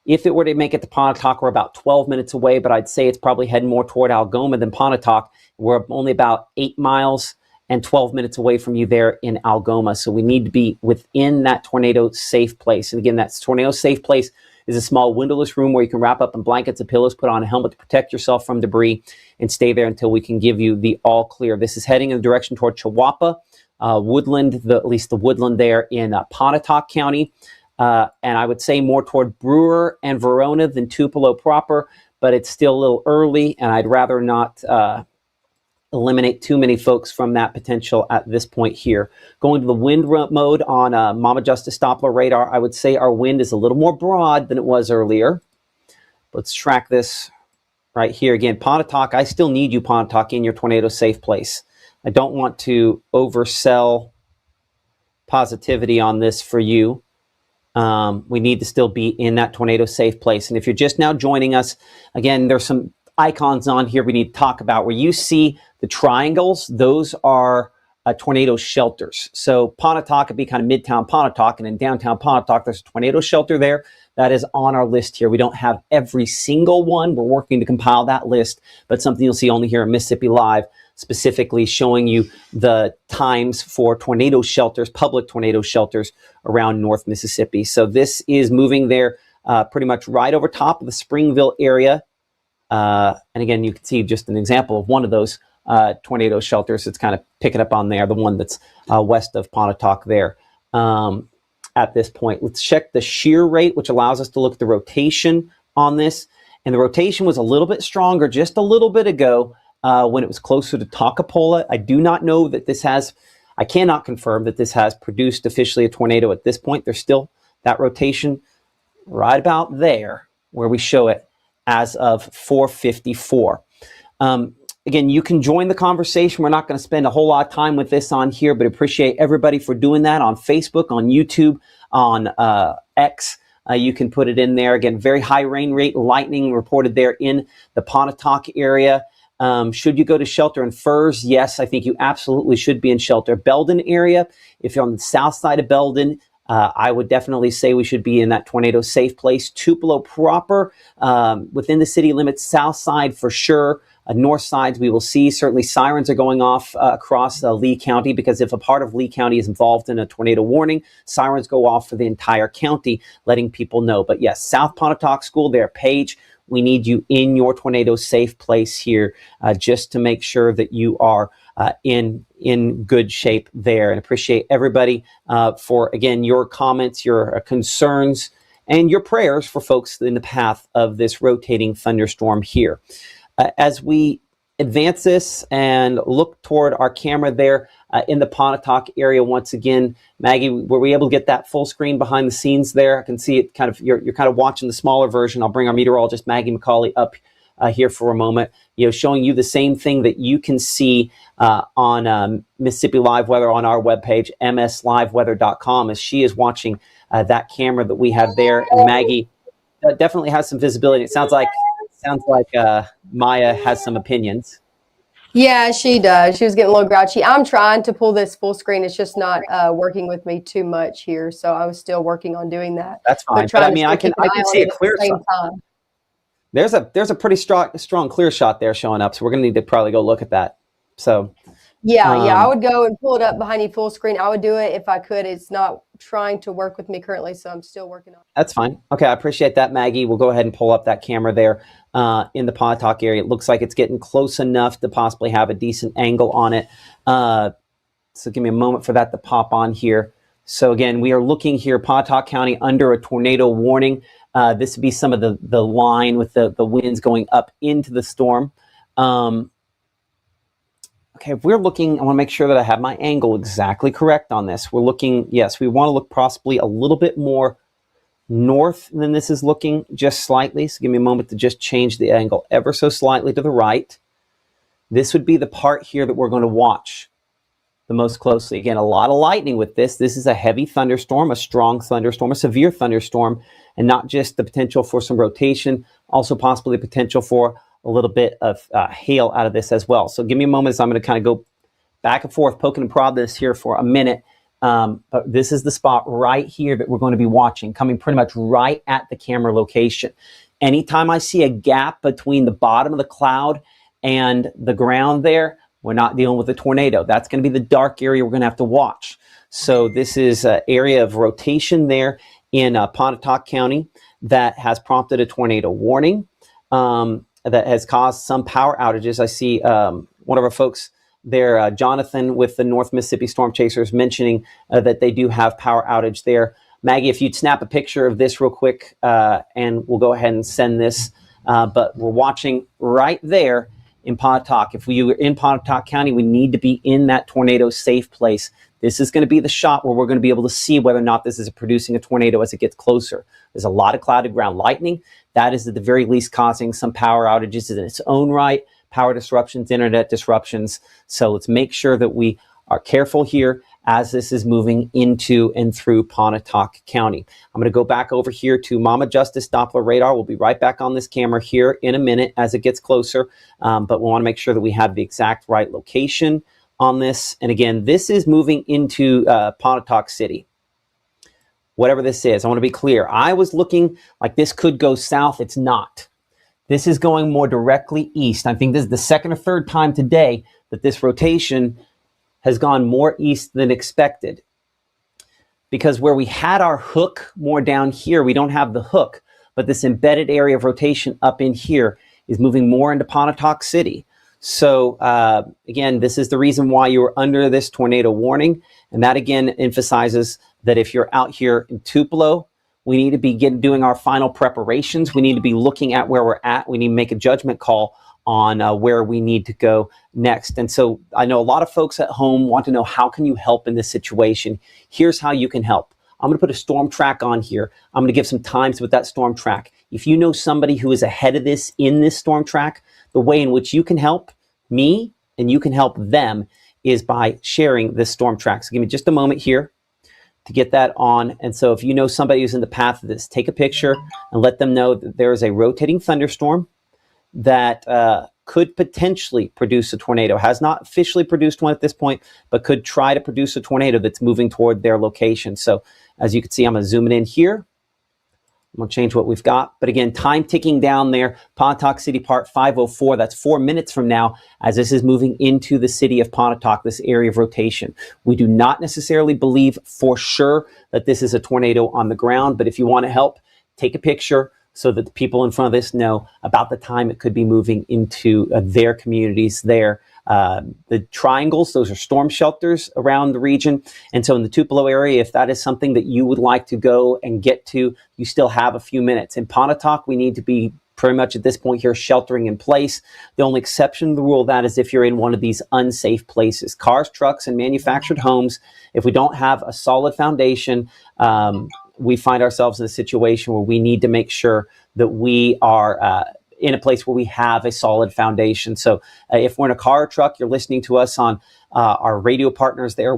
Speaker 1: If it were to make it to Pontotoc, we're about 12 minutes away, but I'd say it's probably heading more toward Algoma than Pontotoc. We're only about 8 miles and 12 minutes away from you there in Algoma. So we need to be within that tornado safe place. And again, that tornado safe place is a small windowless room where you can wrap up in blankets and pillows, put on a helmet to protect yourself from debris, and stay there until we can give you the all clear. This is heading in the direction toward Chihuahua, Woodland, at least the Woodland there in Pontotoc County. And I would say more toward Brewer and Verona than Tupelo proper, but it's still a little early, and I'd rather not eliminate too many folks from that potential at this point here. Going to the wind mode on Mama Justice Doppler radar, I would say our wind is a little more broad than it was earlier. Let's track this right here. Again, Pontotoc, I still need you, Pontotoc, in your tornado safe place. I don't want to oversell positivity on this for you. We need to still be in that tornado safe place. And if you're just now joining us, again, there's some icons on here we need to talk about. Where you see the triangles, those are tornado shelters. So Pontotoc would be kind of midtown Pontotoc, and in downtown Pontotoc, there's a tornado shelter there that is on our list here. We don't have every single one. We're working to compile that list, but something you'll see only here at Mississippi Live, specifically showing you the times for tornado shelters, public tornado shelters around North Mississippi. So this is moving there pretty much right over top of the Springville area. And again, you can see just an example of one of those tornado shelters. It's kind of picking up on there, the one that's west of Pontotoc there. At this point, let's check the shear rate, which allows us to look at the rotation on this. And the rotation was a little bit stronger just a little bit ago when it was closer to Toccopola. I do not know that this has, I cannot confirm that this has produced officially a tornado at this point. There's still that rotation right about there where we show it as of 4:54. Again, you can join the conversation. We're not going to spend a whole lot of time with this on here, but appreciate everybody for doing that on Facebook, on YouTube, on X. You can put it in there. Again, very high rain rate, lightning reported there in the Pontotoc area. Should you go to shelter in Furs? Yes, I think you absolutely should be in shelter. Belden area, if you're on the south side of Belden, I would definitely say we should be in that tornado safe place. Tupelo proper, within the city limits, south side for sure. North sides we will see. Certainly sirens are going off across Lee County, because if a part of Lee County is involved in a tornado warning, sirens go off for the entire county, letting people know. But yes, South Pontotoc School there, Paige, we need you in your tornado safe place here, just to make sure that you are in good shape there. And appreciate everybody for, again, your comments, your concerns, and your prayers for folks in the path of this rotating thunderstorm here. As we advance this and look toward our camera there in the Pontotoc area once again, Maggie, were we able to get that full screen behind the scenes there? I can see it kind of, you're kind of watching the smaller version. I'll bring our meteorologist Maggie McCauley up here for a moment, showing you the same thing that you can see on Mississippi Live Weather on our webpage, msliveweather.com, as she is watching that camera that we have there. And Maggie definitely has some visibility. It sounds like Maya has some opinions.
Speaker 4: Yeah, she does. She was getting a little grouchy. I'm trying to pull this full screen. It's just not working with me too much here. So I was still working on doing that.
Speaker 1: That's fine.
Speaker 4: But
Speaker 1: But
Speaker 4: trying
Speaker 1: I
Speaker 4: to
Speaker 1: mean,
Speaker 4: still
Speaker 1: I can
Speaker 4: keep an eye on
Speaker 1: see a
Speaker 4: it at
Speaker 1: clear
Speaker 4: the same
Speaker 1: shot.
Speaker 4: time.
Speaker 1: There's a pretty strong clear shot there showing up. So we're gonna need to probably go look at that. So
Speaker 4: Yeah, I
Speaker 1: um,
Speaker 4: would go and pull it up behind you full screen. I would do it if I could. It's not trying to work with me currently, so I'm still working on it.
Speaker 1: that's fine. Okay, I appreciate that, Maggie. We'll go ahead and pull up that camera there in the Pontotoc area. It looks like it's getting close enough to possibly have a decent angle on it. So give me a moment for that to pop on here. So again, we are looking here, Pontotoc County under a tornado warning. This would be some of the line with the winds going up into the storm. Okay, if we're looking, I want to make sure that I have my angle exactly correct on this. We're looking, yes, we want to look possibly a little bit more north than this is looking, just slightly. So give me a moment to just change the angle ever so slightly to the right. This would be the part here that we're going to watch the most closely. Again, a lot of lightning with this. This is a heavy thunderstorm, a strong thunderstorm, a severe thunderstorm, and not just the potential for some rotation, also possibly the potential for a little bit of hail out of this as well. So give me a moment as I'm going to kind of go back and forth, poking and prod this here for a minute. But this is the spot right here that we're going to be watching, coming pretty much right at the camera location. Anytime I see a gap between the bottom of the cloud and the ground there, we're not dealing with a tornado. That's going to be the dark area we're going to have to watch. So this is an area of rotation there in Pontotoc County that has prompted a tornado warning that has caused some power outages. I see one of our folks there, Jonathan with the North Mississippi Storm Chasers, mentioning that they do have power outage there. Maggie, if you'd snap a picture of this real quick and we'll go ahead and send this. But we're watching right there in Pontotoc. If we were in Pontotoc County, we need to be in that tornado safe place. This is going to be the shot where we're going to be able to see whether or not this is producing a tornado as it gets closer. There's a lot of clouded ground lightning. That is at the very least causing some power outages in its own right, power disruptions, internet disruptions. So let's make sure that we are careful here as this is moving into and through Pontotoc County. I'm going to go back over here to Mama Justice Doppler radar. We'll be right back on this camera here in a minute as it gets closer. But we want to make sure that we have the exact right location on this. And again, this is moving into Pontotoc City. Whatever this is, I want to be clear. I was looking like this could go south. It's not. This is going more directly east. I think this is the second or third time today that this rotation has gone more east than expected. Because where we had our hook more down here, we don't have the hook, but this embedded area of rotation up in here is moving more into Pontotoc City. So again, this is the reason why you are under this tornado warning. And that again emphasizes that if you're out here in Tupelo, we need to be doing our final preparations. We need to be looking at where we're at. We need to make a judgment call on where we need to go next. And so I know a lot of folks at home want to know, how can you help in this situation? Here's how you can help. I'm going to put a storm track on here. I'm going to give some times with that storm track. If you know somebody who is ahead of this in this storm track, the way in which you can help me and you can help them is by sharing this storm track. So give me just a moment here to get that on. And so if you know somebody who's in the path of this, take a picture and let them know that there is a rotating thunderstorm that could potentially produce a tornado. Has not officially produced one at this point, but could try to produce a tornado that's moving toward their location. So as you can see, I'm going to zoom it in here. I'm going to change what we've got. But again, time ticking down there. Pontotoc City Part 504. That's 4 minutes from now as this is moving into the city of Pontotoc, this area of rotation. We do not necessarily believe for sure that this is a tornado on the ground. But if you want to help, take a picture so that the people in front of this know about the time it could be moving into their communities there. The triangles, those are storm shelters around the region. And so in the Tupelo area, if that is something that you would like to go and get to, you still have a few minutes. In Pontotoc, we need to be pretty much at this point here sheltering in place. The only exception to the rule of that is if you're in one of these unsafe places. Cars, trucks, and manufactured homes, if we don't have a solid foundation, we find ourselves in a situation where we need to make sure that we are in a place where we have a solid foundation. So if we're in a car or truck, you're listening to us on our radio partners there,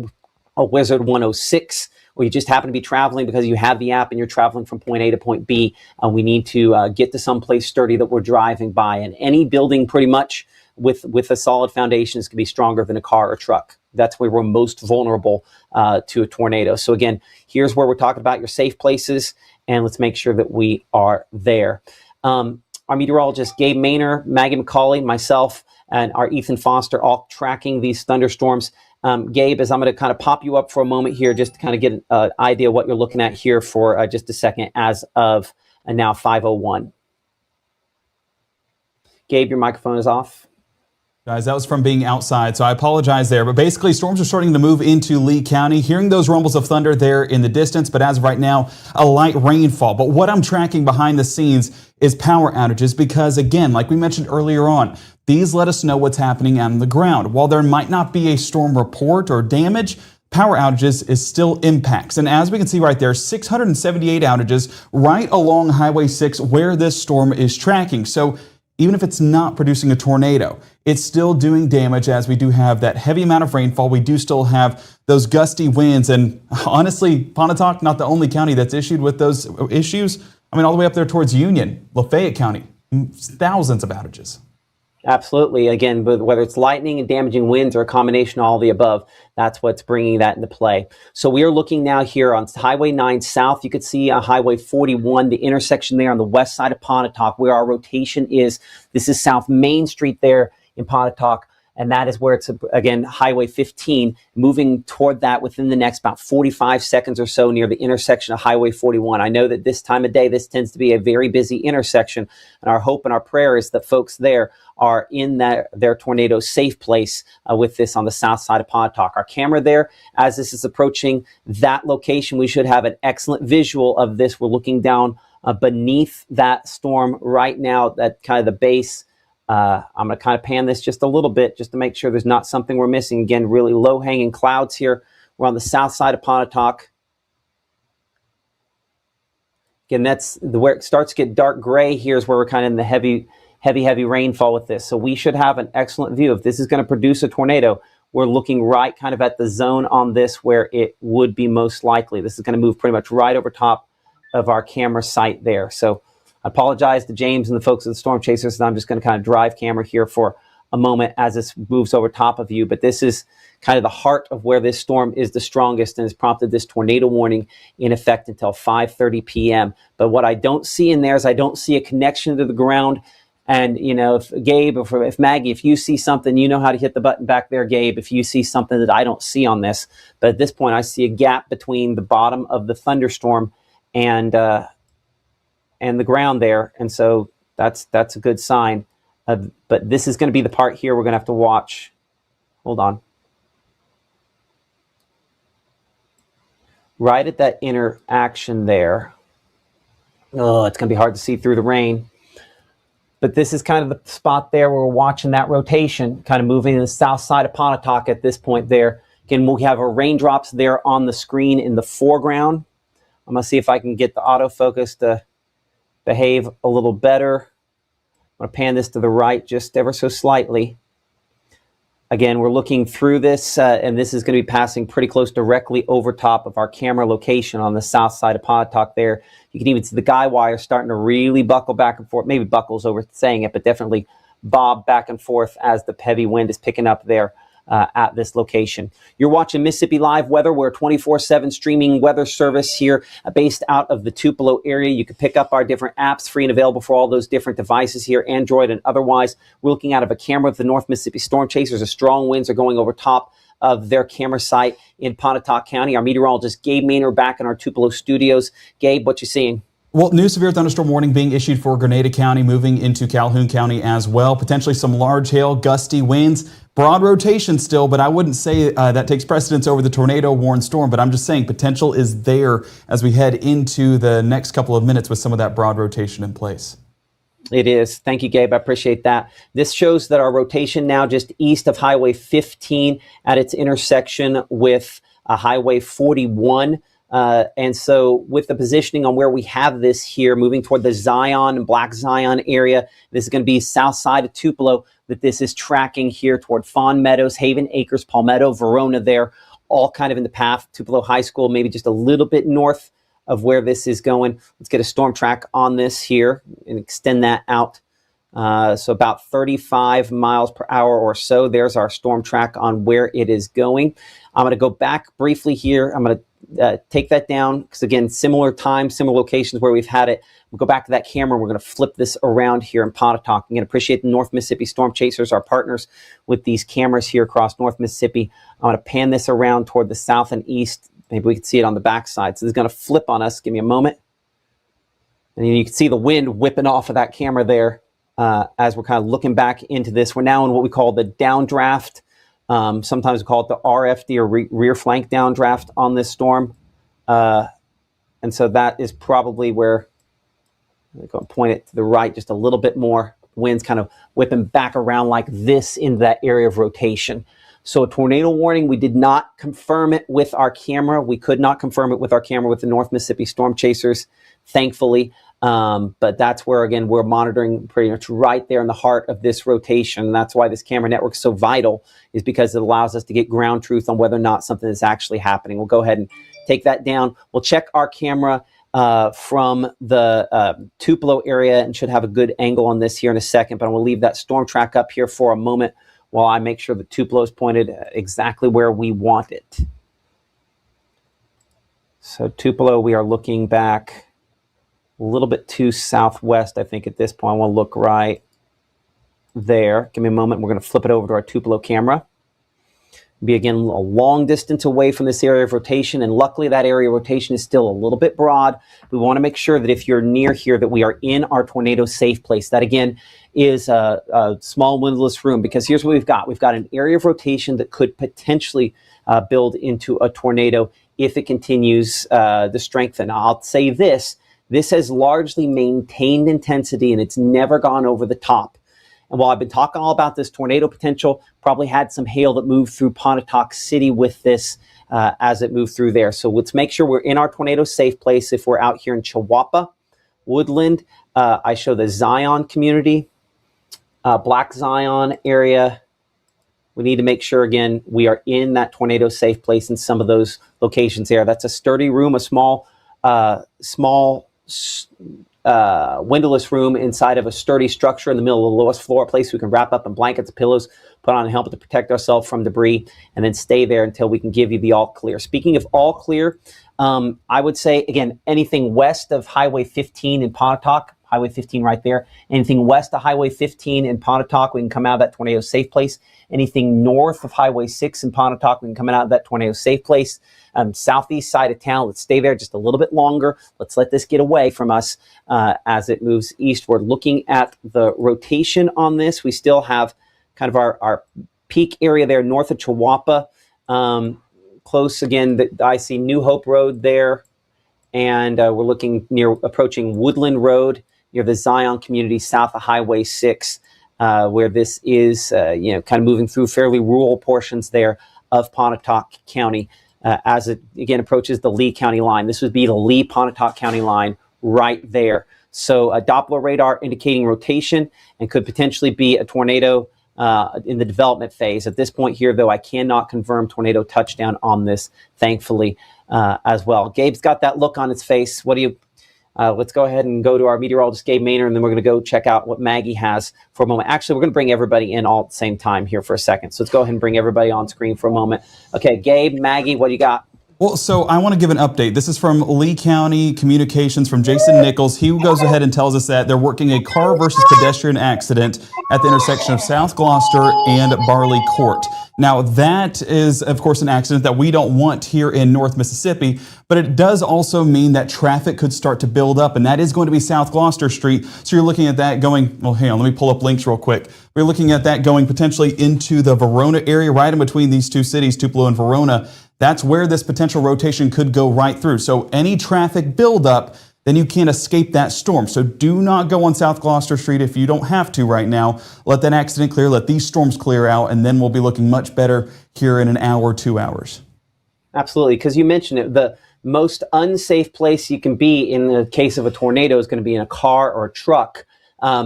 Speaker 1: a Wizard 106, or you just happen to be traveling because you have the app and you're traveling from point A to point B, we need to get to some place sturdy that we're driving by. And any building pretty much with a solid foundation is going to be stronger than a car or truck. That's where we're most vulnerable to a tornado. So again, here's where we're talking about your safe places, and let's make sure that we are there. Our meteorologist, Gabe Maynor, Maggie McCauley, myself, and our Ethan Foster all tracking these thunderstorms. Gabe, as I'm going to kind of pop you up for a moment here, just to kind of get an idea of what you're looking at here for just a second as of now 5:01. Gabe, your microphone is off.
Speaker 2: Guys, that was from being outside, so I apologize there. But basically, storms are starting to move into Lee County. Hearing those rumbles of thunder there in the distance, but as of right now, a light rainfall. But what I'm tracking behind the scenes is power outages because, again, like we mentioned earlier on, these let us know what's happening on the ground. While there might not be a storm report or damage, power outages is still impacts. And as we can see right there, 678 outages right along Highway 6 where this storm is tracking. So even if it's not producing a tornado, it's still doing damage as we do have that heavy amount of rainfall. We do still have those gusty winds. And honestly, Pontotoc, not the only county that's issued with those issues. I mean, all the way up there towards Union, Lafayette County, thousands of outages.
Speaker 1: Absolutely. Again, whether it's lightning and damaging winds or a combination of all the above, that's what's bringing that into play. So we are looking now here on Highway 9 South. You could see Highway 41, the intersection there on the west side of Pontotoc, where our rotation is. This is South Main Street there in Pontotoc. And that is where it's, again, Highway 15, moving toward that within the next about 45 seconds or so near the intersection of Highway 41. I know that this time of day, this tends to be a very busy intersection. And our hope and our prayer is that folks there are in their tornado safe place with this on the south side of Pontotoc. Our camera there, as this is approaching that location, we should have an excellent visual of this. We're looking down beneath that storm right now, that kind of the base. I'm going to kind of pan this just a little bit just to make sure there's not something we're missing. Again, really low-hanging clouds here. We're on the south side of Pontotoc. Again, that's where it starts to get dark gray. Here's where we're kind of in the heavy rainfall with this. So we should have an excellent view. If this is going to produce a tornado, we're looking right kind of at the zone on this where it would be most likely. This is going to move pretty much right over top of our camera site there. So I apologize to James and the folks at the Storm Chasers, and I'm just going to kind of drive camera here for a moment as this moves over top of you. But this is kind of the heart of where this storm is the strongest and has prompted this tornado warning in effect until 5:30 p.m. But what I don't see in there is I don't see a connection to the ground. And, you know, if Gabe or if Maggie, if you see something, you know how to hit the button back there, Gabe, if you see something that I don't see on this. But at this point, I see a gap between the bottom of the thunderstorm and the ground there, and so that's a good sign. But this is going to be the part here we're going to have to watch. Hold on. Right at that interaction there. Oh, it's going to be hard to see through the rain. But this is kind of the spot there where we're watching that rotation, kind of moving to the south side of Pontotoc at this point there. Again, we have our raindrops there on the screen in the foreground. I'm going to see if I can get the autofocus to behave a little better. I'm going to pan this to the right just ever so slightly. Again, we're looking through this, and this is going to be passing pretty close directly over top of our camera location on the south side of Pontotoc there. You can even see the guy wire starting to really buckle back and forth. Maybe buckle's over saying it, but definitely bob back and forth as the heavy wind is picking up there at this location. You're watching Mississippi Live Weather. We're a 24/7 streaming weather service here based out of the Tupelo area. You can pick up our different apps, free and available for all those different devices here, Android and otherwise. We're looking out of a camera of the North Mississippi Storm Chasers. The strong winds are going over top of their camera site in Pontotoc County. Our meteorologist, Gabe Maynor, back in our Tupelo studios. Gabe, what you seeing?
Speaker 2: Well, new severe thunderstorm warning being issued for Grenada County, moving into Calhoun County as well. Potentially some large hail, gusty winds, broad rotation still, but I wouldn't say that takes precedence over the tornado warned storm. But I'm just saying potential is there as we head into the next couple of minutes with some of that broad rotation in place.
Speaker 1: It is. Thank you, Gabe. I appreciate that. This shows that our rotation now just east of Highway 15 at its intersection with Highway 41. And so with the positioning on where we have this here, moving toward the Zion and Black Zion area, this is going to be south side of Tupelo, that this is tracking here toward Fawn Meadows, Haven Acres, Palmetto, Verona there, all kind of in the path. Tupelo High School, maybe just a little bit north of where this is going. Let's get a storm track on this here and extend that out So about 35 miles per hour or so. There's our storm track on where it is going. I'm going to go back briefly here. I'm going to take that down because, again, similar time, similar locations where we've had it. We'll go back to that camera. We're going to flip this around here in Pontotoc. Again, appreciate the North Mississippi Storm Chasers, our partners with these cameras here across North Mississippi. I'm going to pan this around toward the south and east. Maybe we can see it on the backside. So this is going to flip on us. Give me a moment. And you can see the wind whipping off of that camera there as we're kind of looking back into this. We're now in what we call the downdraft. Sometimes we call it the RFD or rear flank downdraft on this storm. And so that is probably where I'm going to point it to the right just a little bit more. Winds kind of whipping back around like this into that area of rotation. So a tornado warning, we did not confirm it with our camera. We could not confirm it with our camera with the North Mississippi Storm Chasers, thankfully. But that's where, again, we're monitoring pretty much right there in the heart of this rotation. That's why this camera network is so vital, is because it allows us to get ground truth on whether or not something is actually happening. We'll go ahead and take that down. We'll check our camera from the Tupelo area and should have a good angle on this here in a second. But I'm going to leave that storm track up here for a moment while I make sure the Tupelo is pointed exactly where we want it. So Tupelo, we are looking back a little bit too southwest, I think, at this point. I want to look right there. Give me a moment. We're going to flip it over to our Tupelo camera. Be, again, a long distance away from this area of rotation, and luckily that area of rotation is still a little bit broad. We want to make sure that if you're near here that we are in our tornado safe place. That, again, is a small windowless room, because here's what we've got. We've got an area of rotation that could potentially build into a tornado if it continues to strengthen. I'll say this has largely maintained intensity, and it's never gone over the top. And while I've been talking all about this tornado potential, probably had some hail that moved through Pontotoc City with this as it moved through there. So let's make sure we're in our tornado safe place. If we're out here in Chihuahua, Woodland, I show the Zion community, Black Zion area. We need to make sure, again, we are in that tornado safe place in some of those locations there. That's a sturdy room, a small windowless room inside of a sturdy structure in the middle of the lowest floor, a place we can wrap up in blankets, pillows, put on a helmet to protect ourselves from debris, and then stay there until we can give you the all clear. Speaking of all clear, I would say, again, anything west of Highway 15 in Pontotoc, Highway 15 right there, anything west of Highway 15 in Pontotoc, we can come out of that tornado safe place. Anything north of Highway 6 in Pontotoc, we can come out of that tornado safe place. Southeast side of town, let's stay there just a little bit longer. Let's let this get away from us as it moves eastward. Looking at the rotation on this, we still have kind of our peak area there north of Chihuahua. Close, again, I see New Hope Road there. And we're looking near approaching Woodland Road near the Zion community south of Highway 6, where this is, kind of moving through fairly rural portions there of Pontotoc County as it, again, approaches the Lee County line. This would be the Lee-Pontotoc County line right there. So a Doppler radar indicating rotation and could potentially be a tornado in the development phase. At this point here, though, I cannot confirm tornado touchdown on this, thankfully, as well. Gabe's got that look on his face. What do you... let's go ahead and go to our meteorologist, Gabe Maynard, and then we're going to go check out what Maggie has for a moment. Actually, we're going to bring everybody in all at the same time here for a second. So let's go ahead and bring everybody on screen for a moment. Okay, Gabe, Maggie, what do you got?
Speaker 2: Well, so I want to give an update. This is from Lee County Communications from Jason Nichols. He goes ahead and tells us that they're working a car versus pedestrian accident at the intersection of South Gloucester and Barley Court. Now, that is, of course, an accident that we don't want here in North Mississippi, but it does also mean that traffic could start to build up, and that is going to be South Gloucester Street. So you're looking at that going, well, hang on, let me pull up links real quick. We're looking at that going potentially into the Verona area, right in between these two cities, Tupelo and Verona. That's where this potential rotation could go right through. So any traffic buildup, then you can't escape that storm. So do not go on South Gloucester Street if you don't have to right now. Let that accident clear, let these storms clear out, and then we'll be looking much better here in an hour, 2 hours.
Speaker 1: Absolutely, because you mentioned it, the most unsafe place you can be in the case of a tornado is going to be in a car or a truck,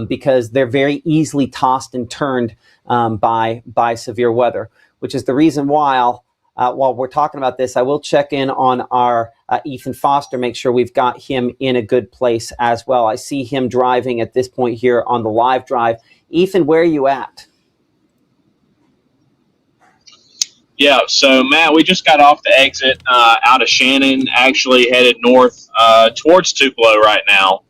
Speaker 1: because they're very easily tossed and turned by severe weather, which is the reason why while we're talking about this, I will check in on our Ethan Foster, make sure we've got him in a good place as well. I see him driving at this point here on the live drive. Ethan, where are you at?
Speaker 6: Yeah, so Matt, we just got off the exit out of Shannon, actually headed north towards Tupelo right now.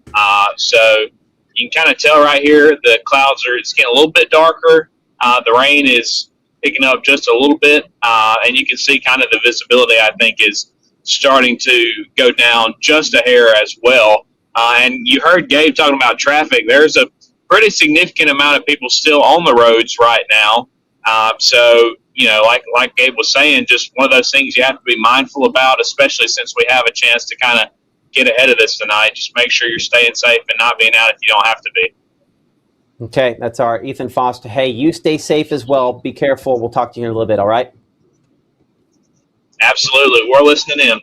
Speaker 6: So you can kind of tell right here the clouds it's getting a little bit darker. The rain is picking up just a little bit, and you can see kind of the visibility, I think, is starting to go down just a hair as well. And you heard Gabe talking about traffic. There's a pretty significant amount of people still on the roads right now. So, you know, like Gabe was saying, just one of those things you have to be mindful about, especially since we have a chance to kind of get ahead of this tonight. Just make sure you're staying safe and not being out if you don't have to be.
Speaker 1: Okay, that's our Ethan Foster. Hey, you stay safe as well. Be careful. We'll talk to you in a little bit, all right?
Speaker 6: Absolutely. We're listening in.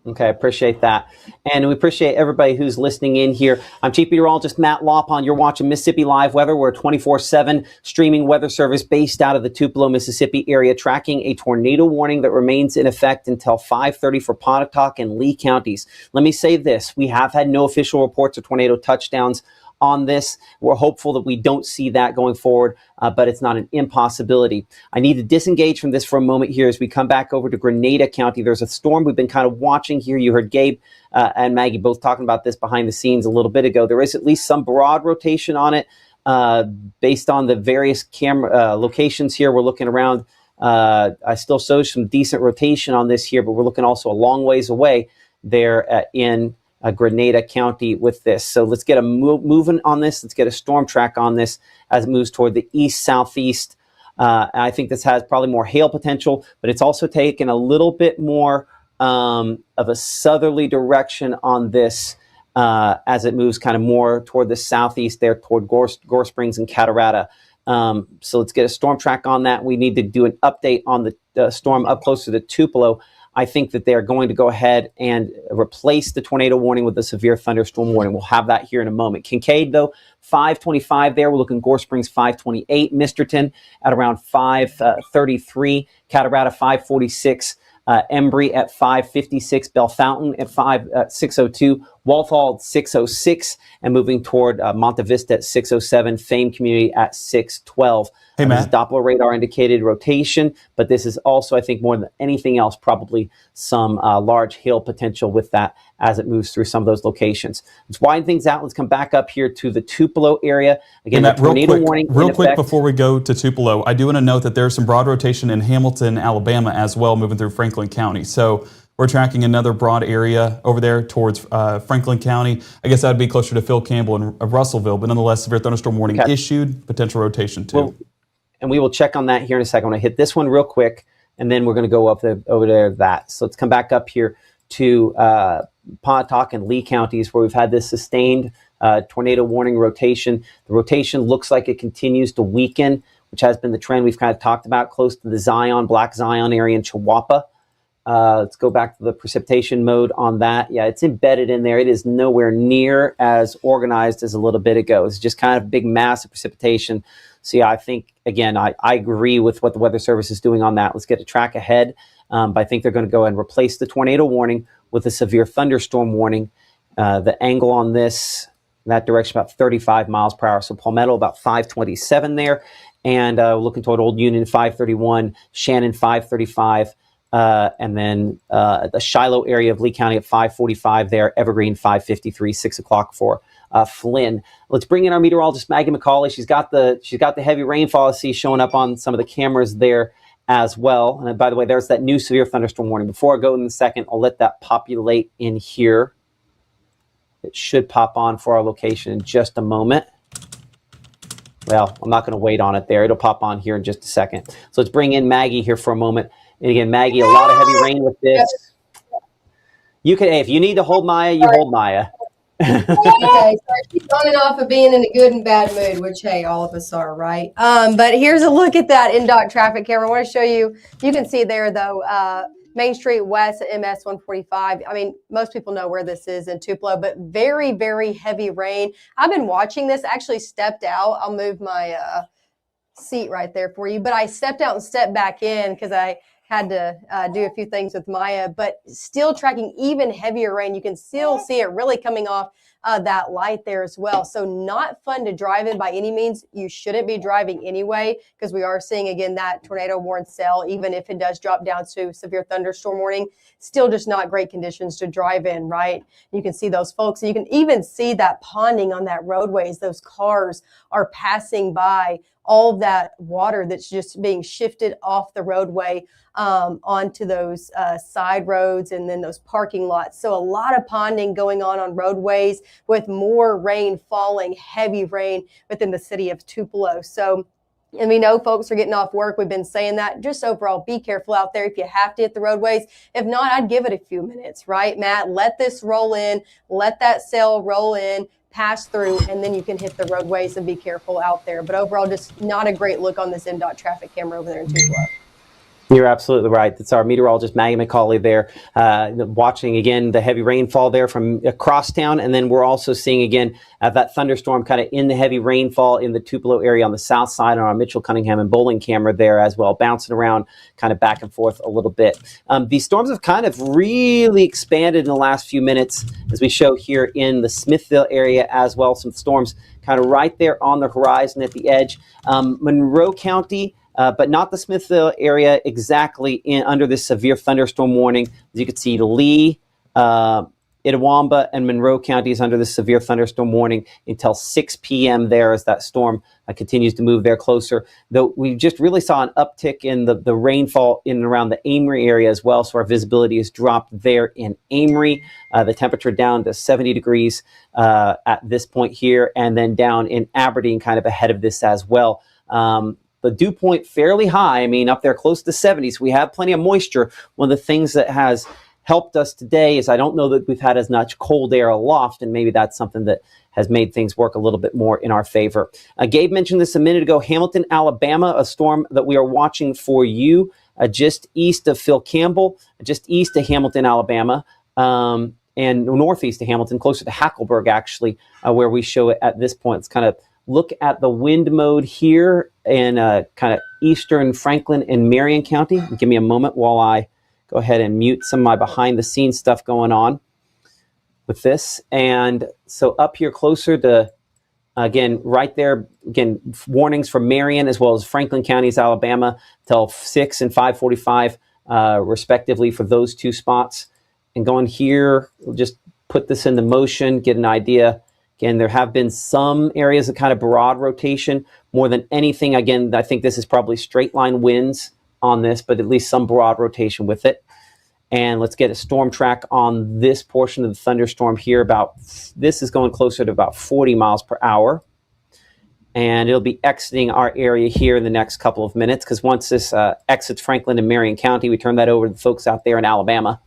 Speaker 1: Okay, appreciate that. And we appreciate everybody who's listening in here. I'm Chief Meteorologist Matt Lawpon. You're watching Mississippi Live Weather. We're a 24/7 streaming weather service based out of the Tupelo, Mississippi area, tracking a tornado warning that remains in effect until 5:30 for Pontotoc and Lee counties. Let me say this. We have had no official reports of tornado touchdowns on this. We're hopeful that we don't see that going forward, but it's not an impossibility. I need to disengage from this for a moment here as we come back over to Grenada County. There's a storm we've been kind of watching here. You heard Gabe and Maggie both talking about this behind the scenes a little bit ago. There is at least some broad rotation on it based on the various camera locations here. We're looking around. I still show some decent rotation on this here, but we're looking also a long ways away there in Grenada County with this. So let's get a moving on this. Let's get a storm track on this as it moves toward the east-southeast. I think this has probably more hail potential, but it's also taken a little bit more of a southerly direction on this as it moves kind of more toward the southeast there, toward Gore Springs and Catarata. So let's get a storm track on that. We need to do an update on the storm up closer to Tupelo. I think that they're going to go ahead and replace the tornado warning with the severe thunderstorm warning. We'll have that here in a moment. Kincaid, though, 525 there. We're looking Gore Springs 528. Misterton at around 533. Catarata 546. Embry at 556. Bellefontaine at 602. Walthall at 606. And moving toward Monte Vista at 607. Fame Community at 612.
Speaker 2: Hey,
Speaker 1: This
Speaker 2: Matt.
Speaker 1: is Doppler radar indicated rotation, but this is also, I think, more than anything else, probably some large hail potential with that as it moves through some of those locations. Let's widen things out. Let's come back up here to the Tupelo area. Again,
Speaker 2: Hey, Matt,
Speaker 1: the tornado warning
Speaker 2: real
Speaker 1: in
Speaker 2: quick
Speaker 1: effect.
Speaker 2: before we go to Tupelo, I do want to note that there's some broad rotation in Hamilton, Alabama as well, moving through Franklin County. So we're tracking another broad area over there towards Franklin County. I guess that would be closer to Phil Campbell and Russellville, but nonetheless, severe thunderstorm warning issued, potential rotation too.
Speaker 1: Well, and we will check on that here in a second. I'm going to hit this one real quick, and then we're going to go up over there that. So let's come back up here to Pontotoc and Lee counties where we've had this sustained tornado warning rotation. The rotation looks like it continues to weaken, which has been the trend we've kind of talked about close to the Zion, Black Zion area in Chihuahua. Let's go back to the precipitation mode on that. Yeah, it's embedded in there. It is nowhere near as organized as a little bit ago. It's just kind of a big mass of precipitation. So yeah, I think, again, I agree with what the Weather Service is doing on that. Let's get a track ahead. But I think they're going to go and replace the tornado warning with a severe thunderstorm warning. The angle on this, in that direction, about 35 miles per hour. So Palmetto about 527 there. And looking toward Old Union 531, Shannon 535. And then the Shiloh area of Lee County at 545 there, Evergreen 553, 6 o'clock for Flynn. Let's bring in our meteorologist, Maggie McCauley. She's got the heavy rainfall I see showing up on some of the cameras there as well. And by the way, there's that new severe thunderstorm warning. Before I go in a second, I'll let that populate in here. It should pop on for our location in just a moment. Well, I'm not going to wait on it there. It'll pop on here in just a second. So let's bring in Maggie here for a moment. And again, Maggie, a lot of heavy rain with this. You can, if you need to hold Maya, you hold Maya.
Speaker 4: Okay, so she's running off of being in a good and bad mood, which, hey, all of us are, right? But here's a look at that NDOT traffic camera. I want to show you. You can see there, though, Main Street West at MS 145. I mean, most people know where this is in Tupelo, but very, very heavy rain. I've been watching this. I actually stepped out. I'll move my seat right there for you. But I stepped out and stepped back in because I had to do a few things with Maya, but still tracking even heavier rain. You can still see it really coming off that light there as well. So not fun to drive in by any means. You shouldn't be driving anyway, because we are seeing again that tornado warning cell, even if it does drop down to severe thunderstorm warning, still just not great conditions to drive in, right? You can see those folks, and you can even see that ponding on that roadways. Those cars are passing by, all of that water that's just being shifted off the roadway onto those side roads and then those parking lots. So a lot of ponding going on roadways, with more rain falling, heavy rain within the city of Tupelo. So, and we know folks are getting off work. We've been saying that. Just overall, be careful out there if you have to hit the roadways. If not, I'd give it a few minutes, right, Matt? Let this roll in, let that cell roll in, pass through, and then you can hit the roadways and be careful out there. But overall, just not a great look on this MDOT traffic camera over there in Tupelo.
Speaker 1: You're absolutely right. That's our meteorologist, Maggie McCauley, there, watching again the heavy rainfall there from across town. And then we're also seeing again that thunderstorm kind of in the heavy rainfall in the Tupelo area on the south side on our Mitchell, Cunningham, and Bowling camera there as well, bouncing around kind of back and forth a little bit. These storms have kind of really expanded in the last few minutes, as we show here in the Smithville area as well. Some storms kind of right there on the horizon at the edge. Monroe County, but not the Smithville area exactly under this severe thunderstorm warning. As you can see, Lee, Itawamba, and Monroe counties under the severe thunderstorm warning until 6 p.m. there, as that storm continues to move there closer. Though we just really saw an uptick in the rainfall in and around the Amory area as well, so our visibility has dropped there in Amory. The temperature down to 70 degrees at this point here, and then down in Aberdeen kind of ahead of this as well. The dew point fairly high. I mean, up there close to 70s. We have plenty of moisture. One of the things that has helped us today is I don't know that we've had as much cold air aloft, and maybe that's something that has made things work a little bit more in our favor. Gabe mentioned this a minute ago. Hamilton, Alabama, a storm that we are watching for you just east of Phil Campbell, just east of Hamilton, Alabama, and northeast of Hamilton, closer to Hackleburg, actually, where we show it at this point. It's kind of look at the wind mode here in kind of eastern Franklin and Marion County. Give me a moment while I go ahead and mute some of my behind the scenes stuff going on with this. And so up here closer to, again, right there, again, warnings for Marion as well as Franklin counties, Alabama, till 6 and 5:45 respectively for those two spots. And going here, we'll just put this into motion, get an idea. Again, there have been some areas of kind of broad rotation more than anything. Again, I think this is probably straight line winds on this, but at least some broad rotation with it. And let's get a storm track on this portion of the thunderstorm here. This is going closer to about 40 miles per hour. And it'll be exiting our area here in the next couple of minutes, because once this exits Franklin and Marion County, we turn that over to the folks out there in Alabama.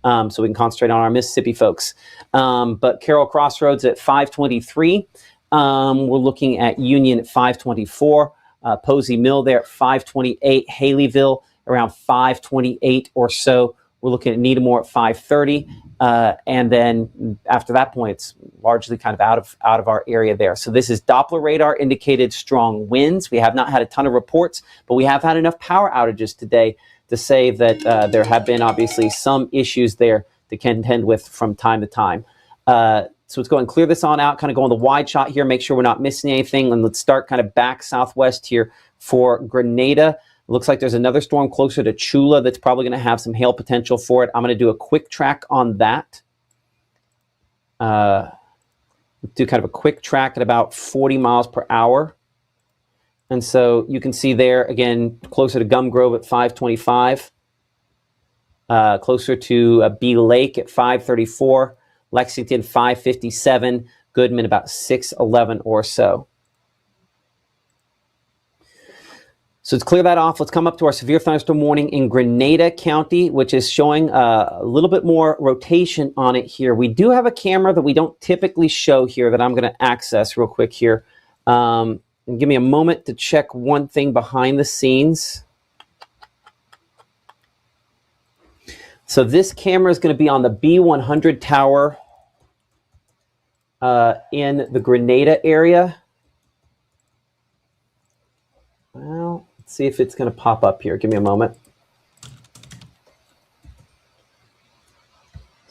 Speaker 1: So we can concentrate on our Mississippi folks. But Carroll Crossroads at 5:23. We're looking at Union at 5:24. Posey Mill there at 5:28. Haleyville around 5:28 or so. We're looking at Needmore at 5:30. And then after that point, it's largely kind of out of our area there. So this is Doppler radar indicated strong winds. We have not had a ton of reports, but we have had enough power outages today to say that there have been obviously some issues there to contend with from time to time. So let's go and clear this on out, kind of go on the wide shot here, make sure we're not missing anything. And let's start kind of back southwest here for Grenada. Looks like there's another storm closer to Chula that's probably going to have some hail potential for it. I'm going to do a quick track on that. Do kind of a quick track at about 40 miles per hour. And so you can see there, again, closer to Gum Grove at 5:25, closer to Bee Lake at 5:34, Lexington 5:57, Goodman about 6:11 or so. So let's clear that off. Let's come up to our severe thunderstorm warning in Grenada County, which is showing a little bit more rotation on it here. We do have a camera that we don't typically show here that I'm going to access real quick here. And give me a moment to check one thing behind the scenes. So this camera is going to be on the B100 tower in the Grenada area. Well, let's see if it's going to pop up here. Give me a moment.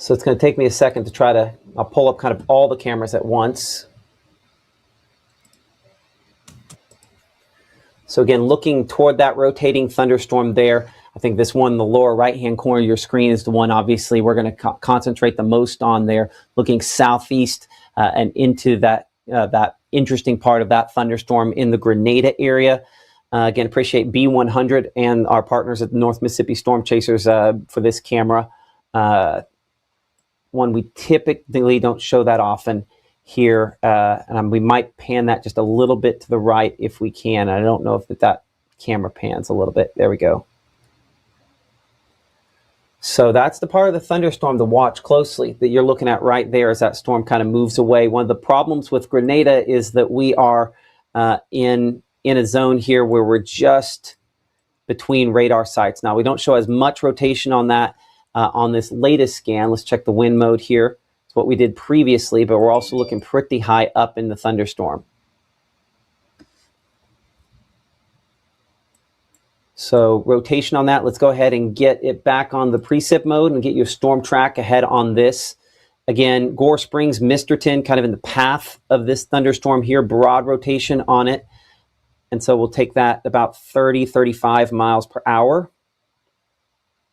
Speaker 1: So it's going to take me a second to try to, I'll pull up kind of all the cameras at once. So again, looking toward that rotating thunderstorm there, I think this one in the lower right-hand corner of your screen is the one obviously we're going to concentrate the most on there, looking southeast and into that interesting part of that thunderstorm in the Grenada area. Again, appreciate B100 and our partners at the North Mississippi Storm Chasers for this camera. One we typically don't show that often here, and we might pan that just a little bit to the right if we can. I don't know if that camera pans a little bit. There we go. So that's the part of the thunderstorm to watch closely that you're looking at right there as that storm kind of moves away. One of the problems with Grenada is that we are in a zone here where we're just between radar sites. Now, we don't show as much rotation on that on this latest scan. Let's check the wind mode here. It's what we did previously, but we're also looking pretty high up in the thunderstorm. So rotation on that, let's go ahead and get it back on the precip mode and get your storm track ahead on this. Again, Gore Springs, Misterton, kind of in the path of this thunderstorm here, broad rotation on it. And so we'll take that about 30, 35 miles per hour.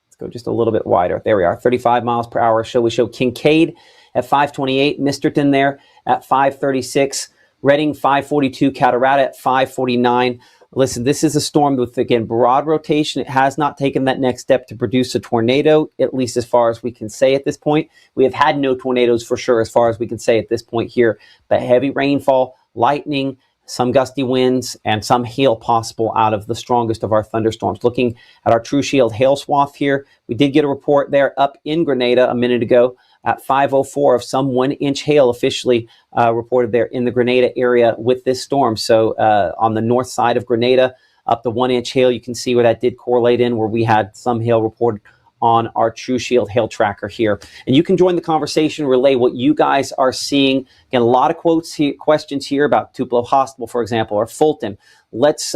Speaker 1: Let's go just a little bit wider. There we are, 35 miles per hour. We show Kincaid at 528, Misterton there at 536, Redding 542, Catarata at 549. Listen, this is a storm with, again, broad rotation. It has not taken that next step to produce a tornado, at least as far as we can say at this point. We have had no tornadoes for sure as far as we can say at this point here, but heavy rainfall, lightning, some gusty winds, and some hail possible out of the strongest of our thunderstorms. Looking at our True Shield hail swath here, we did get a report there up in Grenada a minute ago at 5:04 of some 1-inch hail officially reported there in the Grenada area with this storm. So on the north side of Grenada, up to 1-inch hail, you can see where that did correlate in, where we had some hail reported on our True Shield hail tracker here. And you can join the conversation, relay what you guys are seeing. Again, a lot of questions here about Tupelo Hospital, for example, or Fulton. Let's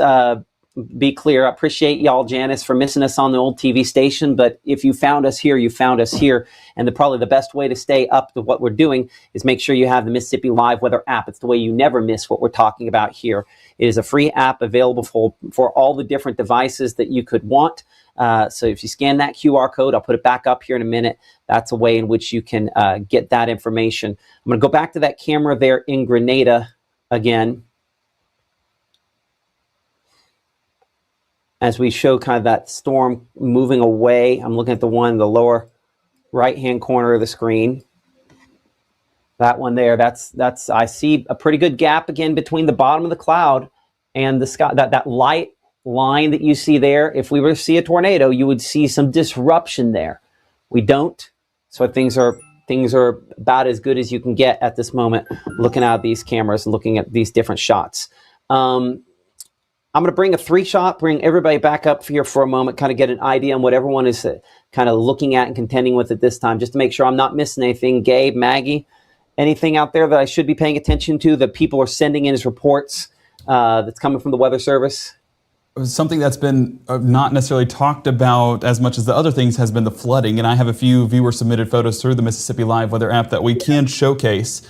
Speaker 1: be clear. I appreciate y'all, Janice, for missing us on the old TV station, but if you found us here, you found us here. And probably the best way to stay up to what we're doing is make sure you have the Mississippi Live Weather app. It's the way you never miss what we're talking about here. It is a free app available for all the different devices that you could want. So if you scan that QR code, I'll put it back up here in a minute. That's a way in which you can get that information. I'm going to go back to that camera there in Grenada again, as we show kind of that storm moving away. I'm looking at the one in the lower right-hand corner of the screen. That one there, that's I see a pretty good gap again between the bottom of the cloud and the sky. That light line that you see there, if we were to see a tornado, you would see some disruption there. We don't, so things are about as good as you can get at this moment looking out these cameras and looking at these different shots. I'm going to bring a 3-shot, bring everybody back up here for a moment, kind of get an idea on what everyone is kind of looking at and contending with at this time, just to make sure I'm not missing anything. Gabe, Maggie, anything out there that I should be paying attention to that people are sending in as reports that's coming from the Weather Service?
Speaker 2: Something that's been not necessarily talked about as much as the other things has been the flooding. And I have a few viewer submitted photos through the Mississippi Live Weather app that we can showcase.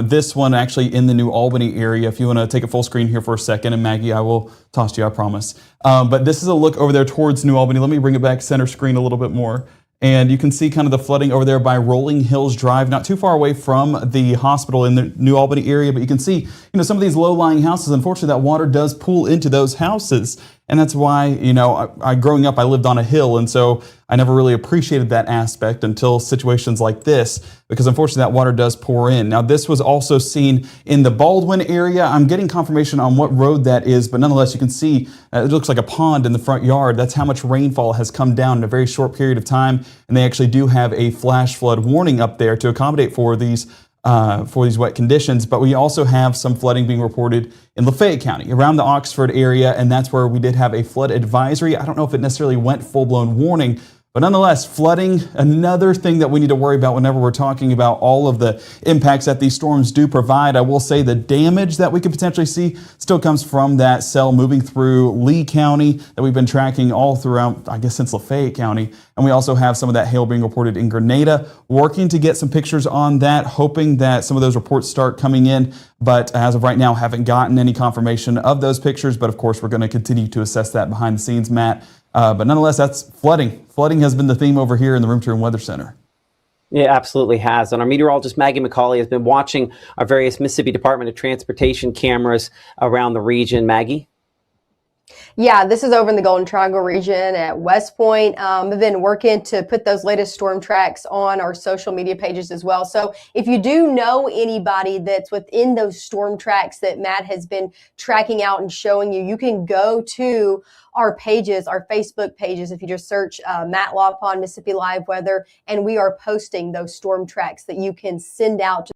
Speaker 2: This one actually in the New Albany area. If you want to take a full screen here for a second, and Maggie, I will toss to you, I promise. But this is a look over there towards New Albany. Let me bring it back center screen a little bit more. And you can see kind of the flooding over there by Rolling Hills Drive, not too far away from the hospital in the New Albany area. But you can see, some of these low-lying houses, unfortunately, that water does pool into those houses. And that's why, growing up, I lived on a hill. And so I never really appreciated that aspect until situations like this, because unfortunately that water does pour in. Now, this was also seen in the Baldwin area. I'm getting confirmation on what road that is, but nonetheless, you can see it looks like a pond in the front yard. That's how much rainfall has come down in a very short period of time. And they actually do have a flash flood warning up there to accommodate for these wet conditions. But we also have some flooding being reported in Lafayette County around the Oxford area, and that's where we did have a flood advisory. I don't know if it necessarily went full-blown warning, But nonetheless, flooding, another thing that we need to worry about whenever we're talking about all of the impacts that these storms do provide. I will say the damage that we could potentially see still comes from that cell moving through Lee County that we've been tracking all throughout, I guess, since Lafayette County. And we also have some of that hail being reported in Grenada, working to get some pictures on that, hoping that some of those reports start coming in. But as of right now, haven't gotten any confirmation of those pictures. But of course, we're going to continue to assess that behind the scenes, Matt. But nonetheless, that's flooding. Flooding has been the theme over here in the Room to Room Weather Center.
Speaker 1: It absolutely has. And our meteorologist, Maggie McCauley, has been watching our various Mississippi Department of Transportation cameras around the region. Maggie?
Speaker 4: Yeah, this is over in the Golden Triangle region at West Point. I've been working to put those latest storm tracks on our social media pages as well. So if you do know anybody that's within those storm tracks that Matt has been tracking out and showing you, you can go to our pages, our Facebook pages, if you just search Matt Lawpon, Mississippi Live Weather, and we are posting those storm tracks that you can send out to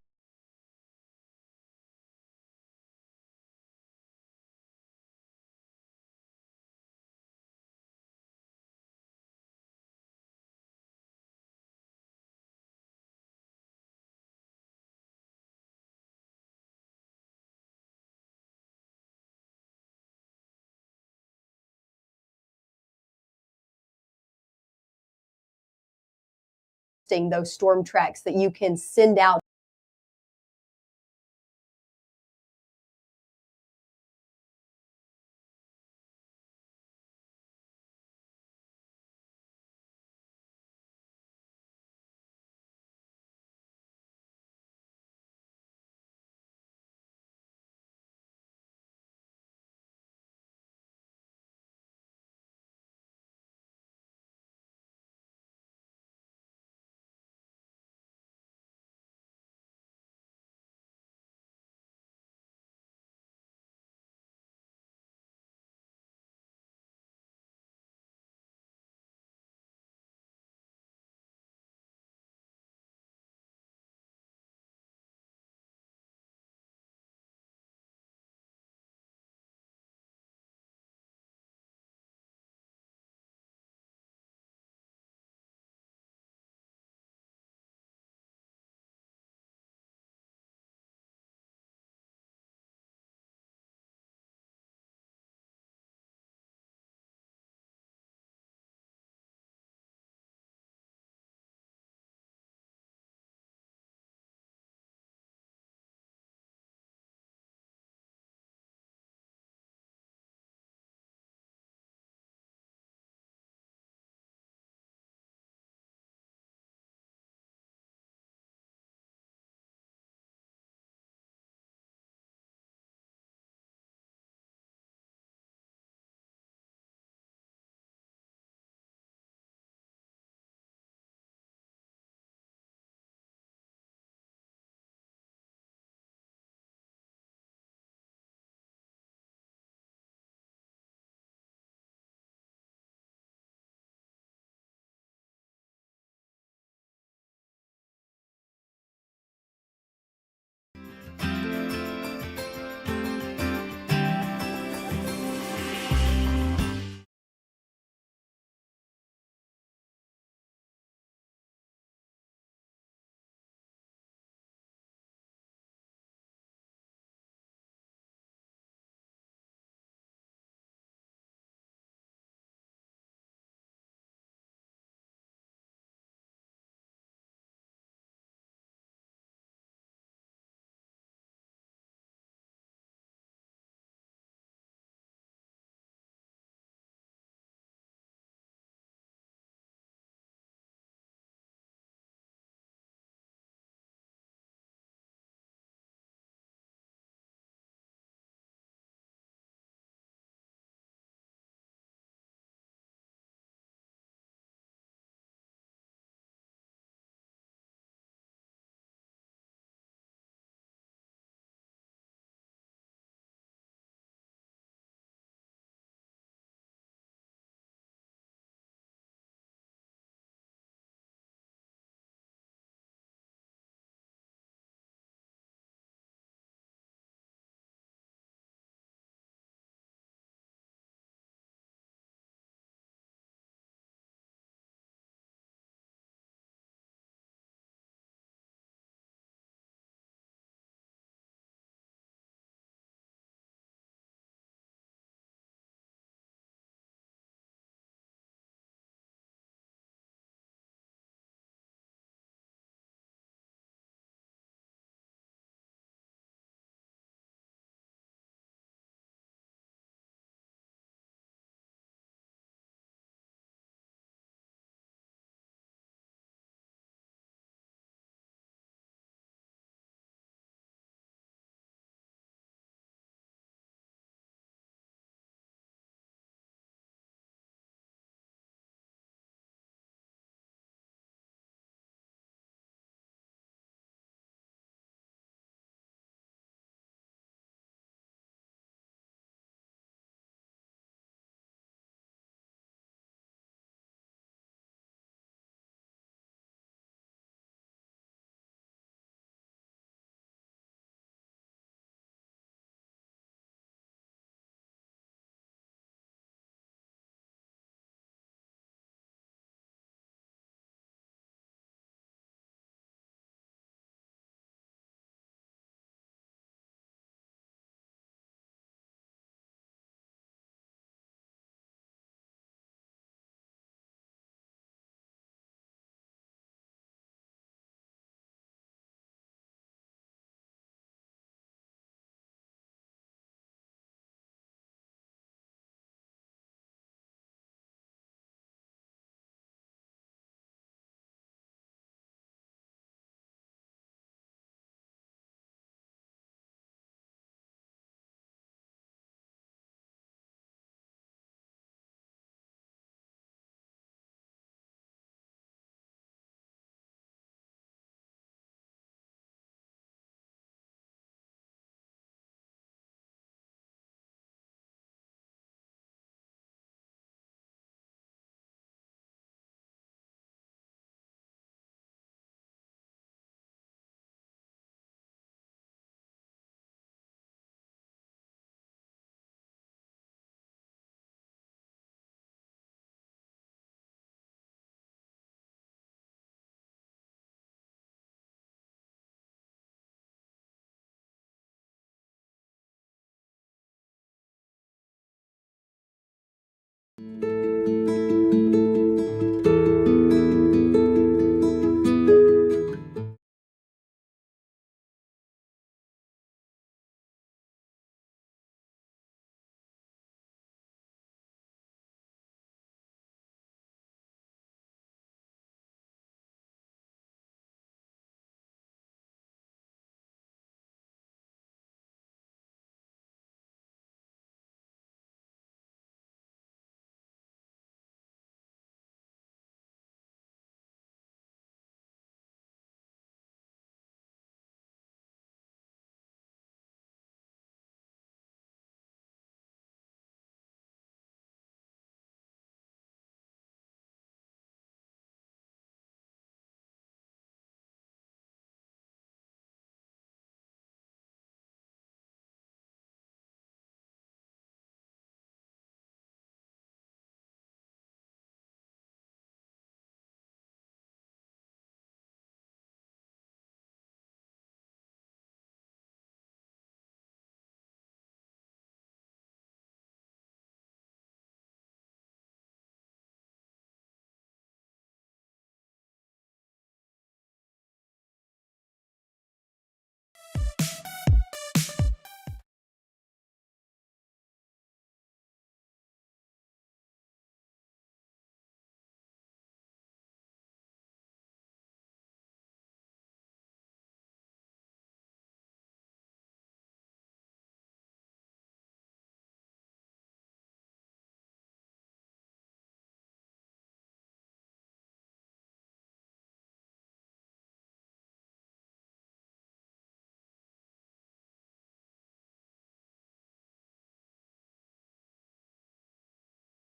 Speaker 4: those storm tracks that you can send out